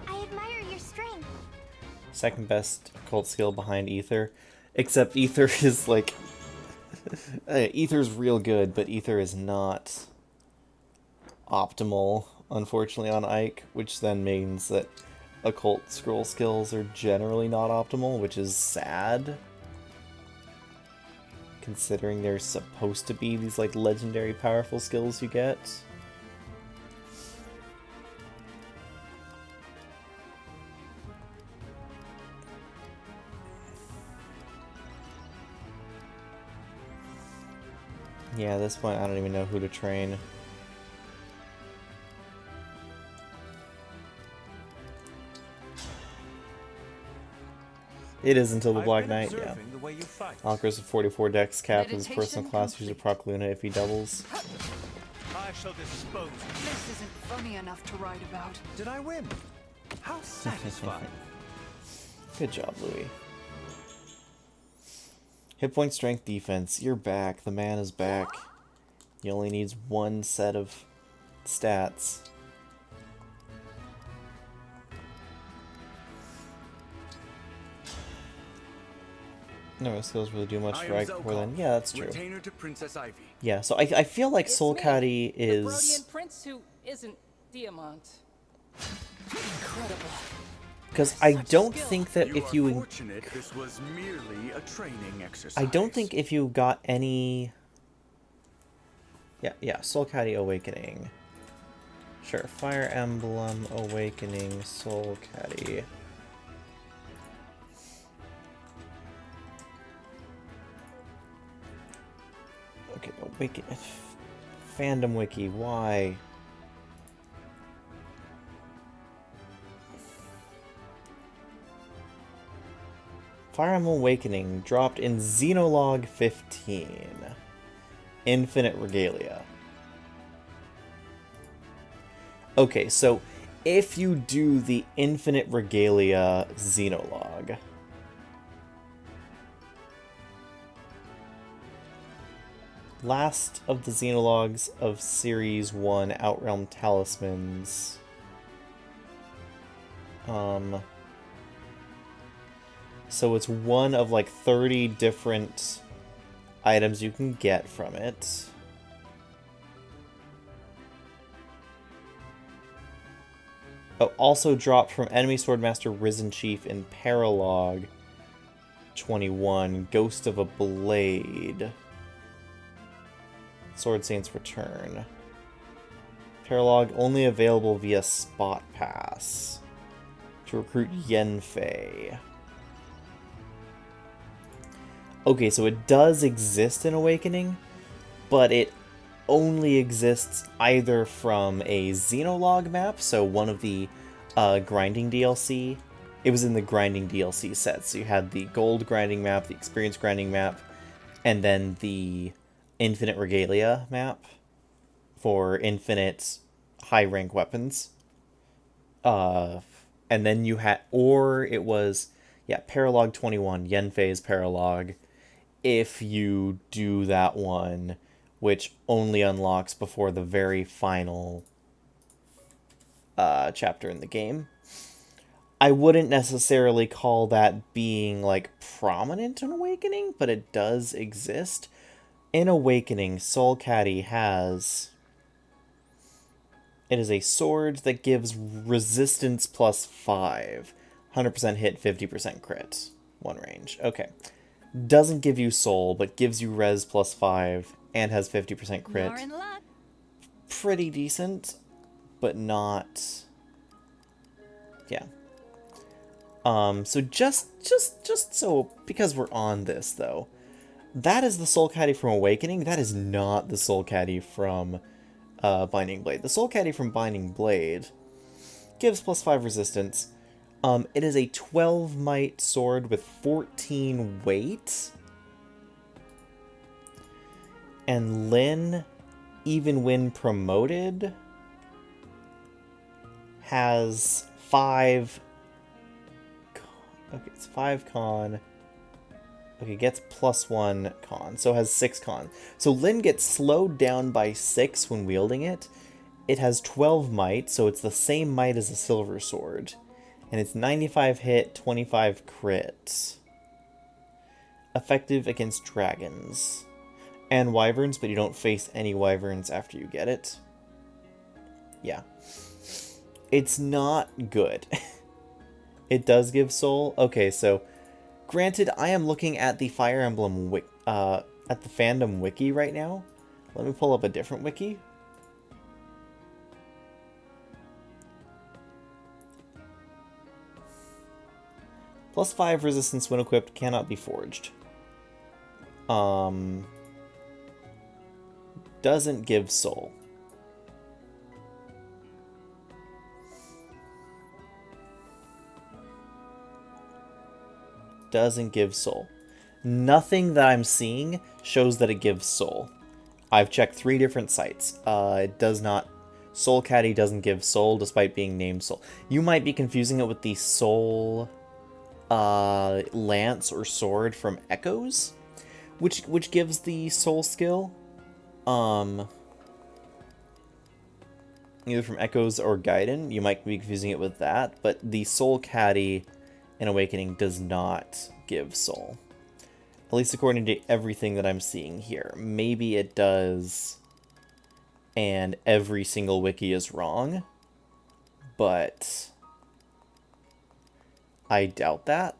Speaker 5: I admire your strength.
Speaker 1: Second best occult skill behind Ether, except Ether is like Ether's real good, but Ether is not optimal, unfortunately, on Ike, which then means that occult scroll skills are generally not optimal, which is sad, considering they're supposed to be these like legendary powerful skills you get. Yeah, at this point I don't even know who to train. It is until the Black Knight, yeah. Alcros with 44 dex cap with his personal class, uses a Proc Luna if he doubles.
Speaker 3: I shall dispose.
Speaker 12: This isn't funny enough to write about.
Speaker 3: Did I win? How satisfying.
Speaker 1: Good job, Louis. Hit point, strength, defense. You're back. The man is back. He only needs one set of stats. No skills really do much for Ike before then. Yeah, that's true.
Speaker 3: Retainer to Princess Ivy.
Speaker 1: Yeah, so I feel like Soul Caddy
Speaker 12: The
Speaker 1: is...
Speaker 12: Brodian prince who isn't Diamant. Incredible.
Speaker 1: Because I don't think that if you...
Speaker 3: Fortunate this was merely a training exercise.
Speaker 1: I don't think if you got any... Yeah, Soul Caddy Awakening. Sure, Fire Emblem Awakening Soul Caddy. Okay, Awaken... Fandom Wiki, why? Fire Emblem Awakening dropped in Xenologue 15. Infinite Regalia. Okay, so if you do the Infinite Regalia Xenologue, last of the Xenologues of Series 1 Outrealm Talismans, so it's one of like 30 different items you can get from it. Oh, also dropped from Enemy Swordmaster Risen Chief in Paralogue 21, Ghost of a Blade. Sword Saint's Return. Paralogue only available via Spot Pass. To recruit Yenfei. Okay, so it does exist in Awakening, but it only exists either from a Xenologue map, so one of the grinding DLC. It was in the grinding DLC set, so you had the gold grinding map, the experience grinding map, and then the Infinite Regalia map for infinite high rank weapons. And then you had, or it was, yeah, Paralogue 21, Yenfei's Paralogue. If you do that one which only unlocks before the very final chapter in the game. I wouldn't necessarily call that being, like, prominent in Awakening, but it does exist. In Awakening, Soul Caddy has... It is a sword that gives resistance plus 5. 100% hit, 50% crit. One range. Okay. Doesn't give you soul, but gives you res plus 5, and has 50% crit.
Speaker 7: You're in luck.
Speaker 1: Pretty decent, but not... Yeah. So just so, because we're on this, though, that is the Soul Caddy from Awakening. That is not the Soul Caddy from Binding Blade. The Soul Caddy from Binding Blade gives plus 5 resistance. It is a 12 might sword with 14 weight. And Lyn, even when promoted, has 5... Okay, it's 5 con. Okay, gets plus 1 con, so has 6 con. So Lyn gets slowed down by 6 when wielding it. It has 12 might, so it's the same might as a silver sword. And it's 95 hit, 25 crit. Effective against dragons. And wyverns, but you don't face any wyverns after you get it. Yeah. It's not good. It does give soul. Okay, so granted, I am looking at the Fire Emblem at the fandom wiki right now. Let me pull up a different wiki. Plus 5 resistance when equipped, cannot be forged. Doesn't give soul. Doesn't give soul. Nothing that I'm seeing shows that it gives soul. I've checked 3 different sites. It does not... Soul Caddy doesn't give soul despite being named soul. You might be confusing it with the soul lance or sword from Echoes, which gives the soul skill. Either from Echoes or Gaiden. You might be confusing it with that, but the Soul Caddy in Awakening does not give soul. At least according to everything that I'm seeing here. Maybe it does, and every single wiki is wrong, but I doubt that.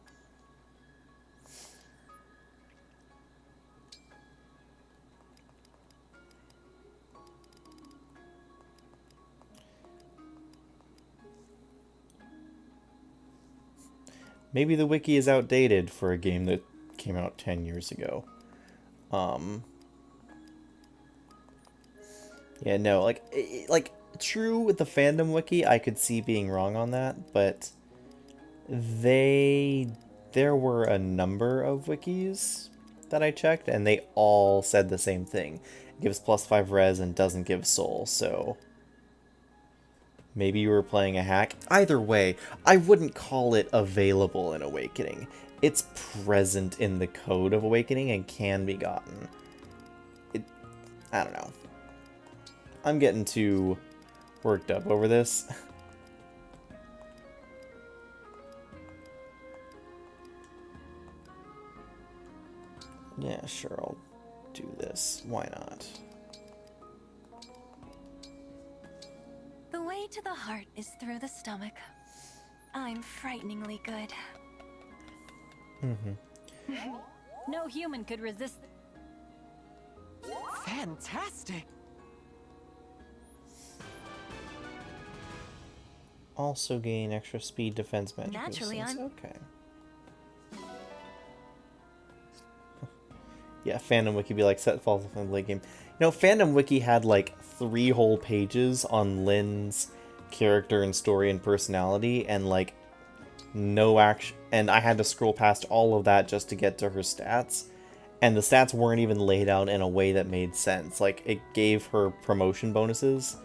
Speaker 1: Maybe the wiki is outdated for a game that came out 10 years ago. Yeah, no, like true with the fandom wiki, I could see being wrong on that, but there were a number of wikis that I checked, and they all said the same thing. It gives plus 5 res and doesn't give soul, so maybe you were playing a hack. Either way, I wouldn't call it available in Awakening. It's present in the code of Awakening and can be gotten. I don't know. I'm getting too worked up over this. Yeah, sure, I'll do this. Why not?
Speaker 7: The way to the heart is through the stomach. I'm frighteningly good.
Speaker 2: No human could resist.
Speaker 12: Fantastic.
Speaker 1: Also gain extra speed, defense, magic
Speaker 7: Naturally,
Speaker 1: resistance. Okay. Yeah, Fandom Wiki be like, set falls from the late game. You know, Fandom Wiki had like 3 whole pages on Lyn's character and story and personality, and like no action, and I had to scroll past all of that just to get to her stats, and the stats weren't even laid out in a way that made sense. Like, it gave her promotion bonuses,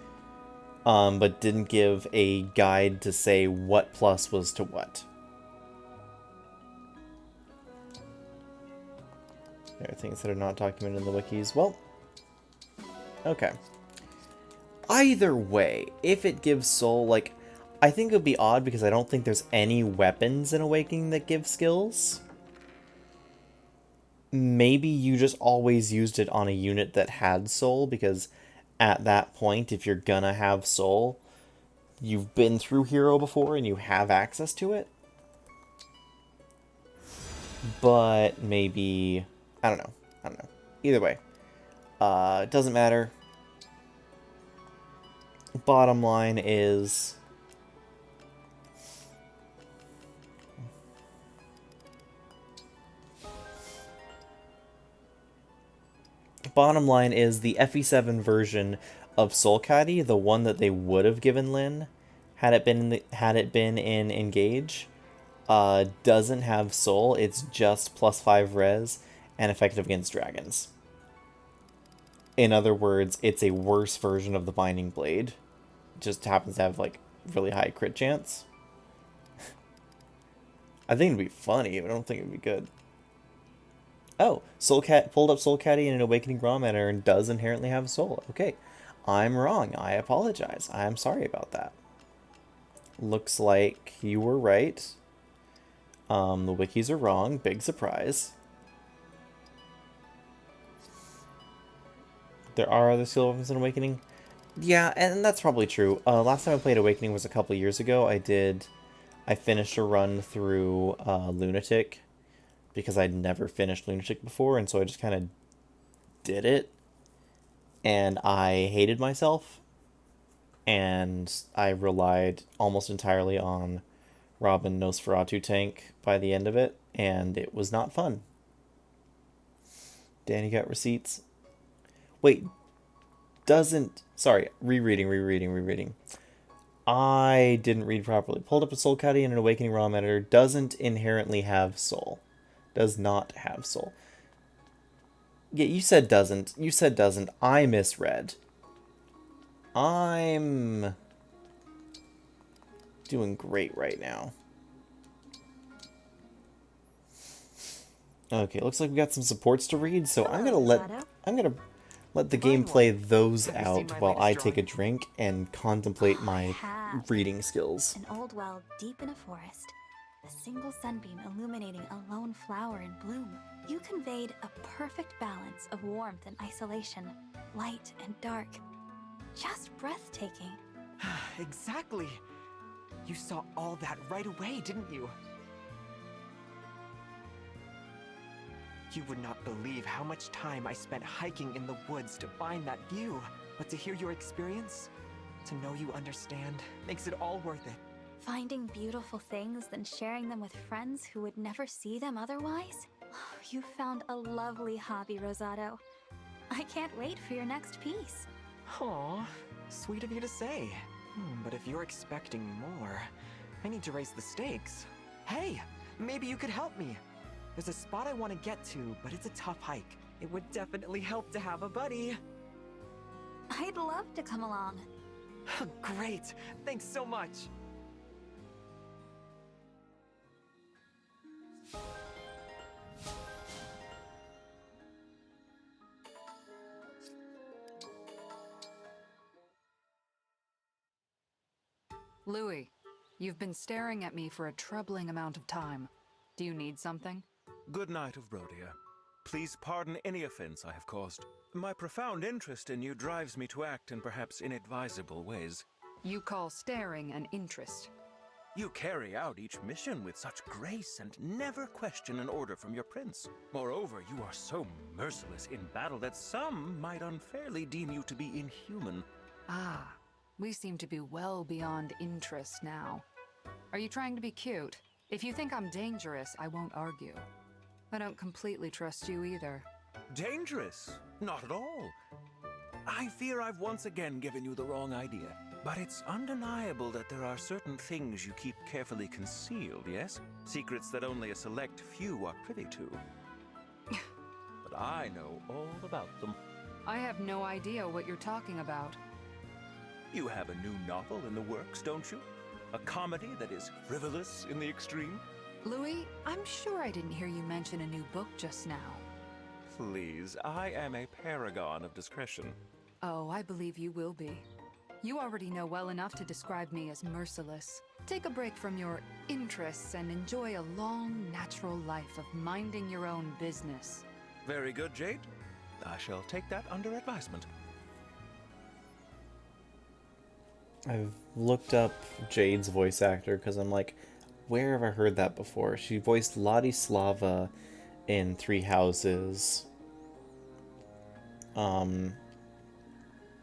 Speaker 1: but didn't give a guide to say what plus was to what. There are things that are not documented in the wikis. Well, Okay. Either way, if it gives soul, like, I think it would be odd because I don't think there's any weapons in Awakening that give skills. Maybe you just always used it on a unit that had soul, because at that point, if you're gonna have soul, you've been through Hero before and you have access to it. But maybe, I don't know. Either way, it doesn't matter. Bottom line is, the FE7 version of Soul Caddy, the one that they would have given Lyn, had it been in Engage, doesn't have soul. It's just +5 res and effective against dragons. In other words, it's a worse version of the Binding Blade. It just happens to have like really high crit chance. I think it'd be funny, but I don't think it'd be good. Oh, pulled up Soul Caddy in an Awakening Raw Matter and does inherently have soul. Okay, I'm wrong. I apologize. I'm sorry about that. Looks like you were right. The wikis are wrong. Big surprise. There are other skill weapons in Awakening. Yeah, and that's probably true. Last time I played Awakening was a couple years ago. I finished a run through Lunatic, because I'd never finished Lunatic before, and so I just kind of did it. And I hated myself. And I relied almost entirely on Robin Nosferatu tank by the end of it, and it was not fun. Danny got receipts. Wait, sorry, rereading. I didn't read properly. Pulled up a Soul Caddy and an Awakening Raw Editor. Doesn't inherently have soul. Does not have soul. Yeah, you said doesn't. I misread. I'm doing great right now. Okay, looks like we got some supports to read, so I'm gonna let the game play those out while I take a drink and contemplate my reading skills.
Speaker 2: An old well deep in a forest, a single sunbeam illuminating a lone flower in bloom. You conveyed a perfect balance of warmth and isolation, light and dark. Just breathtaking.
Speaker 13: Exactly. You saw all that right away, didn't you? You would not believe how much time I spent hiking in the woods to find that view. But to hear your experience, to know you understand, makes it all worth it.
Speaker 2: Finding beautiful things, then sharing them with friends who would never see them otherwise? You found a lovely hobby, Rosado. I can't wait for your next piece.
Speaker 13: Aw, sweet of you to say. But if you're expecting more, I need to raise the stakes. Hey, maybe you could help me. There's a spot I want to get to, but it's a tough hike. It would definitely help to have a buddy.
Speaker 2: I'd love to come along.
Speaker 13: Great, thanks so much.
Speaker 12: Louis, you've been staring at me for a troubling amount of time. Do you need something?
Speaker 3: Good night of Brodia. Please pardon any offense I have caused. My profound interest in you drives me to act in perhaps inadvisable ways.
Speaker 12: You call staring an interest.
Speaker 3: You carry out each mission with such grace and never question an order from your prince. Moreover, you are so merciless in battle that some might unfairly deem you to be inhuman.
Speaker 12: Ah, we seem to be well beyond interest now. Are you trying to be cute? If you think I'm dangerous, I won't argue. I don't completely trust you either.
Speaker 3: Dangerous? Not at all. I fear I've once again given you the wrong idea. But it's undeniable that there are certain things you keep carefully concealed, yes? Secrets that only a select few are privy to. But I know all about them.
Speaker 12: I have no idea what you're talking about.
Speaker 3: You have a new novel in the works, don't you? A comedy that is frivolous in the extreme?
Speaker 12: Louis, I'm sure I didn't hear you mention a new book just now.
Speaker 3: Please, I am a paragon of discretion.
Speaker 12: Oh, I believe you will be. You already know well enough to describe me as merciless. Take a break from your interests and enjoy a long, natural life of minding your own business.
Speaker 3: Very good, Jade. I shall take that under advisement.
Speaker 1: I've looked up Jade's voice actor because I'm like, where have I heard that before? She voiced Ladislava in Three Houses.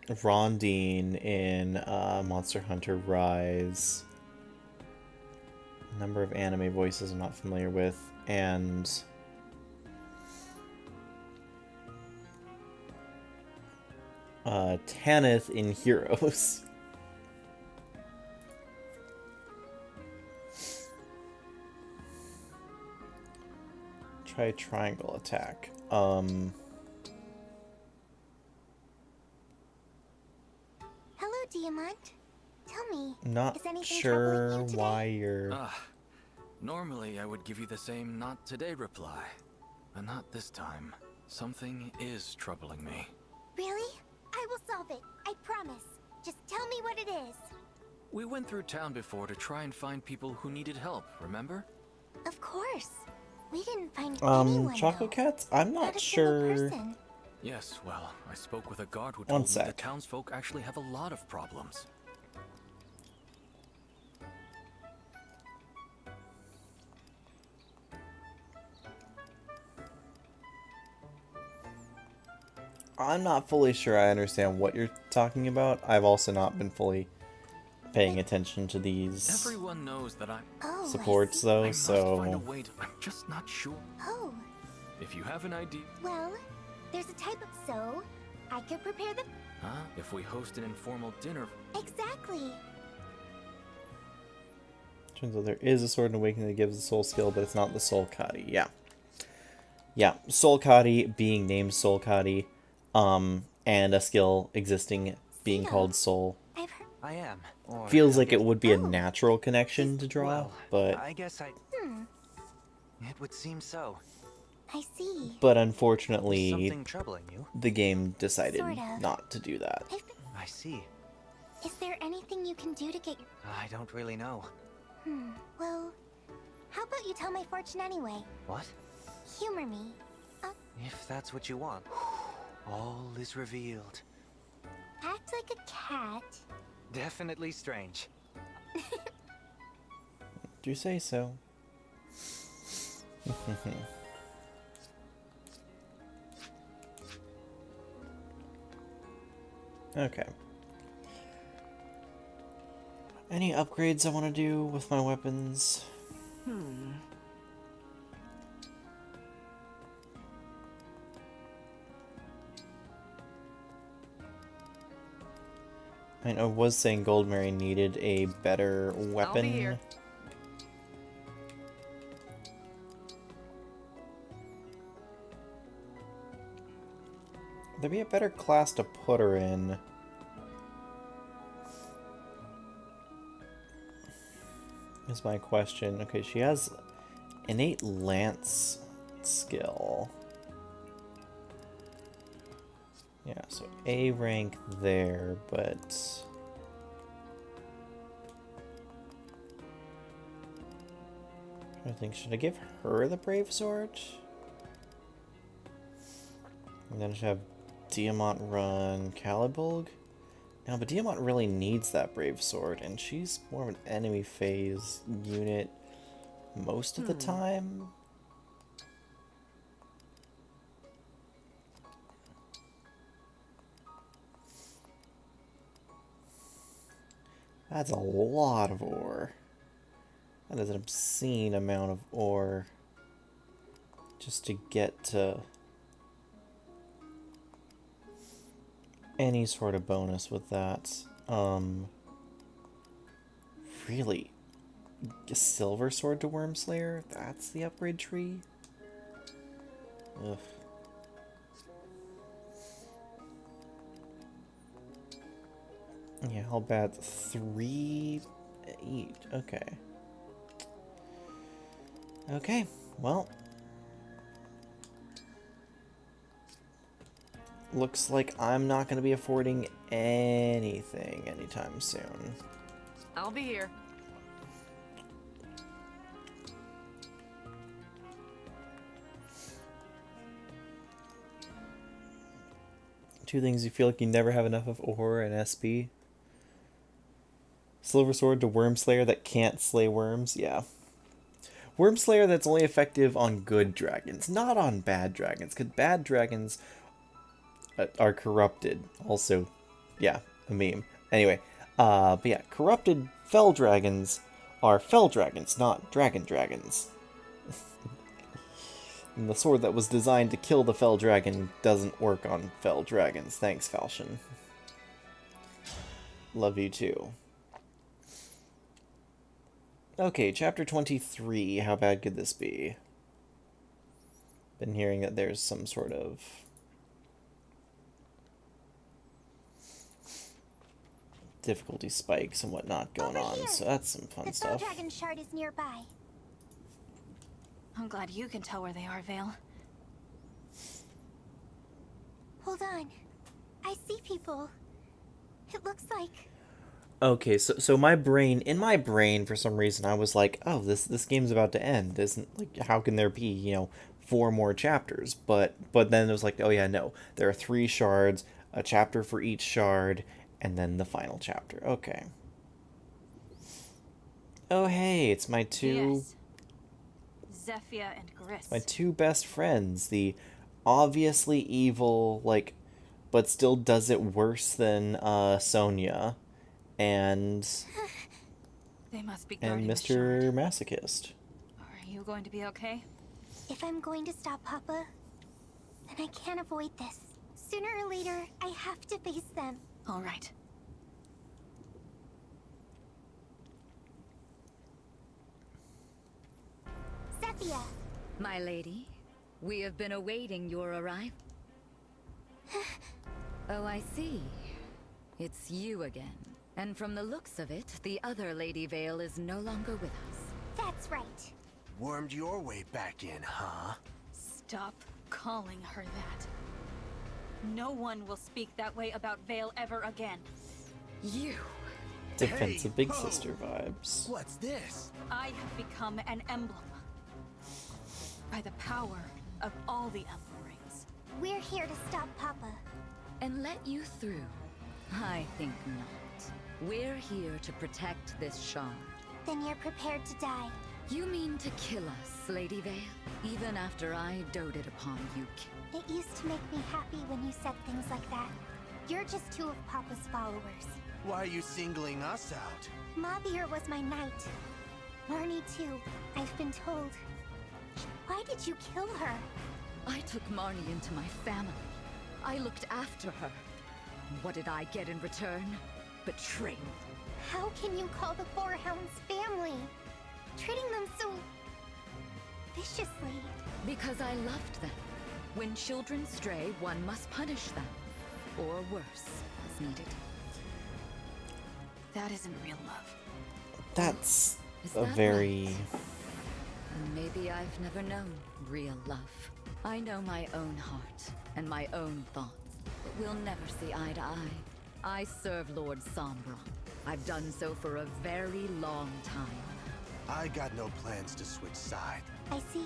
Speaker 1: Rondine in Monster Hunter Rise. A number of anime voices I'm not familiar with, and Tanith in Heroes. Try triangle attack.
Speaker 8: Hello, Diamant. Tell me,
Speaker 1: Not
Speaker 8: is anything
Speaker 1: sure
Speaker 8: troubling you today?
Speaker 1: why you're...
Speaker 9: Normally I would give you the same not today reply, but not this time. Something is troubling me.
Speaker 8: Really? I will solve it. I promise. Just tell me what it is.
Speaker 9: We went through town before to try and find people who needed help, remember?
Speaker 8: Of course. We didn't find anyone,
Speaker 1: Chocolate
Speaker 8: though.
Speaker 1: Cats? I'm
Speaker 8: Not
Speaker 1: not
Speaker 8: a single
Speaker 1: sure...
Speaker 8: person.
Speaker 9: Yes, well, I spoke with a guard who
Speaker 1: One
Speaker 9: told me the
Speaker 1: sec.
Speaker 9: townsfolk actually have a lot of problems.
Speaker 1: I'm not fully sure I understand what you're talking about. I've also not been fully paying attention to these
Speaker 9: Everyone knows that I'm...
Speaker 8: Oh,
Speaker 1: supports,
Speaker 8: I
Speaker 1: though,
Speaker 9: I must find a
Speaker 1: so...
Speaker 9: way to... I'm just not sure.
Speaker 8: Oh,
Speaker 9: If you have an idea...
Speaker 8: well, there's a type of so. I could prepare the...
Speaker 9: Huh? If we host an informal dinner...
Speaker 8: Exactly.
Speaker 1: Turns out there is a sword in Awakening that gives the soul skill, but it's not the Soul Kadi. Yeah. Yeah, Soul Kadi being named Soul Kadi, and a skill existing being called Soul.
Speaker 8: I've heard...
Speaker 13: I am. Or
Speaker 1: Feels
Speaker 13: I
Speaker 1: like it
Speaker 13: guess-
Speaker 1: would be a natural connection to draw,
Speaker 13: Well,
Speaker 1: but
Speaker 13: I guess I...
Speaker 8: Hmm,
Speaker 13: It would seem so.
Speaker 8: I see.
Speaker 1: unfortunately,
Speaker 13: Something troubling you?
Speaker 1: the game decided
Speaker 8: Sort of.
Speaker 1: not to do that.
Speaker 8: I've been...
Speaker 13: I see.
Speaker 8: Is there anything you can do to get your...
Speaker 13: I don't really know.
Speaker 8: Well, how about you tell my fortune anyway?
Speaker 13: What?
Speaker 8: Humor me.
Speaker 13: If that's what you want. All is revealed.
Speaker 8: Act like a cat.
Speaker 13: Definitely strange.
Speaker 1: Do you say so? Okay. Any upgrades I want to do with my weapons? I was saying Goldmary needed a better weapon.
Speaker 12: here.
Speaker 1: There'd be a better class to put her in. Is my question. Okay, she has innate lance skill. Yeah, so A rank there, but I think, should I give her the Brave Sword? And then I should have Diamant run Calibulg. No, but Diamant really needs that Brave Sword, and she's more of an enemy phase unit most of the time. That's a lot of ore. That is an obscene amount of ore just to get to any sort of bonus with that. Really? A silver sword to Wormslayer? That's the upgrade tree? Ugh. Yeah, how bad? 3, 8. Okay. Okay, well. looks like I'm not going to be affording anything anytime soon.
Speaker 12: I'll be here.
Speaker 1: Two things you feel like you never have enough of ore and SP. Silver Sword to Wormslayer that can't slay worms. Yeah. Wormslayer that's only effective on good dragons, not on bad dragons, because bad dragons are corrupted. Also, yeah, a meme. Anyway, but yeah, corrupted fell dragons are fell dragons, not dragon dragons. And the sword that was designed to kill the fell dragon doesn't work on fell dragons. Thanks, Falchion. Love you too. Okay, chapter 23. How bad could this be? Been hearing that there's some sort of difficulty spikes and whatnot going on, so that's some fun stuff.
Speaker 8: The Fell Dragon Shard is nearby.
Speaker 2: I'm glad you can tell where they are, Vale.
Speaker 8: Hold on. I see people. It looks like...
Speaker 1: Okay, so my brain, in my brain, for some reason, I was like, oh, this game's about to end. Isn't, like, how can there be, you know, 4 more chapters? But then it was like, oh yeah, no. There are 3 shards, a chapter for each shard, and then the final chapter. Okay. Oh, hey, it's my two...
Speaker 2: Yes. Zephyr and Gris.
Speaker 1: My 2 best friends. The obviously evil, like, but still does it worse than Sonia. And
Speaker 2: They must be guarding
Speaker 1: and
Speaker 2: the shard.
Speaker 1: Mr. Masochist.
Speaker 2: Are you going to be okay?
Speaker 8: If I'm going to stop Papa, then I can't avoid this. Sooner or later, I have to face them.
Speaker 2: All right.
Speaker 8: Zephyr!
Speaker 14: My lady, we have been awaiting your arrival. Oh, I see. It's you again. And from the looks of it, the other Lady Vale is no longer with us.
Speaker 8: That's right.
Speaker 6: Wormed your way back in, huh?
Speaker 2: Stop calling her that. No one will speak that way about Vale ever again.
Speaker 14: You!
Speaker 1: Defensive Big Sister vibes.
Speaker 6: What's this?
Speaker 2: I have become an emblem. By the power of all the Emblem rings.
Speaker 8: We're here to stop Papa.
Speaker 14: And let you through? I think not. We're here to protect this shard.
Speaker 8: Then you're prepared to die.
Speaker 14: You mean to kill us, Lady Vale? Even after I doted upon you.
Speaker 8: It used to make me happy when you said things like that. You're just 2 of Papa's followers.
Speaker 6: Why are you singling us out?
Speaker 8: Mabir was my knight. Marnie too, I've been told. Why did you kill her?
Speaker 14: I took Marnie into my family. I looked after her. What did I get in return? Betrayal.
Speaker 8: How can you call the Four Hounds family? Treating them so... viciously.
Speaker 14: Because I loved them. When children stray, one must punish them. Or worse, as needed.
Speaker 2: That isn't real love.
Speaker 1: That's
Speaker 14: Is
Speaker 1: a
Speaker 14: that
Speaker 1: very...
Speaker 14: And maybe I've never known real love. I know my own heart and my own thoughts, but we'll never see eye to eye. I serve Lord Sombra. I've done so for a very long time.
Speaker 6: I got no plans to switch sides.
Speaker 8: I see.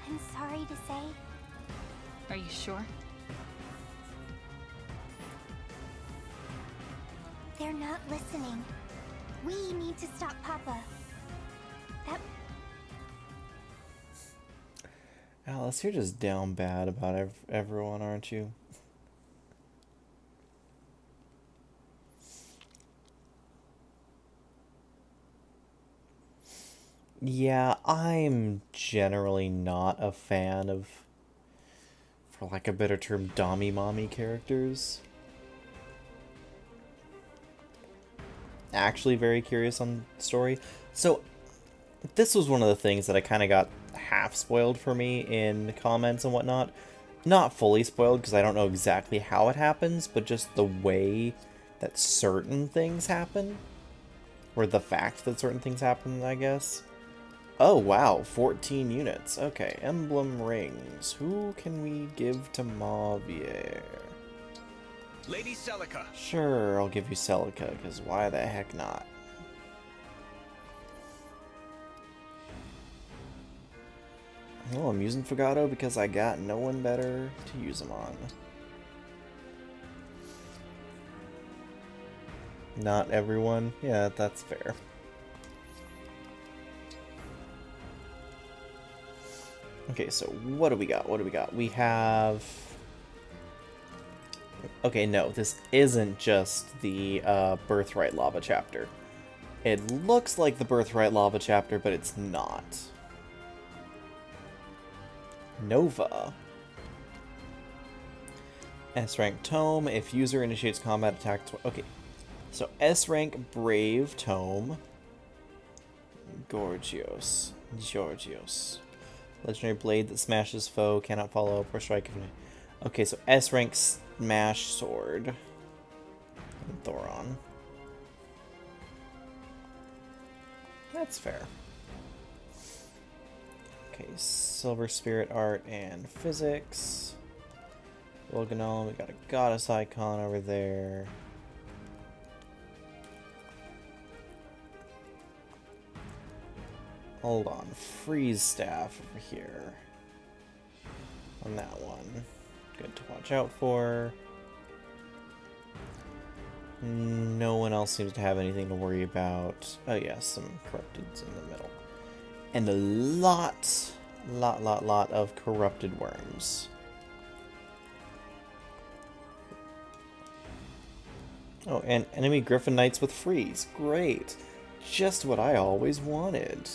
Speaker 8: I'm sorry to say.
Speaker 2: Are you sure?
Speaker 8: They're not listening. We need to stop Papa. That...
Speaker 1: Alice, you're just down bad about everyone, aren't you? Yeah, I'm generally not a fan of, for lack of a better term, dommy-mommy characters. Actually very curious on the story. So, this was one of the things that I kind of got half spoiled for me in the comments and whatnot. Not fully spoiled, because I don't know exactly how it happens, but just the way that certain things happen. Or the fact that certain things happen, I guess. Oh, wow. 14 units. Okay, Emblem rings. Who can we give to Mavier?
Speaker 10: Lady Celica.
Speaker 1: Sure, I'll give you Celica, because why the heck not? Well, I'm using Fugado because I got no one better to use them on. Not everyone? Yeah, that's fair. Okay, so what do we got? What do we got? We have... Okay, no, this isn't just the Birthright Lava chapter. It looks like the Birthright Lava chapter, but it's not. Nova. S-rank Tome. If user initiates combat attack... Okay, so S-rank Brave Tome. Gorgios. Legendary blade that smashes foe, cannot follow up or strike. Okay, so S-rank Smash Sword. And Thoron. That's fair. Okay, Silver Spirit Art and Physics. Wilganol, we got a Goddess icon over there. Hold on, Freeze Staff over here. On that one. Good to watch out for. No one else seems to have anything to worry about. Oh yeah, some Corrupteds in the middle. And a lot of Corrupted Worms. Oh, and enemy Griffin Knights with Freeze. Great. Just what I always wanted.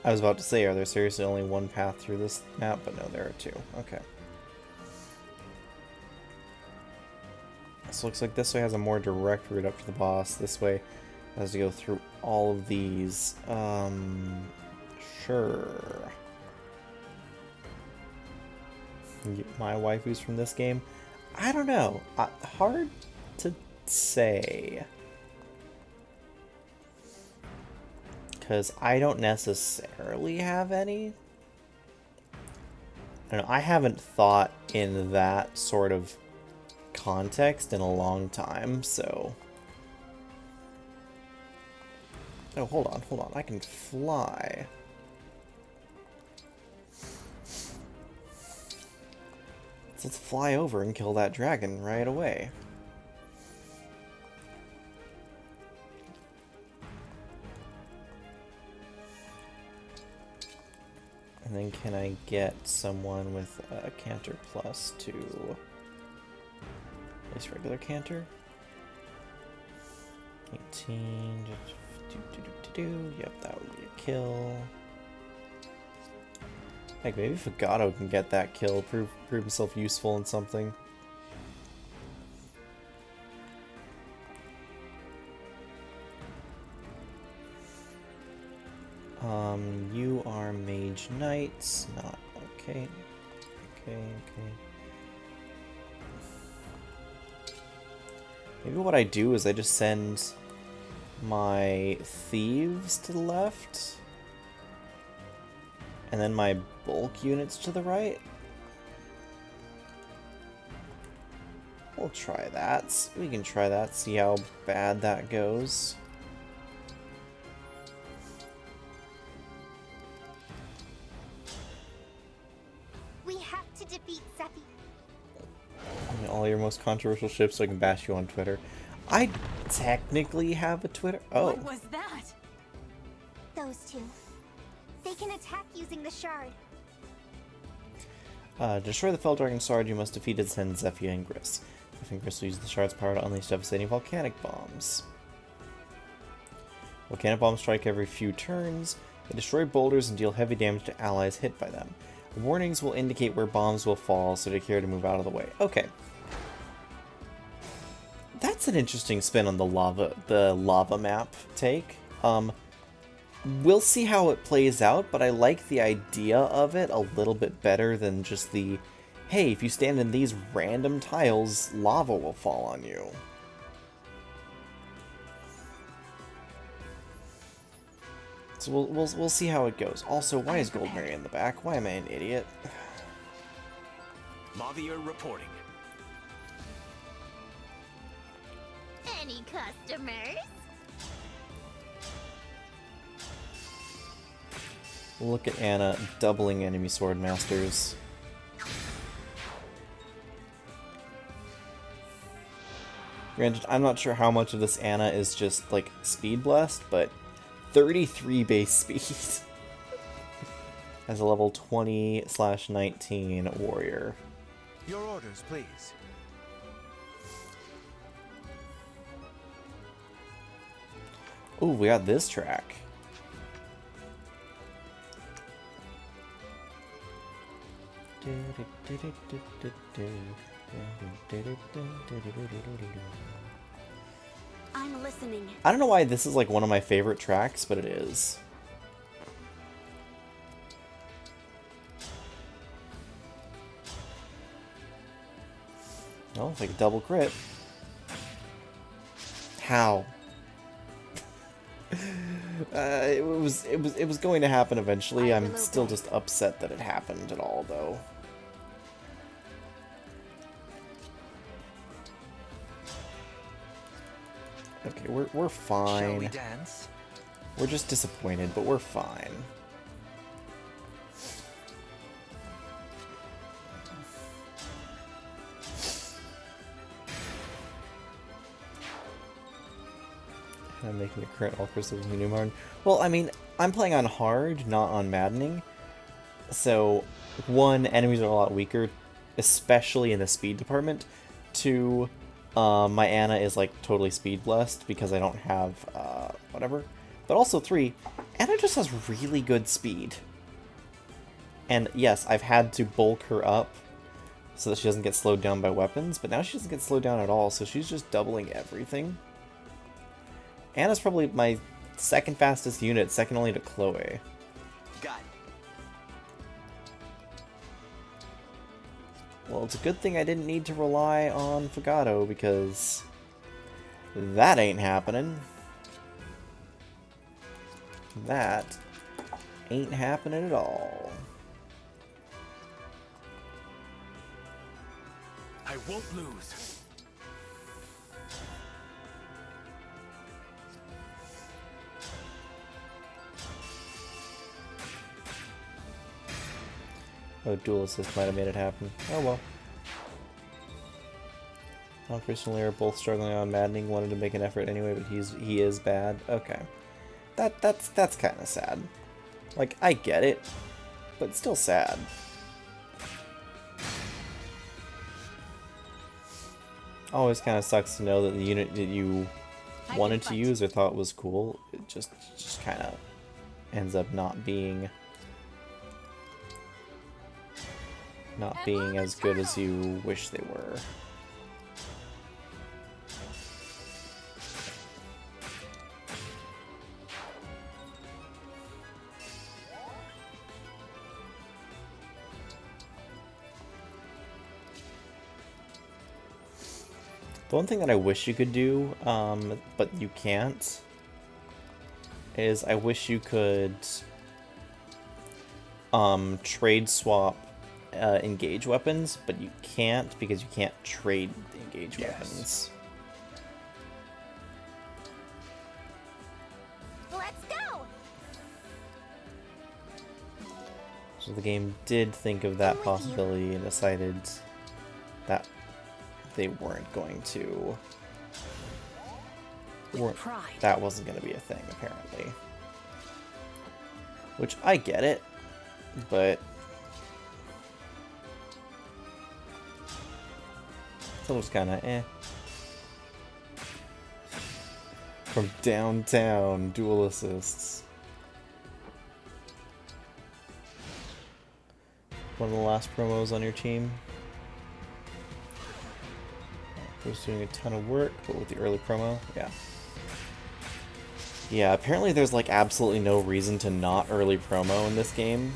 Speaker 1: I was about to say, are there seriously only one path through this map? But no, there are two. Okay. This looks like this way has a more direct route up to the boss. This way has to go through all of these. Sure. My waifus from this game? I don't know. Hard to say. Because I don't necessarily have any. I don't know, I haven't thought in that sort of context in a long time, so... Oh, hold on, I can fly. So let's fly over and kill that dragon right away. And then can I get someone with a Canter Plus to... At least regular Canter? 18... Yep, that would be a kill. Heck, maybe Fugado can get that kill, prove himself useful in something. You are Mage Knights, not okay. Okay. Maybe what I do is I just send my thieves to the left, and then my bulk units to the right. We'll try that. We can try that, see how bad that goes.
Speaker 8: We have to defeat Seppi.
Speaker 1: All your most controversial ships so I can bash you on Twitter. I technically have a Twitter. Oh.
Speaker 7: What was that?
Speaker 8: Those two. They can attack using the shard.
Speaker 1: Destroy the Fell Dragon Shard, you must defeat its and Zephyr and Gris. Zephyr and Gris will use the shard's power to unleash devastating volcanic bombs. Volcanic bombs strike every few turns. They destroy boulders and deal heavy damage to allies hit by them. Warnings will indicate where bombs will fall, so take care to move out of the way. Okay. That's an interesting spin on the lava map take. We'll see how it plays out, but I like the idea of it a little bit better than just the hey, if you stand in these random tiles, lava will fall on you. So we'll see how it goes. Also, why is Goldberry in the back? Why am I an idiot?
Speaker 10: Mavier reporting.
Speaker 8: Any customers?
Speaker 1: Look at Anna doubling enemy sword masters. Granted, I'm not sure how much of this Anna is just like speed blessed, but 33 base speed as a level 20/19 warrior.
Speaker 3: Your orders, please.
Speaker 1: Ooh, we got this track.
Speaker 8: I'm listening.
Speaker 1: I don't know why this is like one of my favorite tracks, but it is. Oh, it's like a double crit. How? It was going to happen eventually. I'm still just upset that it happened at all, though. Okay, we're fine.
Speaker 10: Shall we dance?
Speaker 1: We're just disappointed, but we're fine. I'm making a current all crystals new hard. Well, I mean, I'm playing on hard, not on maddening. So, one, enemies are a lot weaker, especially in the speed department. Two, my Anna is like totally speed blessed because I don't have whatever. But also three, Anna just has really good speed. And yes, I've had to bulk her up so that she doesn't get slowed down by weapons, but now she doesn't get slowed down at all, so she's just doubling everything. Anna's probably my second fastest unit, second only to Chloe.
Speaker 10: Got it.
Speaker 1: Well, it's a good thing I didn't need to rely on Fagato, because that ain't happening. That ain't happening at all.
Speaker 10: I won't lose.
Speaker 1: Oh, dual assist might have made it happen. Oh well. Chris and Lear are both struggling on maddening. Wanted to make an effort anyway, but he is bad. Okay, that's kind of sad. Like, I get it, but it's still sad. Always kind of sucks to know that the unit that you wanted to use or thought was cool, it just kind of ends up not being as good as you wish they were. The one thing that I wish you could do, but you can't, is I wish you could trade swap engage weapons, but you can't because you can't trade engage weapons.
Speaker 8: Let's go.
Speaker 1: So the game did think of that possibility and decided that they weren't going to. That wasn't going to be a thing, apparently. Which I get it, but still just kind of eh. From downtown, dual assists. One of the last promos on your team. Who's doing a ton of work, but with the early promo, yeah. Yeah, apparently there's like absolutely no reason to not early promo in this game.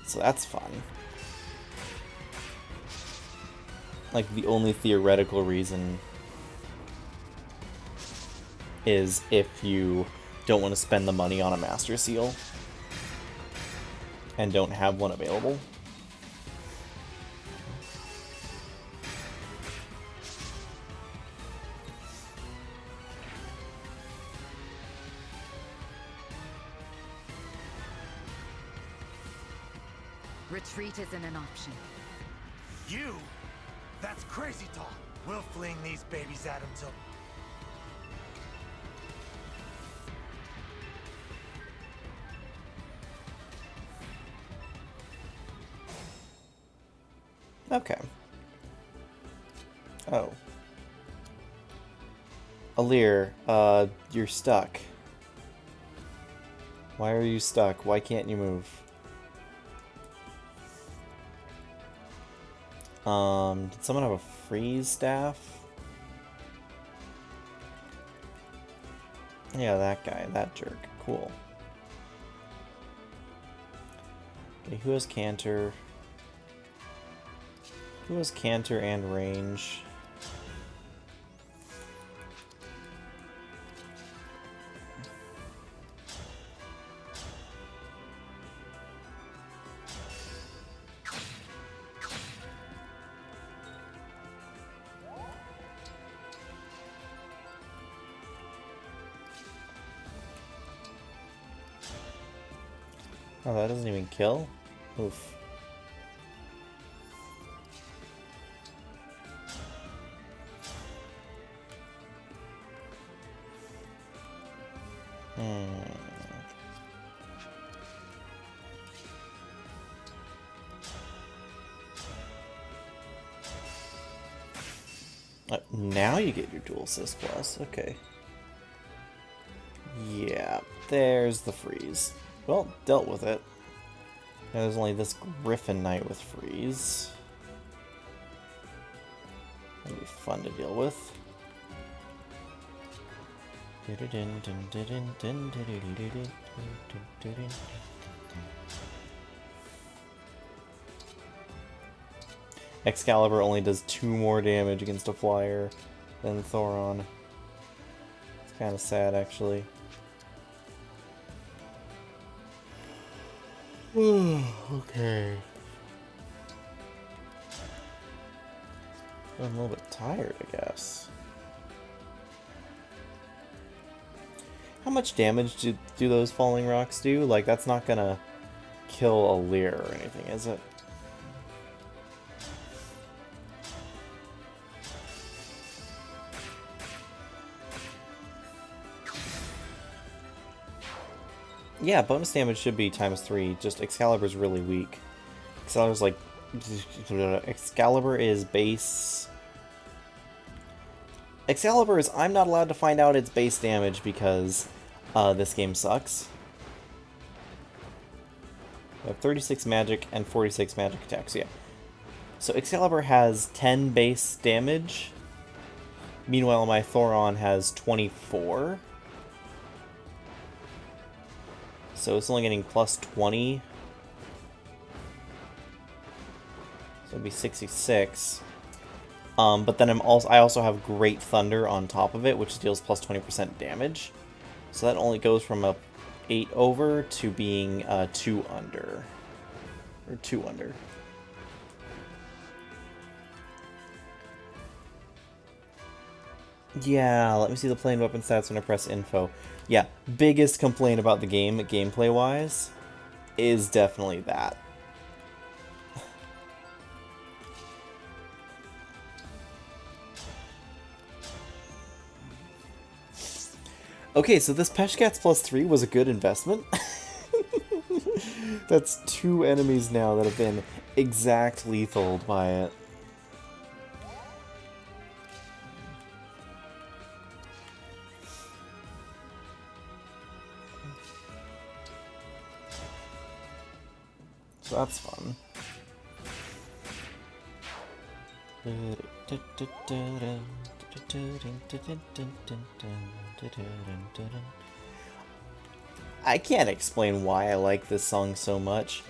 Speaker 1: So that's fun. like, the only theoretical reason is if you don't want to spend the money on a Master Seal and don't have one available.
Speaker 14: Retreat isn't an option.
Speaker 6: You? That's crazy talk. We'll fling these babies at him till...
Speaker 1: Okay. Oh. Alir, you're stuck. Why are you stuck? Why can't you move? Did someone have a freeze staff? Yeah, that guy, that jerk. Cool. Okay, who has Canter? Who has Canter and range? Oh, that doesn't even kill? Oof. Now you get your dual assist plus. Okay. Yeah, there's the freeze. Well, dealt with it. Now there's only this Griffin Knight with freeze. That'll be fun to deal with. Excalibur only does 2 more damage against a flyer than Thoron. It's kind of sad, actually. Okay. I'm a little bit tired, I guess. How much damage do those falling rocks do? Like, that's not gonna kill a Leer or anything, is it? Yeah, bonus damage should be ×3, just Excalibur's really weak. Excalibur's like... Excalibur is base... Excalibur is... I'm not allowed to find out its base damage because this game sucks. I have 36 magic and 46 magic attacks, yeah. So Excalibur has 10 base damage. Meanwhile, my Thoron has 24. So it's only getting plus 20. So it'd be 66. But then I also have Great Thunder on top of it, which deals plus 20% damage. So that only goes from a 8 over to being 2 under. Or 2 under. Yeah, let me see the plain weapon stats when I press info. Yeah, biggest complaint about the game, gameplay-wise, is definitely that. Okay, so this Peshkat's +3 was a good investment. That's 2 enemies now that have been exact lethaled by it. So that's fun. I can't explain why I like this song so much.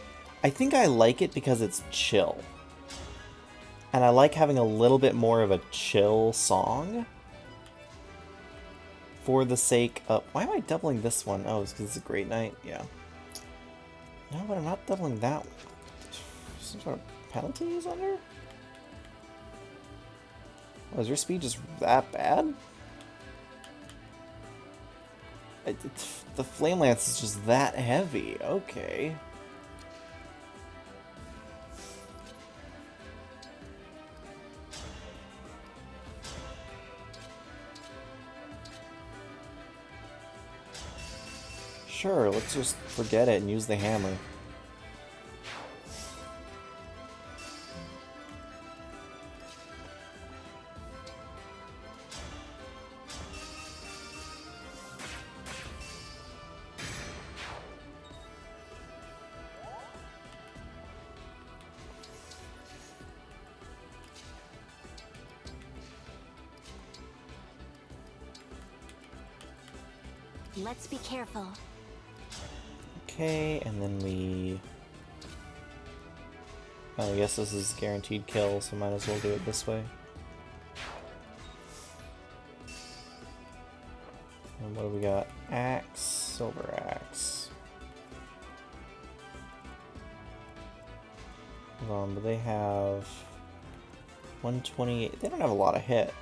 Speaker 1: I think I like it because it's chill. And I like having a little bit more of a chill song. For the sake of... Why am I doubling this one? Oh, it's because it's a great night? Yeah. No, but I'm not doubling that one. Some sort of penalty is under? Oh, is your speed just that bad? The Flame Lance is just that heavy. Okay. Sure, let's just forget it and use the hammer.
Speaker 8: Let's be careful.
Speaker 1: Okay, and then we... Oh, I guess this is guaranteed kill, so might as well do it this way. And what do we got? Axe, silver axe. Hold on, but they have 128. They don't have a lot of hit.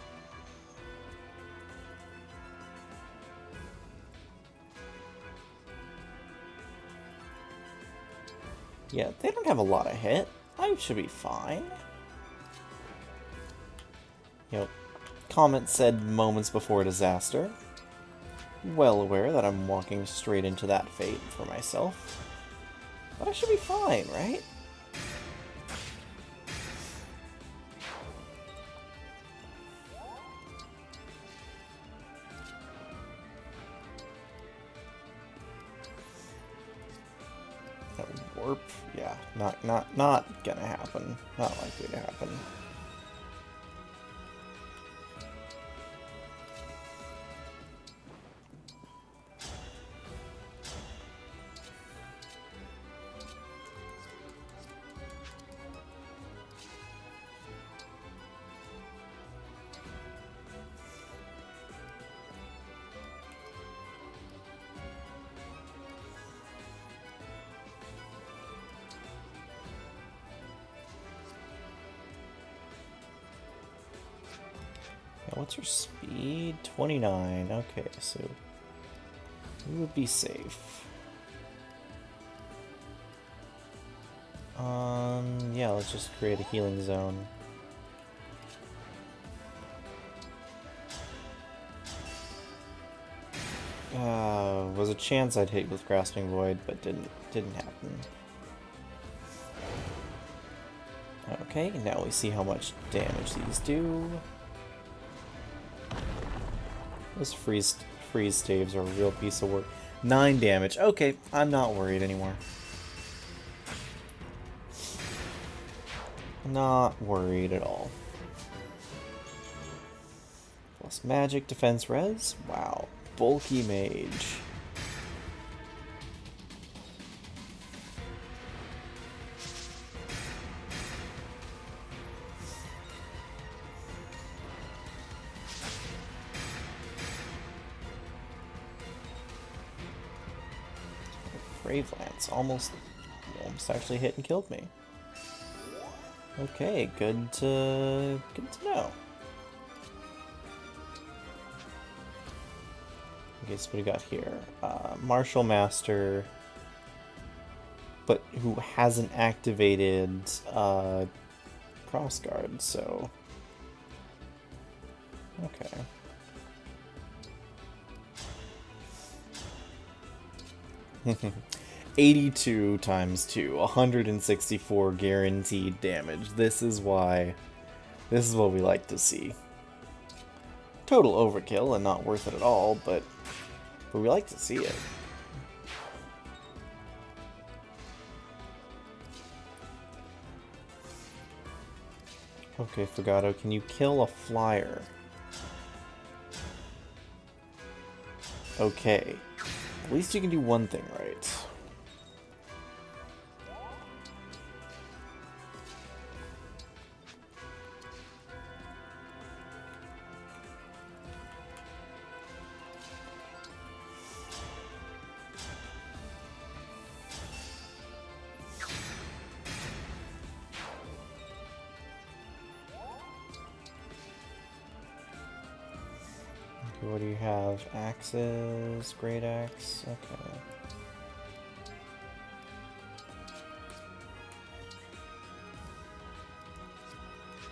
Speaker 1: Yeah, they don't have a lot of hit. I should be fine. Yep. Comment said moments before disaster. Well aware that I'm walking straight into that fate for myself. But I should be fine, right? Warp, yeah, not gonna happen. Not likely to happen. What's your speed? 29. Okay, so we would be safe. Yeah, let's just create a healing zone. Was a chance I'd hit with Grasping Void, but didn't happen. Okay, now we see how much damage these do. Those freeze staves are a real piece of work. 9 damage. Okay, I'm not worried anymore. Not worried at all. Plus magic, defense, res. Wow. Bulky mage. Brave Lance almost actually hit and killed me. Okay, good to know. Okay, so what do we got here? Martial Master, but who hasn't activated Cross Guard, so okay. Hmm. 82 times 2, 164 guaranteed damage. This is what we like to see. Total overkill and not worth it at all, but we like to see it. Okay, Fugato, can you kill a flyer? Okay. At least you can do one thing right. What do you have? Axes, great axe. Okay.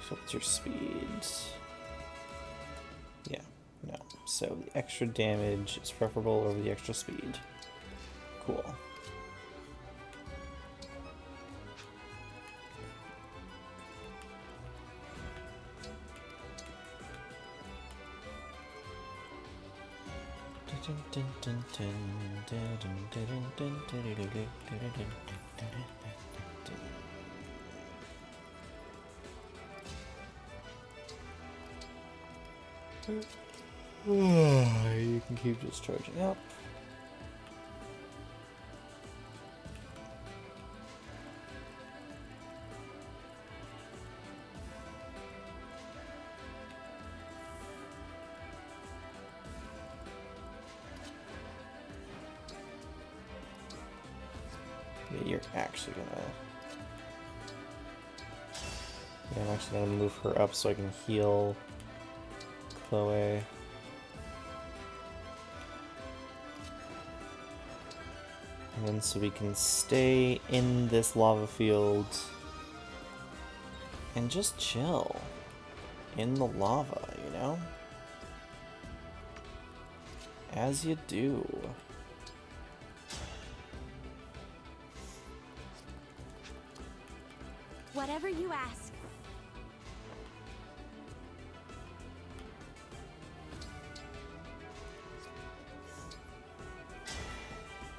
Speaker 1: So what's your speed? Yeah, no. So the extra damage is preferable over the extra speed. Cool. You can keep just charging up. Yeah, you're actually gonna... Yeah, I'm actually gonna move her up so I can heal Chloe. And then so we can stay in this lava field and just chill in the lava, you know? As you do.
Speaker 8: Whatever you ask.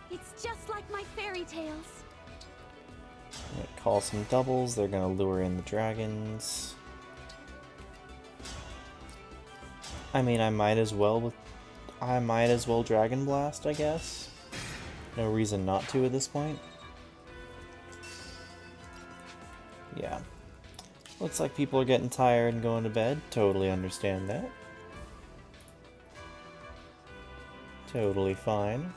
Speaker 8: It's just like my fairy tales.
Speaker 1: I'm gonna call some doubles, they're gonna lure in the dragons. I mean, I might as well Dragon Blast, I guess. No reason not to at this point. Yeah. Looks like people are getting tired and going to bed. Totally understand that. Totally fine.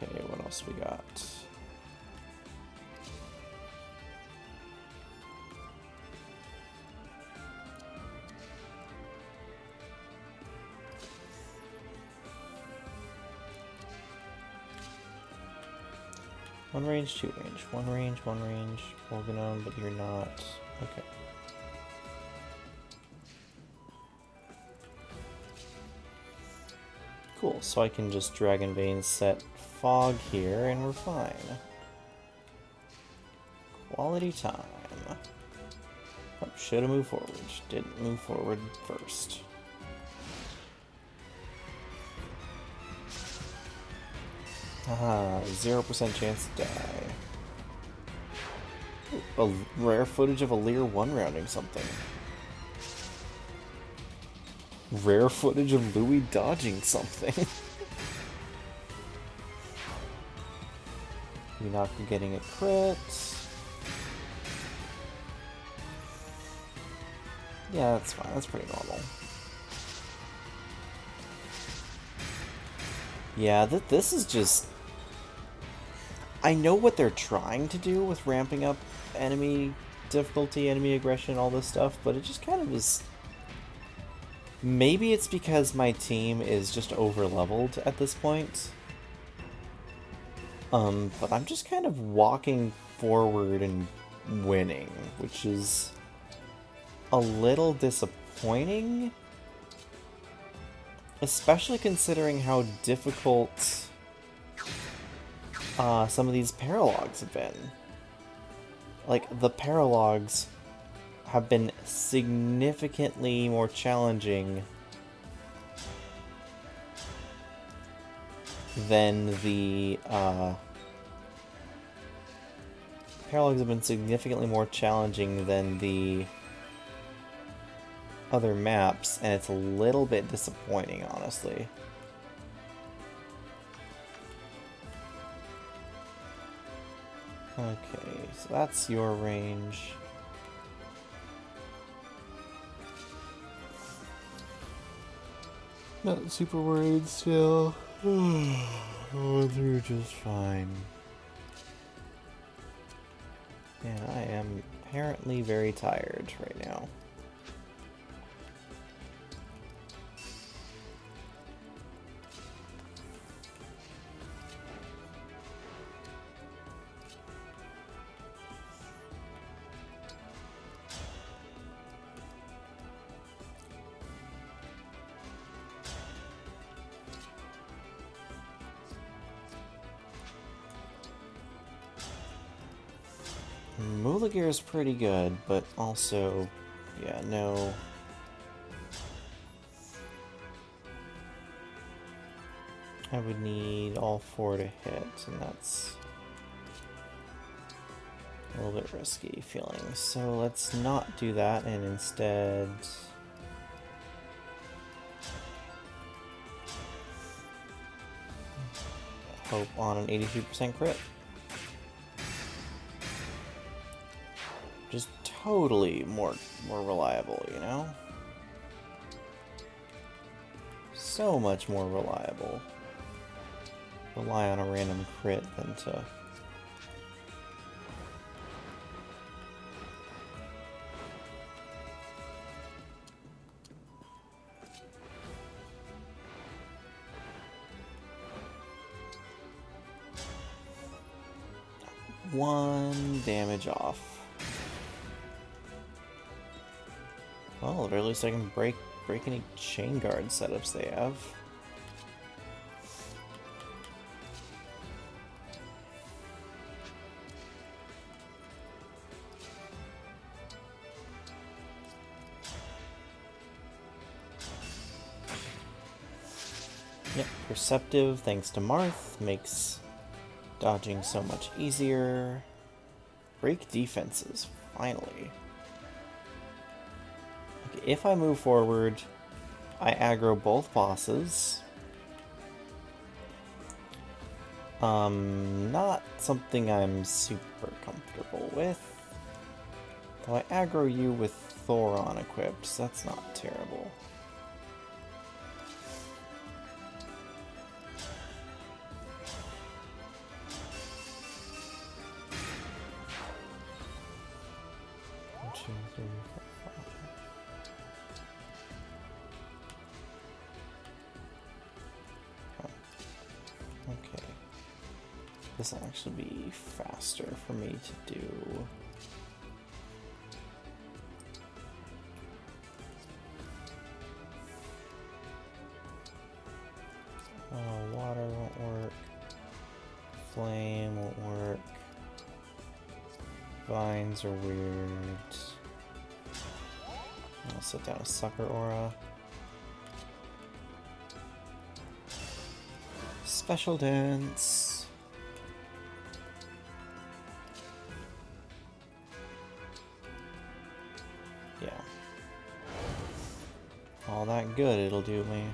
Speaker 1: Okay, what else we got? One range, two range. One range, Organon, but you're not. Okay. Cool, so I can just Dragon Vein set Fog here and we're fine. Quality time. Oh, should have moved forward. Didn't move forward first. Haha, 0% chance to die. Ooh, a rare footage of a Lear 1 rounding something. Rare footage of Louis dodging something. You're not getting a crit. Yeah, that's fine. That's pretty normal. Yeah, this is just... I know what they're trying to do with ramping up enemy difficulty, enemy aggression, all this stuff, but it just kind of is... Maybe it's because my team is just over-leveled at this point. But I'm just kind of walking forward and winning, which is a little disappointing. Especially considering how difficult some of these paralogues have been. Like, the paralogues have been significantly more challenging than the paralogues have been significantly more challenging than the other maps, and it's a little bit disappointing, honestly. Okay, so that's your range. Not super worried still. 1 through just fine. And I am apparently very tired right now. Gear is pretty good, but also, yeah, no. I would need all 4 to hit, and that's a little bit risky feeling. So let's not do that, and instead hope on an 83% crit. Just totally more reliable, you know? So much more reliable. Rely on a random crit than to... One damage off. Well, at least I can break any chain guard setups they have. Yep, perceptive thanks to Marth makes dodging so much easier. Break defenses, finally. Okay, if I move forward, I aggro both bosses. Not something I'm super comfortable with. Though I aggro you with Thoron equipped, so that's not terrible. Okay. This will actually be faster for me to do. Water won't work. Flame won't work. Vines are weird. I'll set down a sucker aura. Special dance. Yeah. All that good it'll do me.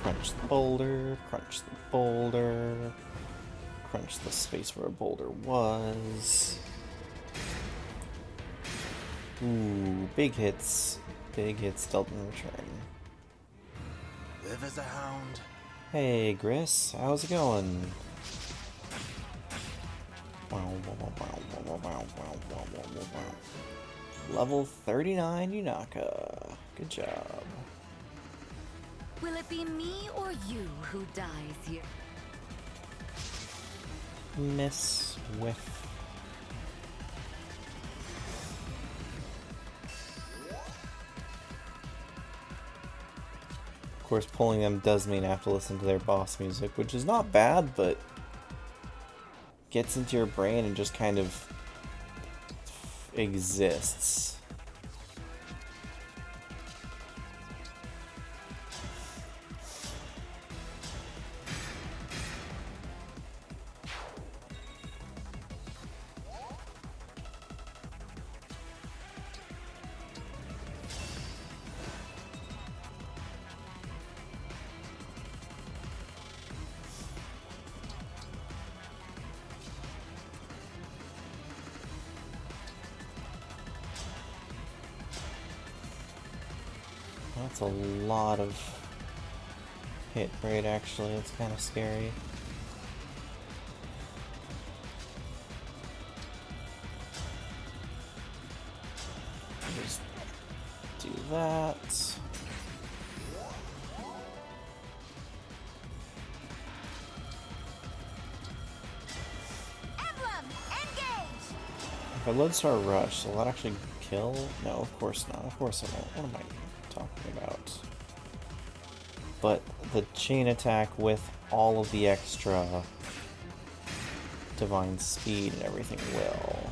Speaker 1: Crunch the boulder, crunch the boulder, crunch the space where a boulder was. Ooh, big hits dealt in return.
Speaker 6: Live as a hound.
Speaker 1: Hey, Gris, how's it going? Level 39 Yunaka. Good job.
Speaker 14: Will it be me or you who dies here?
Speaker 1: Miss whiff. Of course, pulling them does mean I have to listen to their boss music, which is not bad, but gets into your brain and just kind of exists. That's a lot of hit rate, actually. It's kind of scary. Just do that.
Speaker 8: Emblem, engage!
Speaker 1: If I Lodestar Rush, will that actually kill? No, of course not. Of course it won't. What am I talking about? But the chain attack with all of the extra divine speed and everything will.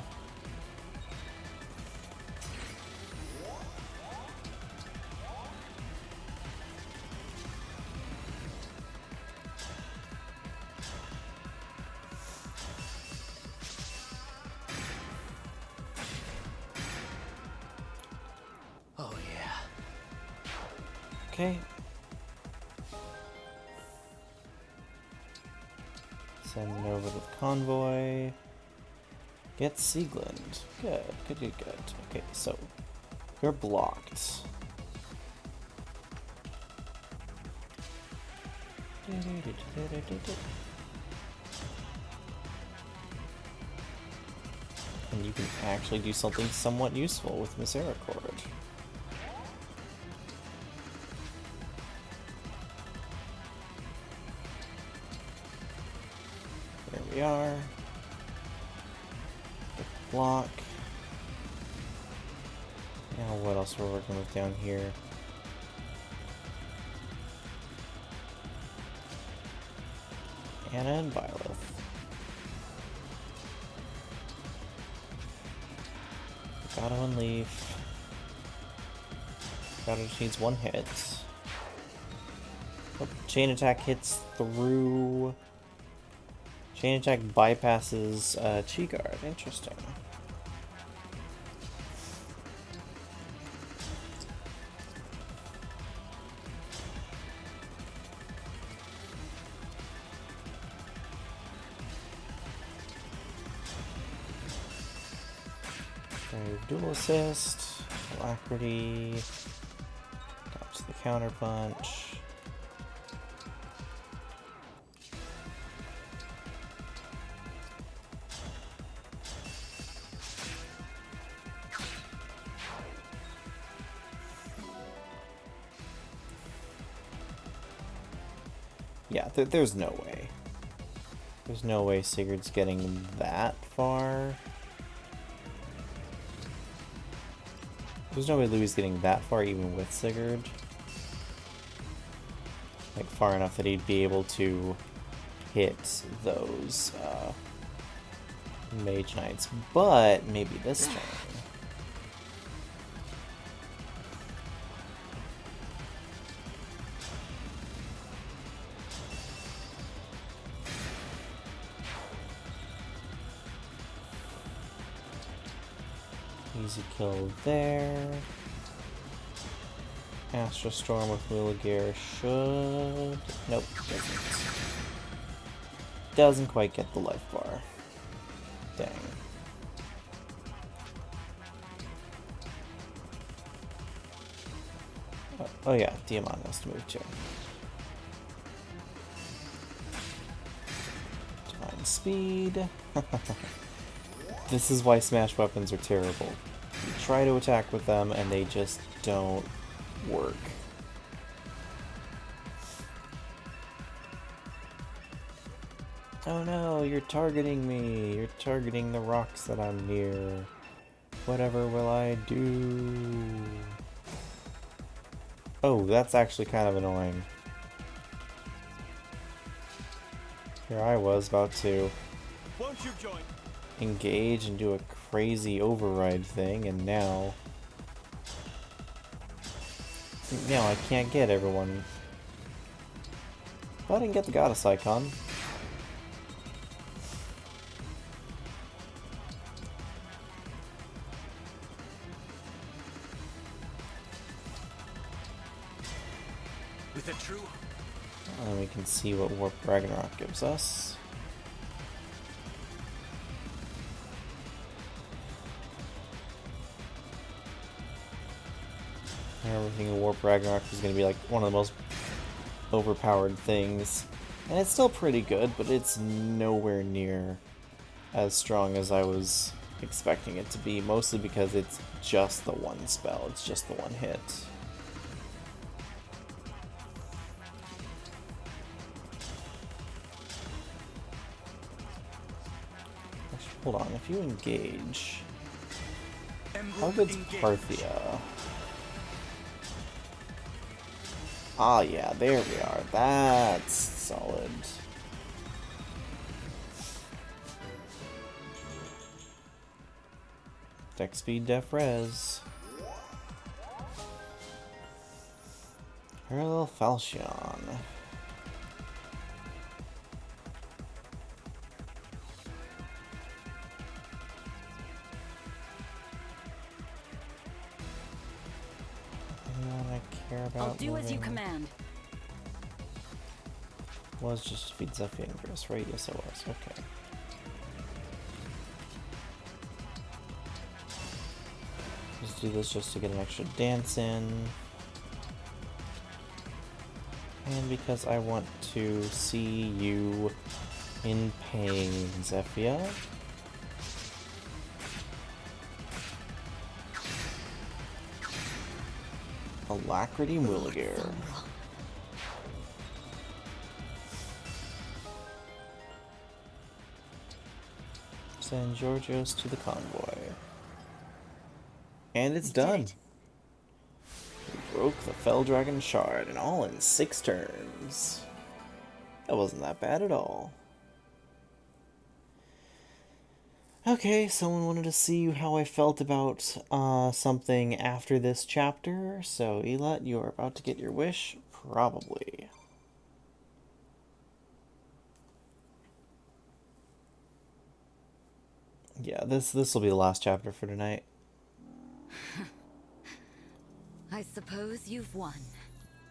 Speaker 6: Oh, yeah.
Speaker 1: Okay. Send it over to the convoy. Get Sieglund. Good, good, good, good. Okay, so you're blocked. And you can actually do something somewhat useful with Misericord. There we are. Block. Now what else we're working with down here? Anna and Byleth. Gato and Leaf. Gato just needs one hit. Oh, chain attack hits through. Chain attack bypasses Chi Guard. Interesting. Brave dual assist, alacrity, dodge the counter punch. Yeah, there's no way. There's no way Sigurd's getting that far. There's no way Louis getting that far even with Sigurd. Like, far enough that he'd be able to hit those Mage Knights. But maybe this turn. Easy kill there. Astro Storm with Willigare should... Nope, doesn't. Doesn't quite get the life bar. Dang. Oh yeah, Diamond has to move too. Divine Speed. This is why Smash weapons are terrible. You try to attack with them and they just don't work. Oh no, you're targeting me. You're targeting the rocks that I'm near. Whatever will I do? Oh, that's actually kind of annoying. Here I was about to
Speaker 3: Won't you join?
Speaker 1: Engage and do a crazy override thing, and now I can't get everyone. But I didn't get the goddess icon.
Speaker 10: With a true...
Speaker 1: And we can see what Warp Ragnarok gives us. Everything in Warp Ragnarok is going to be like one of the most overpowered things. And it's still pretty good, but it's nowhere near as strong as I was expecting it to be, mostly because it's just the one spell, it's just the one hit. Actually, hold on, if you engage... How good's Parthia? Ah yeah, there we are, that's solid. Dex speed, def res. Parallel Falchion. Anyone I care about?
Speaker 14: I'll do as you command.
Speaker 1: Was just feed Zephyr and Chris, right? Yes, it was. Okay. Let's do this just to get an extra dance in. And because I want to see you in pain, Zephyr. Alacrity Mulligar. Send Georgios to the convoy. And it's done. We broke the Fell Dragon Shard, and all in 6 turns. That wasn't that bad at all. Okay, someone wanted to see how I felt about something after this chapter. So, Elat, you are about to get your wish? Probably. Yeah, this will be the last chapter for tonight.
Speaker 14: I suppose you've won.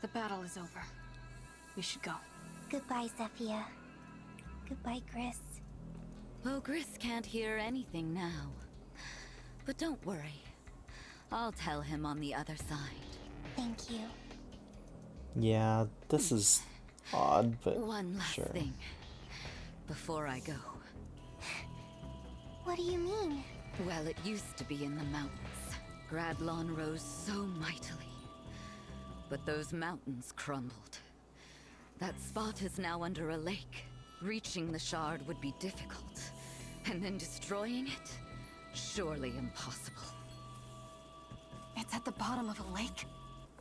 Speaker 2: The battle is over. We should go.
Speaker 5: Goodbye, Zephyr. Goodbye, Gris.
Speaker 14: Oh, Gris can't hear anything now. But don't worry. I'll tell him on the other side.
Speaker 5: Thank you.
Speaker 1: Yeah, this is odd, but
Speaker 14: one last
Speaker 1: sure.
Speaker 14: thing before I go.
Speaker 5: What do you mean?
Speaker 14: Well, it used to be in the mountains. Gradlon rose so mightily. But those mountains crumbled. That spot is now under a lake. Reaching the shard would be difficult. And then destroying it? Surely impossible.
Speaker 2: It's at the bottom of a lake?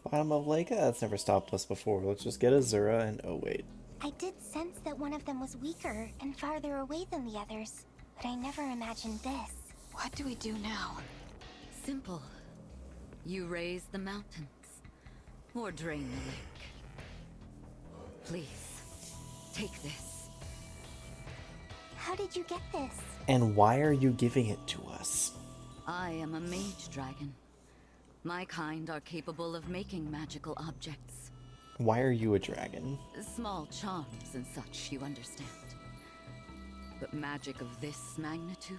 Speaker 1: Bottom of lake? That's never stopped us before. Let's just get Azura and... oh wait.
Speaker 5: I did sense that one of them was weaker and farther away than the others. But I never imagined this.
Speaker 2: What do we do now?
Speaker 14: Simple. You raise the mountains. Or drain the lake. Please, take this.
Speaker 5: How did you get this?
Speaker 1: And why are you giving it to us?
Speaker 14: I am a mage dragon. My kind are capable of making magical objects.
Speaker 1: Why are you a dragon?
Speaker 14: Small charms and such, you understand. But magic of this magnitude,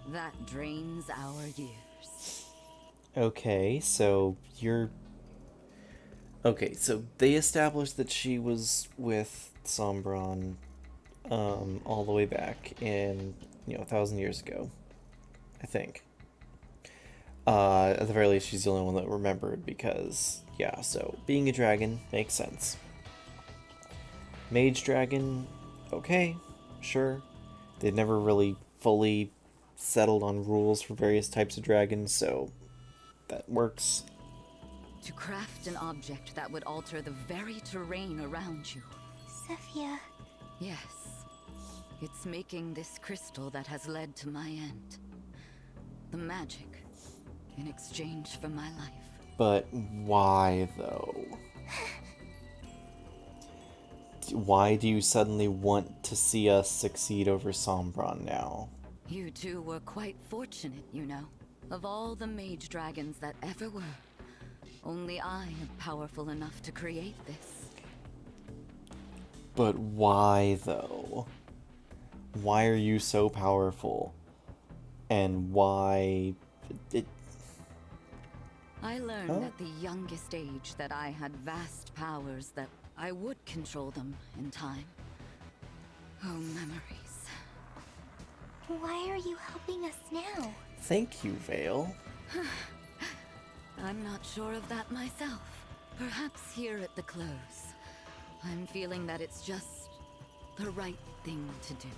Speaker 14: that drains our years.
Speaker 1: Okay, so you're... okay, so they established that she was with Sombron all the way back in, 1,000 years ago, I think. At the very least, she's the only one that remembered because, yeah, so being a dragon makes sense. Mage dragon, okay, sure. They've never really fully settled on rules for various types of dragons, so that works.
Speaker 14: To craft an object that would alter the very terrain around you.
Speaker 5: Zephyr.
Speaker 14: Yes. It's making this crystal that has led to my end. The magic, in exchange for my life.
Speaker 1: But why, though? Why do you suddenly want to see us succeed over Sombron now?
Speaker 14: You two were quite fortunate, you know. Of all the mage dragons that ever were, only I am powerful enough to create this.
Speaker 1: But why, though? Why are you so powerful? And why...
Speaker 14: I learned at the youngest age that I had vast powers that I would control them in time. Oh, memories.
Speaker 5: Why are you helping us now?
Speaker 1: Thank you, Vale.
Speaker 14: I'm not sure of that myself. Perhaps here at the close, I'm feeling that it's just the right thing to do.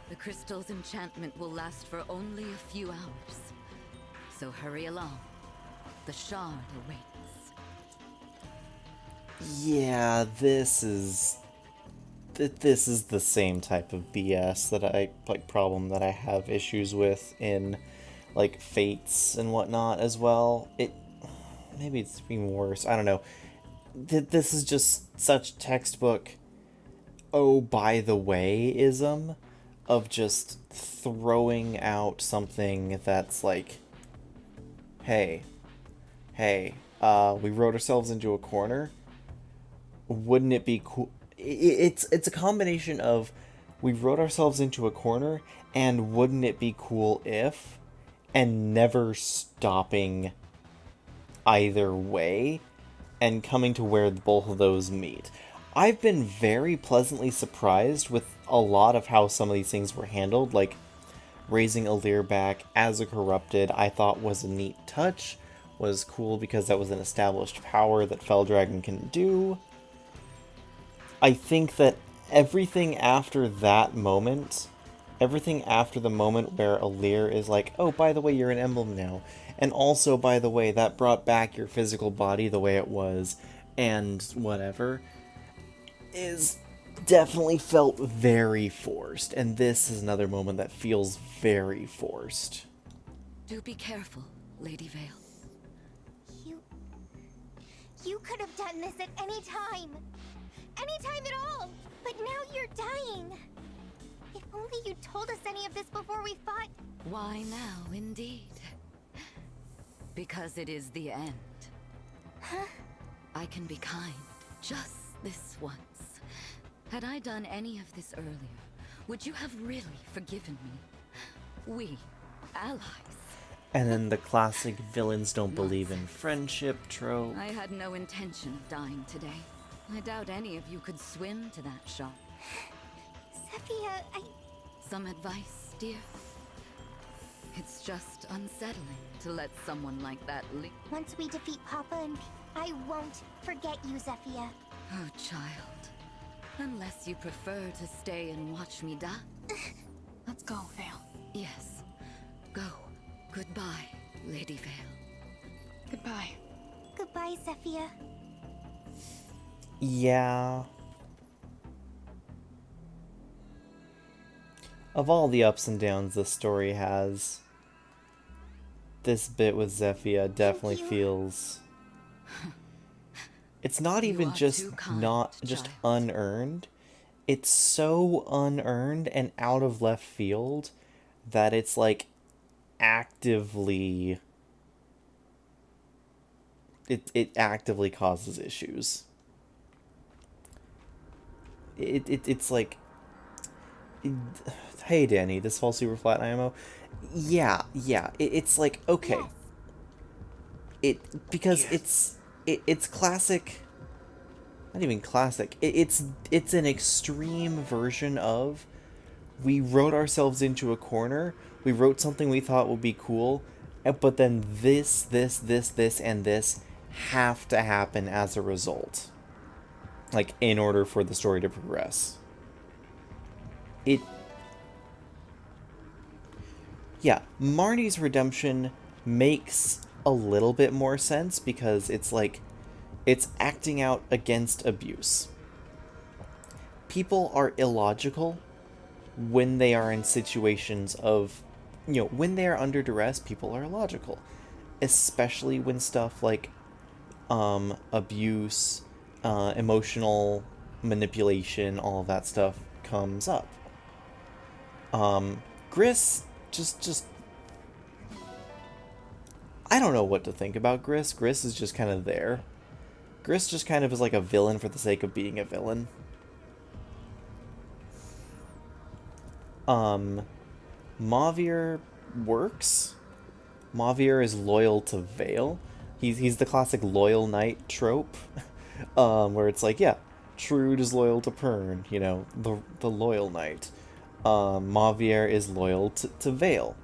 Speaker 14: The crystal's enchantment will last for only a few hours. So hurry along. The shard awaits.
Speaker 1: Yeah, this is the same type of BS that problem that I have issues with in like Fates and whatnot as well. Maybe it's even worse. I don't know. This is just such textbook oh by the way ism of just throwing out something that's like, hey, we wrote ourselves into a corner. Wouldn't it be cool? It's a combination of we wrote ourselves into a corner and wouldn't it be cool if, and never stopping either way and coming to where both of those meet. I've been very pleasantly surprised with a lot of how some of these things were handled, like raising Alir back as a corrupted I thought was a neat touch, was cool because that was an established power that Feldragon can do. I think that everything after that moment, everything after the moment where Alir is like, oh, by the way, you're an emblem now, and also, by the way, that brought back your physical body the way it was, and whatever, is definitely felt very forced, and this is another moment that feels very forced.
Speaker 14: Do be careful, Lady Vale.
Speaker 5: You could have done this at any time. Any time at all. But now you're dying. If only you told us any of this before we fought.
Speaker 14: Why now, indeed? Because it is the end.
Speaker 5: Huh?
Speaker 14: I can be kind, just this once. Had I done any of this earlier, would you have really forgiven me? We, allies.
Speaker 1: And then the classic villains don't believe in friendship trope.
Speaker 14: I had no intention of dying today. I doubt any of you could swim to that shop.
Speaker 5: Zephyr,
Speaker 14: Some advice, dear? It's just unsettling to let someone like that leave.
Speaker 5: Once we defeat Papa and I won't forget you, Zephyr.
Speaker 14: Oh, child. Unless you prefer to stay and watch me die.
Speaker 2: Let's go, Vale.
Speaker 14: Yes. Go. Goodbye, Lady Vale.
Speaker 2: Goodbye.
Speaker 5: Goodbye, Zephyr.
Speaker 1: Yeah. Of all the ups and downs this story has, this bit with Zephyr definitely feels... It's not even just unearned. It's so unearned and out of left field that it's like actively... It actively causes issues. It's like... Hey Danny, this falls super flat IMO. Yeah, it's like, okay. Because it's classic, not even classic, it's an extreme version of, we wrote ourselves into a corner, we wrote something we thought would be cool, but then this, and this have to happen as a result. Like, in order for the story to progress. Yeah, Marnie's redemption makes a little bit more sense because it's like, it's acting out against abuse. People are illogical when they are in situations of, when they are under duress, people are illogical. Especially when stuff like abuse, emotional manipulation, all of that stuff comes up. Gris just I don't know what to think about Gris. Gris is just kind of there. Gris just kind of is like a villain for the sake of being a villain. Mauvier works. Mauvier is loyal to Vale. He's the classic loyal knight trope. Where it's like, yeah, Trude is loyal to Pern, you know, the loyal knight. Mavier is loyal to Vale.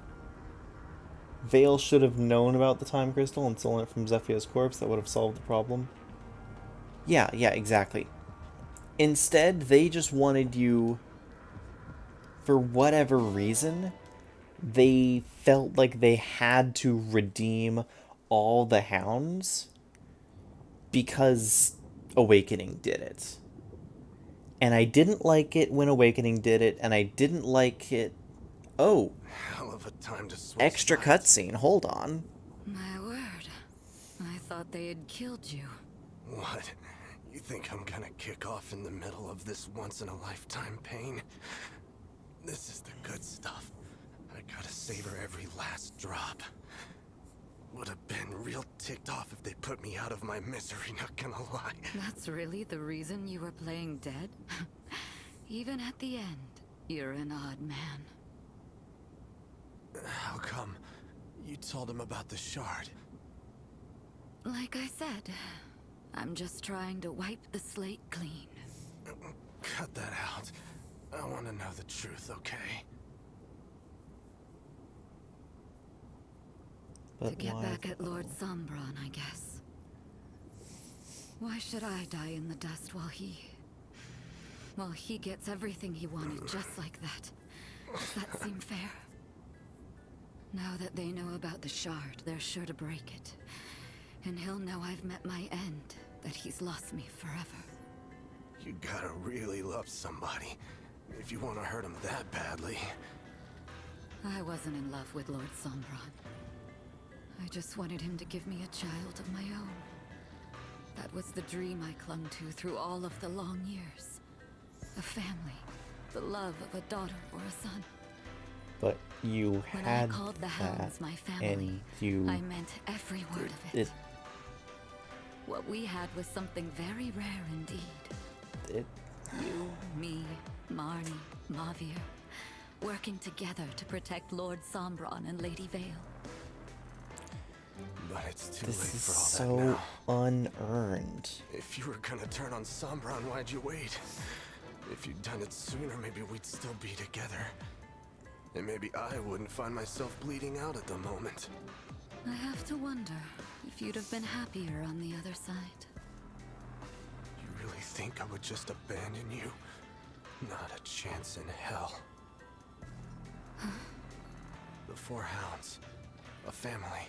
Speaker 1: Vale should have known about the time crystal and stolen it from Zephia's corpse. That would have solved the problem. Yeah, exactly. Instead, they just wanted you, for whatever reason, they felt like they had to redeem all the hounds because Awakening did it. And I didn't like it when Awakening did it, and I didn't like it... Oh.
Speaker 10: Hell of a time to switch
Speaker 1: Extra cutscene, hold on.
Speaker 14: My word. I thought they had killed you.
Speaker 10: What? You think I'm gonna kick off in the middle of this once-in-a-lifetime pain? This is the good stuff. I gotta savor every last drop. Would have been real ticked off if they put me out of my misery, not gonna lie.
Speaker 14: That's really the reason you were playing dead? Even at the end, you're an odd man.
Speaker 10: How come? You told him about the shard.
Speaker 14: Like I said, I'm just trying to wipe the slate clean.
Speaker 10: Cut that out. I want to know the truth, okay?
Speaker 14: To get back at Lord Sombron, I guess. Why should I die in the dust while he gets everything he wanted just like that? Does that seem fair? Now that they know about the shard, they're sure to break it. And he'll know I've met my end, that he's lost me forever.
Speaker 10: You gotta really love somebody if you want to hurt him that badly.
Speaker 14: I wasn't in love with Lord Sombron. I just wanted him to give me a child of my own. That was the dream I clung to through all of the long years. A family, the love of a daughter or a son.
Speaker 1: But you
Speaker 14: When
Speaker 1: had
Speaker 14: I called the
Speaker 1: that,
Speaker 14: hounds my family,
Speaker 1: and you...
Speaker 14: I meant every word of it. What we had was something very rare indeed. You, me, Marnie, Mavier, working together to protect Lord Sombron and Lady Vale.
Speaker 10: But it's too
Speaker 1: This
Speaker 10: late
Speaker 1: is
Speaker 10: for all that now.
Speaker 1: so unearned.
Speaker 10: If you were gonna turn on Sombron, why'd you wait? If you'd done it sooner, maybe we'd still be together. And maybe I wouldn't find myself bleeding out at the moment.
Speaker 14: I have to wonder if you'd have been happier on the other side.
Speaker 10: You really think I would just abandon you? Not a chance in hell. The Four Hounds. A family.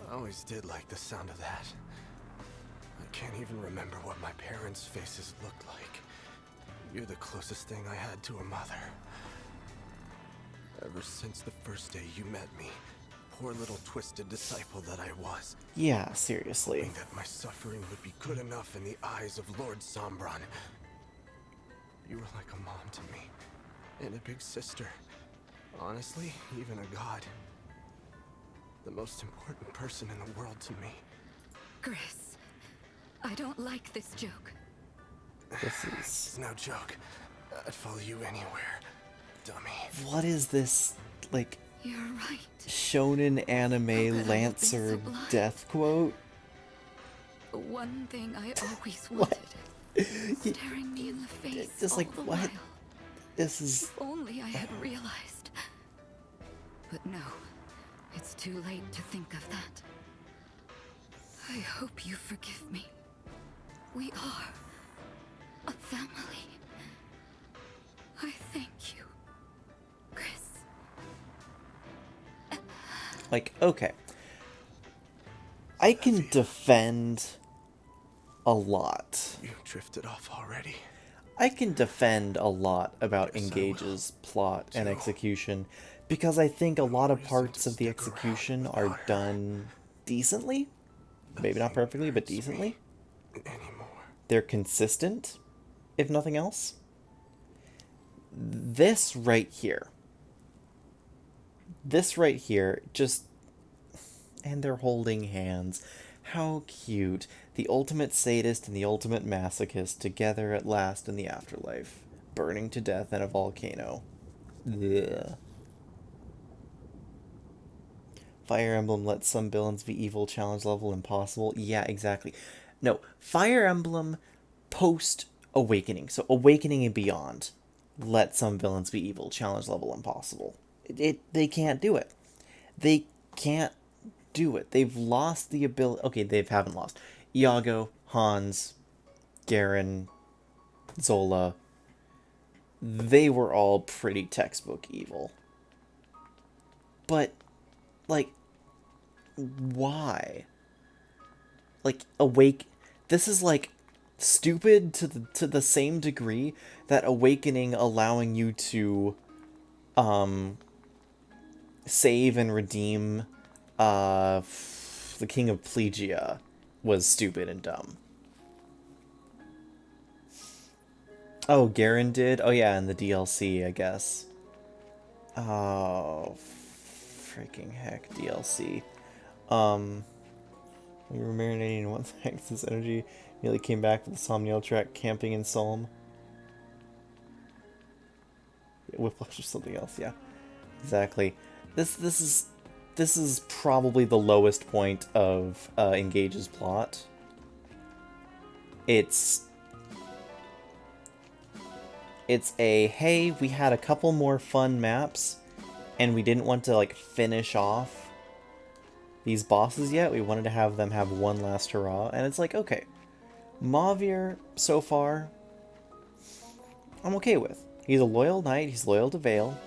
Speaker 10: I always did like the sound of that. I can't even remember what my parents' faces looked like. You're the closest thing I had to a mother. Ever since the first day you met me, poor little twisted disciple that I was.
Speaker 1: Yeah, seriously.
Speaker 10: Hoping that my suffering would be good enough in the eyes of Lord Sombron. You were like a mom to me, and a big sister. Honestly, even a god. The most important person in the world to me.
Speaker 14: Chris, I don't like this joke.
Speaker 10: It's no joke. I'd follow you anywhere, dummy.
Speaker 1: What is this, like,
Speaker 14: You're right.
Speaker 1: shonen anime Lancer death quote?
Speaker 14: The one thing I always wanted. Staring me in the face
Speaker 1: Just
Speaker 14: all
Speaker 1: like,
Speaker 14: the
Speaker 1: what?
Speaker 14: while.
Speaker 1: This is...
Speaker 14: If only I had realized. But no, it's too late to think of that. I hope you forgive me. We are a family. I thank you, Chris.
Speaker 1: Like, okay. I can defend a lot.
Speaker 10: You drifted off already.
Speaker 1: I can defend a lot about Engage's plot and execution because I think a lot of parts of the execution are done decently. Maybe not perfectly, but decently. They're consistent, if nothing else. This right here, just... And they're holding hands. How cute. The ultimate sadist and the ultimate masochist together at last in the afterlife. Burning to death in a volcano. Ugh. Fire Emblem lets some villains be evil, challenge level impossible. Yeah, exactly. No, Fire Emblem post-Awakening. So Awakening and beyond. Let some villains be evil. Challenge level impossible. They can't do it. They can't do it. They've lost the ability. Okay, they haven't lost. Iago, Hans, Garen, Zola. They were all pretty textbook evil. But, like, why? Like, this is like stupid to the same degree that Awakening allowing you to save and redeem the King of Plegia was stupid and dumb. Oh, Garen did? Oh yeah, in the DLC, I guess. Oh, freaking heck, DLC. We were marinating in one thing. This energy nearly came back with the Somniel track camping in Solm. Yeah, Whiplash or something else, yeah. Exactly. This is probably the lowest point of Engage's plot. It's a, hey, we had a couple more fun maps, and we didn't want to, like, finish off these bosses yet. We wanted to have them have one last hurrah, and it's like, okay. Mauvier, so far, I'm okay with. He's a loyal knight, he's loyal to Vale.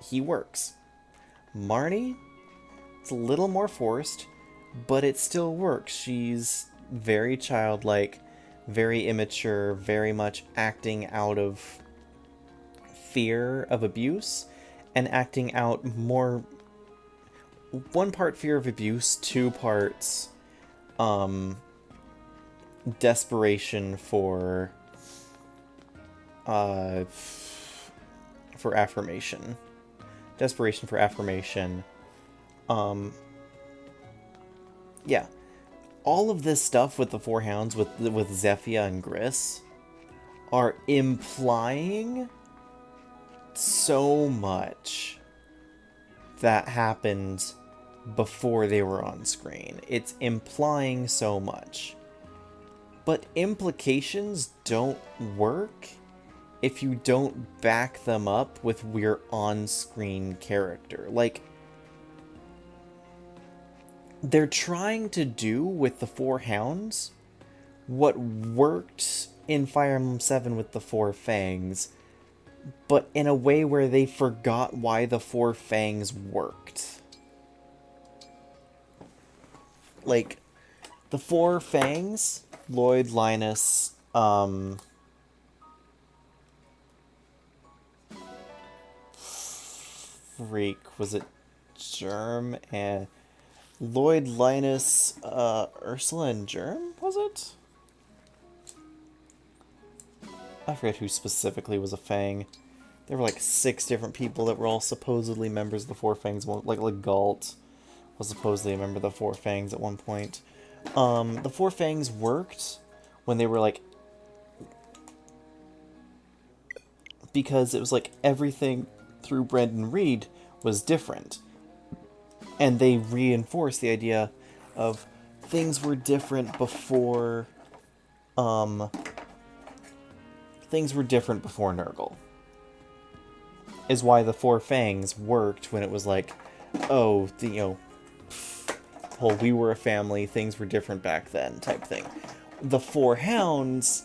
Speaker 1: He works. Marnie, it's a little more forced, but it still works. She's very childlike, very immature, very much acting out of fear of abuse, and acting out more... 1 part fear of abuse, 2 parts desperation for affirmation. Desperation for affirmation. Yeah. All of this stuff with the Four Hounds, with Zephyia and Gris, are implying so much that happened before they were on screen. It's implying so much. But implications don't work if you don't back them up with your on-screen character. Like, they're trying to do with the Four Hounds what worked in Fire Emblem 7 with the Four Fangs, but in a way where they forgot why the Four Fangs worked. Like, the Four Fangs, Lloyd, Linus, was it Germ and Lloyd, Linus, Ursula, and Germ, was it? I forget who specifically was a Fang. There were like 6 different people that were all supposedly members of the Four Fangs. Like Galt was supposedly a member of the Four Fangs at one point. The Four Fangs worked when they were like... because it was like everything through Brendan Reed was different. And they reinforced the idea of things were different before... things were different before Nurgle. Is why the Four Fangs worked when it was like, oh, well, we were a family, things were different back then, type thing. The Four Hounds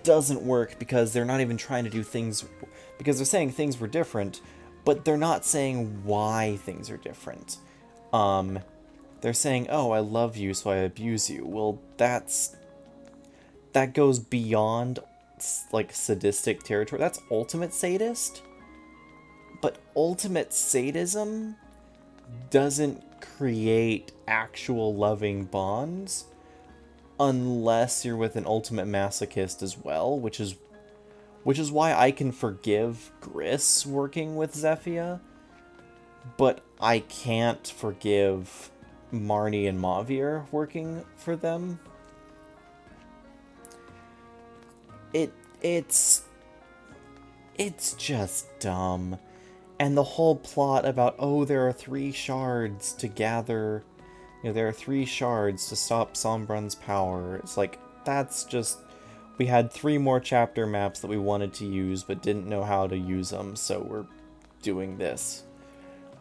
Speaker 1: doesn't work because they're not even trying to do things, because they're saying things were different, but they're not saying why things are different. They're saying, oh, I love you, so I abuse you. Well, that goes beyond, like, sadistic territory. That's ultimate sadist. But ultimate sadism doesn't create actual loving bonds unless you're with an ultimate masochist as well, which is why I can forgive Gris working with Zephyia, but I can't forgive Marnie and Mauvier working for them. It's just dumb. And the whole plot about, oh, there are 3 shards to gather, there are 3 shards to stop Sombrun's power. It's like, that's just we had 3 more chapter maps that we wanted to use but didn't know how to use them, so we're doing this.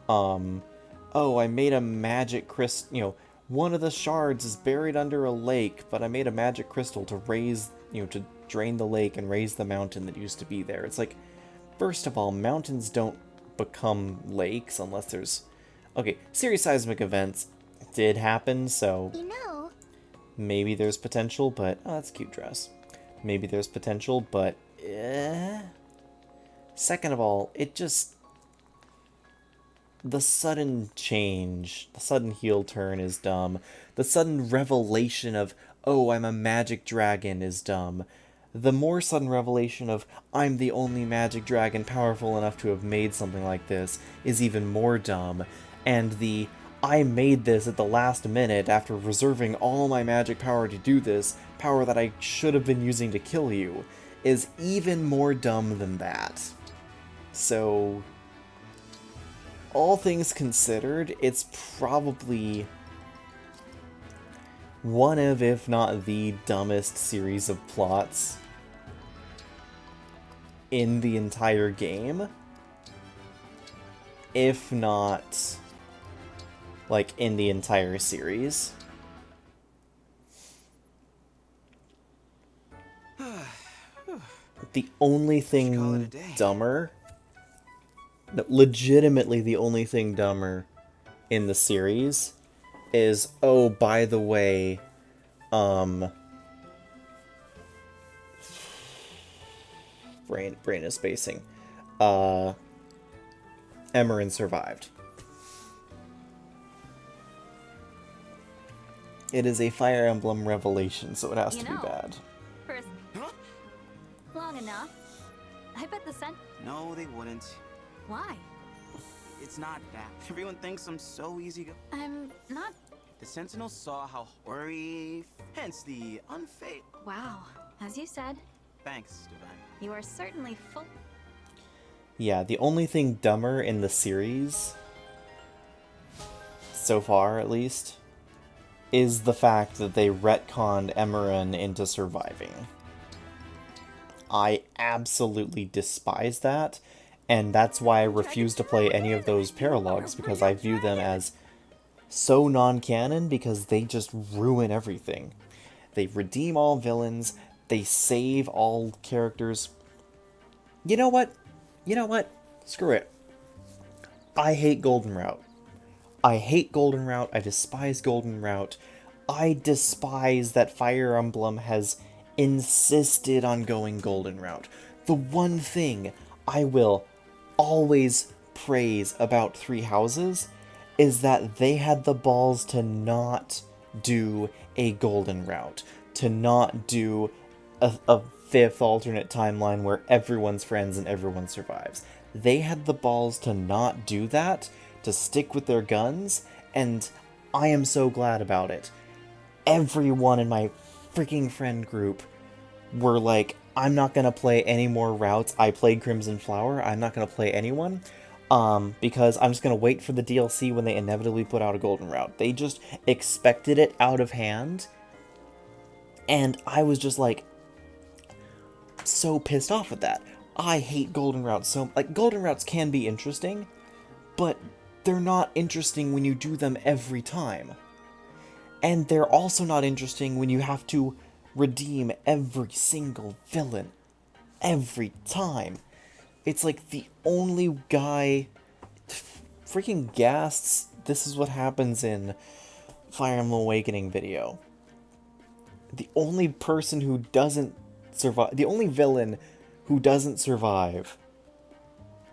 Speaker 1: Oh, I made a magic crystal, you know, one of the shards is buried under a lake, but I made a magic crystal to raise, you know, to drain the lake and raise the mountain that used to be there. It's like, first of all, mountains don't become lakes unless there's... Okay, serious seismic events did happen, so...
Speaker 8: You know...
Speaker 1: Maybe there's potential, but... Oh, that's a cute dress. Maybe there's potential, but... Second of all, it just... The sudden change, the sudden heel turn is dumb. The sudden revelation of, oh, I'm a magic dragon is dumb. The more sudden revelation of, I'm the only magic dragon powerful enough to have made something like this is even more dumb. And the, I made this at the last minute after reserving all my magic power to do this, power that I should have been using to kill you, is even more dumb than that. So... all things considered, it's probably one of, if not the dumbest series of plots in the entire game. If not, like, in the entire series. The only thing dumber... No, legitimately the only thing dumber in the series is, oh, by the way, brain is spacing. Emmeryn survived. It is a Fire Emblem revelation, so it has to be bad.
Speaker 2: First, long enough. I bet the scent.
Speaker 15: No, they wouldn't.
Speaker 2: Why?
Speaker 15: It's not that. Everyone thinks I'm so easy go.
Speaker 2: I'm not.
Speaker 15: The Sentinels saw how worry, hence the unfair.
Speaker 2: Wow. As you said.
Speaker 15: Thanks, Divine.
Speaker 2: You are certainly full.
Speaker 1: Yeah, the only thing dumber in the series, so far at least, is the fact that they retconned Emmeryn into surviving. I absolutely despise that. And that's why I refuse to play any of those Paralogues, because I view them as so non-canon, because they just ruin everything. They redeem all villains, they save all characters. You know what? You know what? Screw it. I hate Goldenroute. I hate Goldenroute, I despise Goldenroute. I despise that Fire Emblem has insisted on going Goldenroute. The one thing I will always praise about Three Houses is that they had the balls to not do a Goldenroute, to not do a fifth alternate timeline where everyone's friends and everyone survives. They had the balls to not do that, to stick with their guns, and I am so glad about it. Everyone in my freaking friend group were like, I'm not going to play any more routes. I played Crimson Flower. I'm not going to play anyone. Because I'm just going to wait for the DLC when they inevitably put out a Goldenroute. They just expected it out of hand. And I was just like, so pissed off with that. I hate Goldenroutes so... Like, Goldenroutes can be interesting, but they're not interesting when you do them every time. And they're also not interesting when you have to redeem every single villain every time. It's like the only guy... Freaking Gast's This Is What Happens in Fire Emblem Awakening video. The only person who doesn't survive... The only villain who doesn't survive,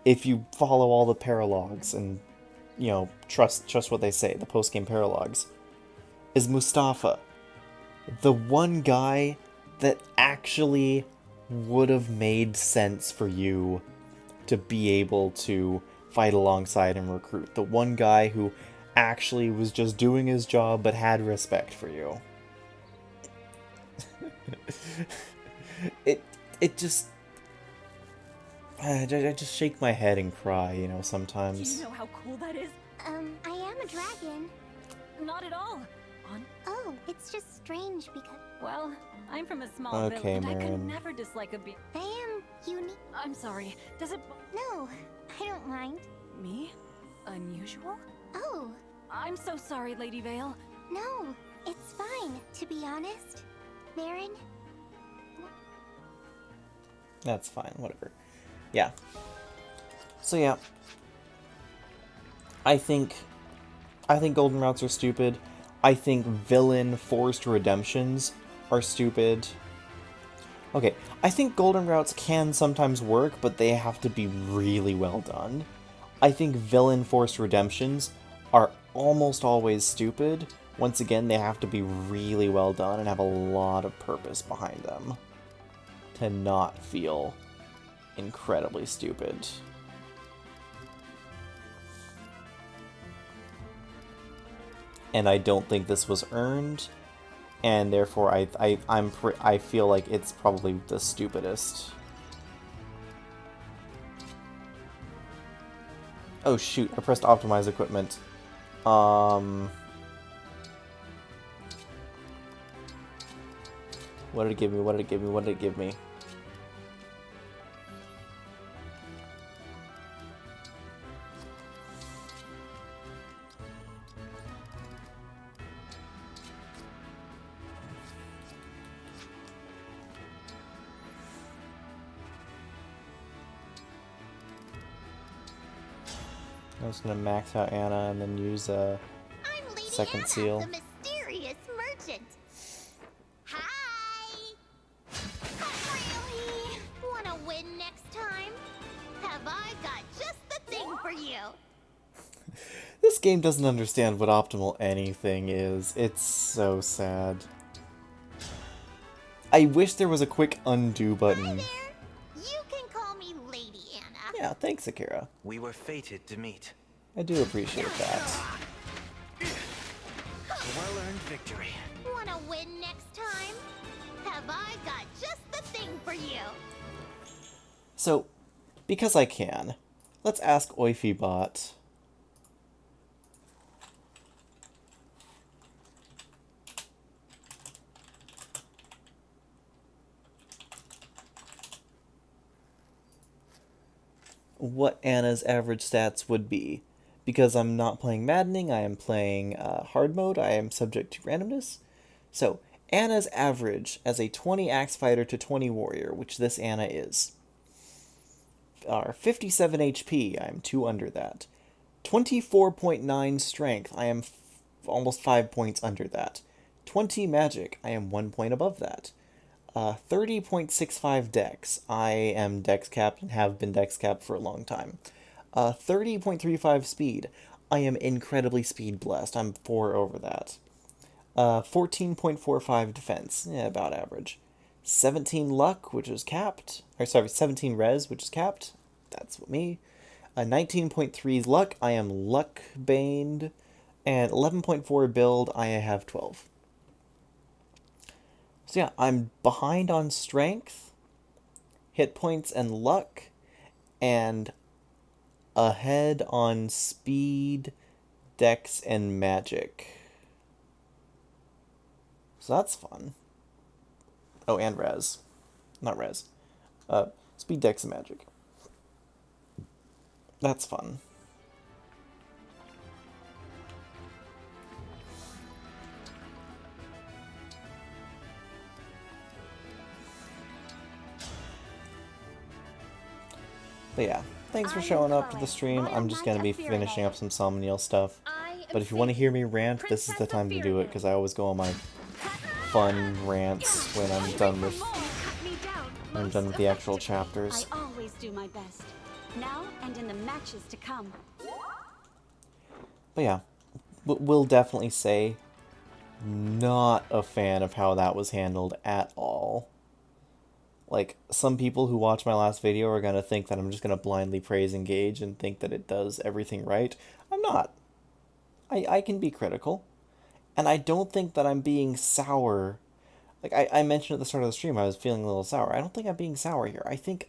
Speaker 1: if you follow all the Paralogues and, you know, trust what they say, the post-game Paralogues, is Mustafa. The one guy that actually would have made sense for you to be able to fight alongside and recruit. The one guy who actually was just doing his job but had respect for you. It just... I just shake my head and cry, you know, sometimes.
Speaker 2: Do you know how cool that is?
Speaker 8: I am a dragon.
Speaker 2: Not at all.
Speaker 7: on?
Speaker 8: Oh, it's just strange because
Speaker 7: Well, I'm from a small
Speaker 1: Okay,
Speaker 7: village, and I could
Speaker 1: Marin.
Speaker 7: never dislike a beer.
Speaker 8: I am unique.
Speaker 7: I'm sorry. Does it
Speaker 8: No, I don't mind.
Speaker 7: me? Unusual?
Speaker 8: Oh,
Speaker 7: I'm so sorry, Lady Vale.
Speaker 8: no, it's fine, to be honest. Marin,
Speaker 1: That's fine, whatever. Yeah. So yeah. I think golden routes are stupid. I think villain forced redemptions are stupid. Okay, I think golden routes can sometimes work, but they have to be really well done. I think villain forced redemptions are almost always stupid. Once again, they have to be really well done and have a lot of purpose behind them to not feel incredibly stupid. And I don't think this was earned, and therefore I feel like it's probably the stupidest. Oh shoot, I pressed optimize equipment. What did it give me? What did it give me? What did it give me? I was gonna max out Anna and then use a second
Speaker 8: Anna,
Speaker 1: seal.
Speaker 8: the mysterious merchant. Hi! Really? Wanna win next time? Have I got just the thing for you?
Speaker 1: This game doesn't understand what optimal anything is. It's so sad. I wish there was a quick undo button.
Speaker 8: You can call me Lady Anna.
Speaker 1: Yeah, thanks, Akira.
Speaker 15: We were fated to meet.
Speaker 1: I do appreciate that.
Speaker 15: Well-earned victory.
Speaker 8: Wanna win next time? Have I got just the thing for you?
Speaker 1: So, because I can, let's ask Oifibot. What Anna's average stats would be. Because I'm not playing Maddening, I am playing hard mode, I am subject to randomness. So, Anna's average as a 20 axe fighter to 20 warrior, which this Anna is, are 57 HP, I am 2 under that. 24.9 strength, I am almost 5 points under that. 20 magic, I am 1 point above that. 30.65 dex, I am dex capped and have been dex capped for a long time. 30.35 speed, I am incredibly speed blessed, I'm 4 over that. 14.45 defense, about average. 17 luck, which is capped, or sorry, 17 res, which is capped, that's what me. 19.3 luck, I am luck baned, and 11.4 build, I have 12. So yeah, I'm behind on strength, hit points, and luck, and ahead on speed, dex, and magic. So that's fun. Oh, and res. Not res. Speed, dex, and magic. That's fun. But yeah, thanks for showing up to the stream. I'm just going to be finishing up some Somniel stuff. But if you want to hear me rant, this is the time to do it, because I always go on my fun rants when I'm done with the actual chapters.
Speaker 16: I always do my best. Now and in the matches to come.
Speaker 1: But yeah, we'll definitely say not a fan of how that was handled at all. Like, some people who watch my last video are going to think that I'm just going to blindly praise Engage and think that it does everything right. I'm not. I can be critical. And I don't think that I'm being sour. Like, I mentioned at the start of the stream I was feeling a little sour. I don't think I'm being sour here. I think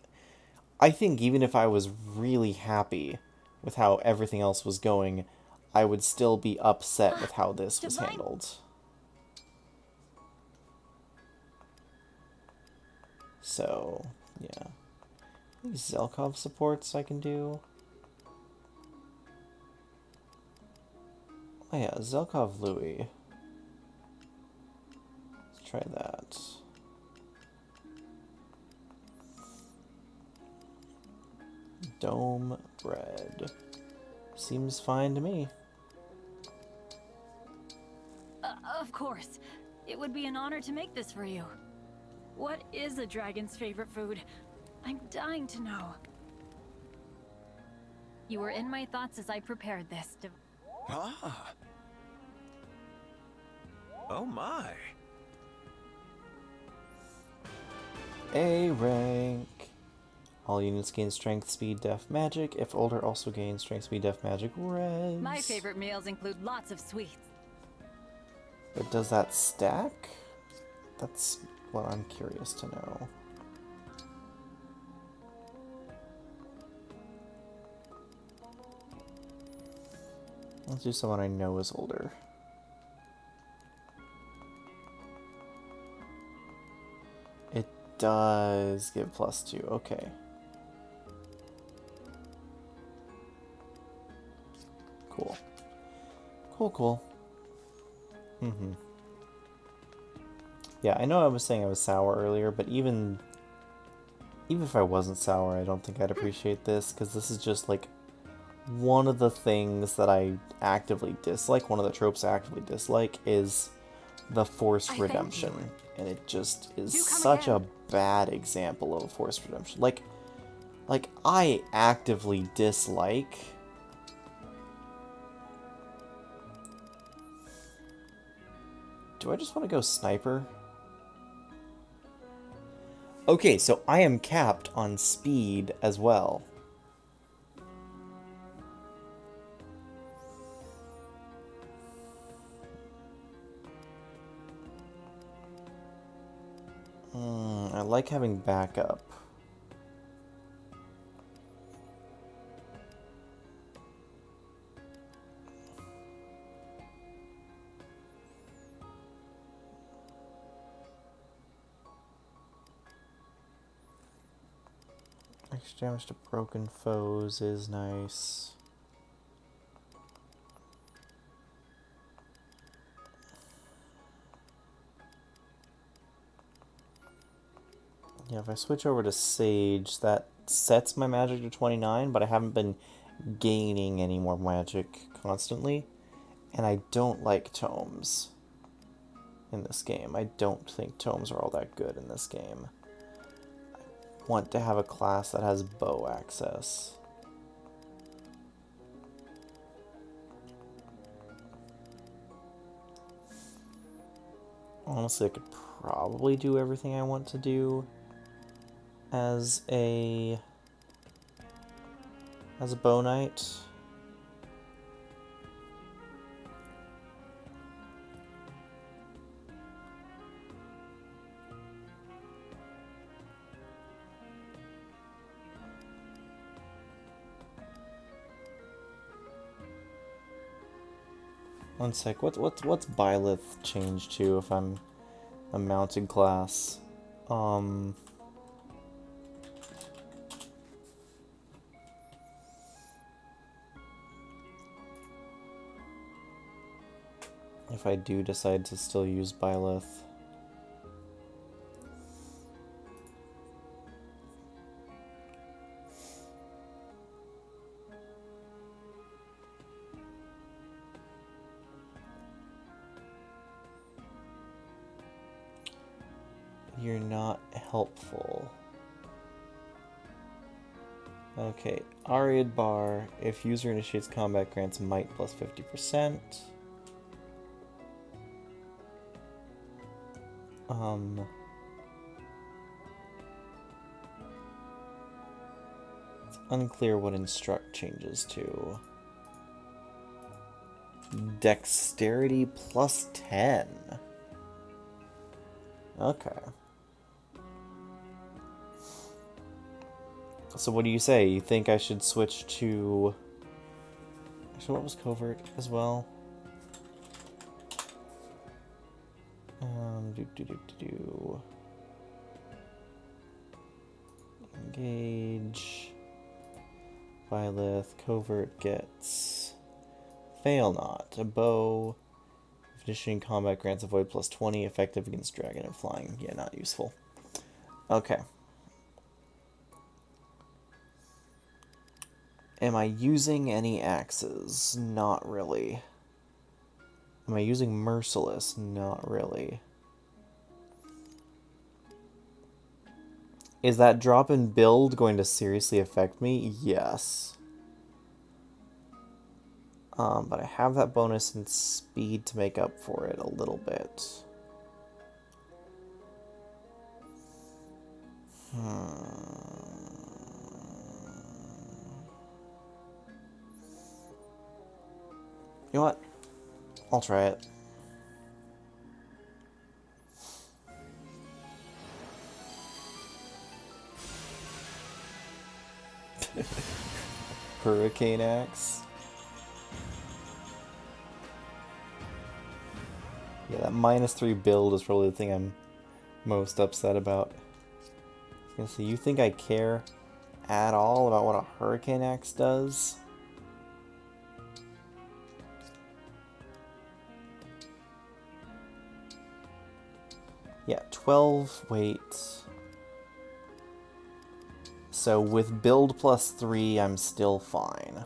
Speaker 1: even if I was really happy with how everything else was going, I would still be upset with how this was handled. So, yeah. These Zelkov supports I can do. Oh yeah, Zelkov Louis. Let's try that. Dome bread. Seems fine to me.
Speaker 17: Of course. It would be an honor to make this for you. What is a dragon's favorite food? I'm dying to know. You were in my thoughts as I prepared this.
Speaker 3: Ah. Oh my.
Speaker 1: A rank. All units gain strength, speed, def, magic. If older, also gain strength, speed, def, magic, res.
Speaker 17: My favorite meals include lots of sweets.
Speaker 1: But does that stack? That's what I'm curious to know. Let's do someone I know is older. It does give +2, okay. Cool. Cool. Mm-hmm. Yeah, I know I was saying I was sour earlier, but even if I wasn't sour, I don't think I'd appreciate this, because this is just, like, one of the things that I actively dislike, one of the tropes I actively dislike, is the forced redemption. And it just is such a bad example of a forced redemption. Like, I actively dislike... Do I just want to go sniper? Okay, so I am capped on speed as well. I like having backup. Extra damage to broken foes is nice. Yeah, if I switch over to Sage, that sets my magic to 29, but I haven't been gaining any more magic constantly. And I don't like tomes in this game. I don't think tomes are all that good in this game. I want to have a class that has bow access. Honestly, I could probably do everything I want to do as a bow knight. One sec. What's Byleth changed to if I'm a mounted class? If I do decide to still use Byleth. You're not helpful. Okay, Ariad Bar. If user initiates combat, grants might plus 50%. It's unclear what instruct changes to. Dexterity plus 10. Okay. So what do you say? You think I should switch to... Actually, what was covert as well? Engage. Byleth. Covert gets... Fail not. A bow. Finishing combat grants avoid plus 20. Effective against dragon and flying. Yeah, not useful. Okay. Am I using any axes? Not really. Am I using Merciless? Not really. Is that drop in build going to seriously affect me? Yes. But I have that bonus in speed to make up for it a little bit. You know what? I'll try it. Hurricane Axe. Yeah, that -3 build is probably the thing I'm most upset about. So you think I care at all about what a Hurricane Axe does? Yeah, 12 weight. So with build plus 3, I'm still fine.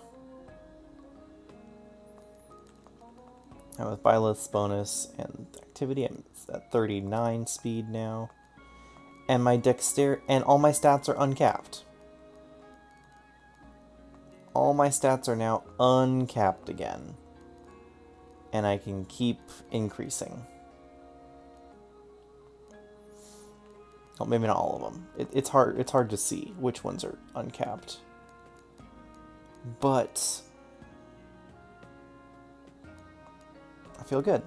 Speaker 1: And with Byleth's bonus and activity, I'm at 39 speed now. And my dexterity, and all my stats are uncapped. All my stats are now uncapped again. And I can keep increasing. Well, maybe not all of them. It's hard to see which ones are uncapped. But I feel good.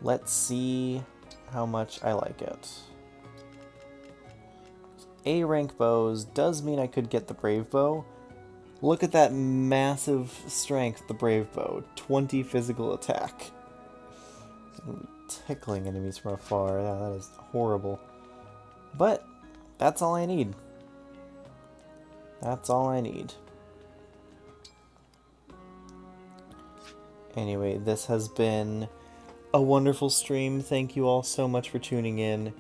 Speaker 1: Let's see how much I like it. A rank bows does mean I could get the Brave Bow. Look at that massive strength, the Brave Bow. 20 physical attack. Tickling enemies from afar. Yeah, that is horrible. But that's all I need. That's all I need. Anyway, this has been a wonderful stream. Thank you all so much for tuning in.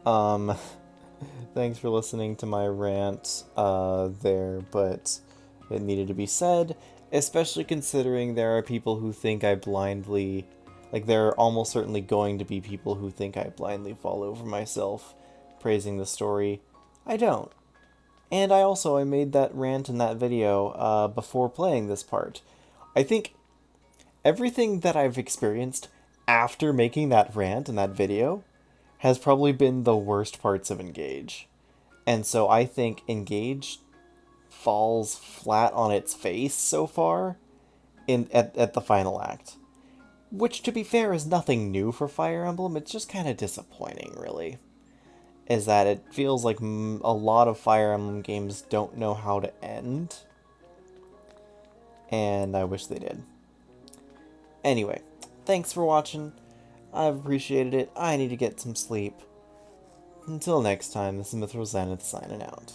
Speaker 1: Thanks for listening to my rant there, but it needed to be said, especially considering there are people who think I blindly... Like, there are almost certainly going to be people who think I blindly fall over myself praising the story. I don't. And I made that rant in that video before playing this part. I think everything that I've experienced after making that rant in that video has probably been the worst parts of Engage. And so I think Engage falls flat on its face so far at the final act. Which, to be fair, is nothing new for Fire Emblem. It's just kind of disappointing, really. Is that it feels like a lot of Fire Emblem games don't know how to end. And I wish they did. Anyway, thanks for watching. I've appreciated it. I need to get some sleep. Until next time, this is Mithril Zenith signing out.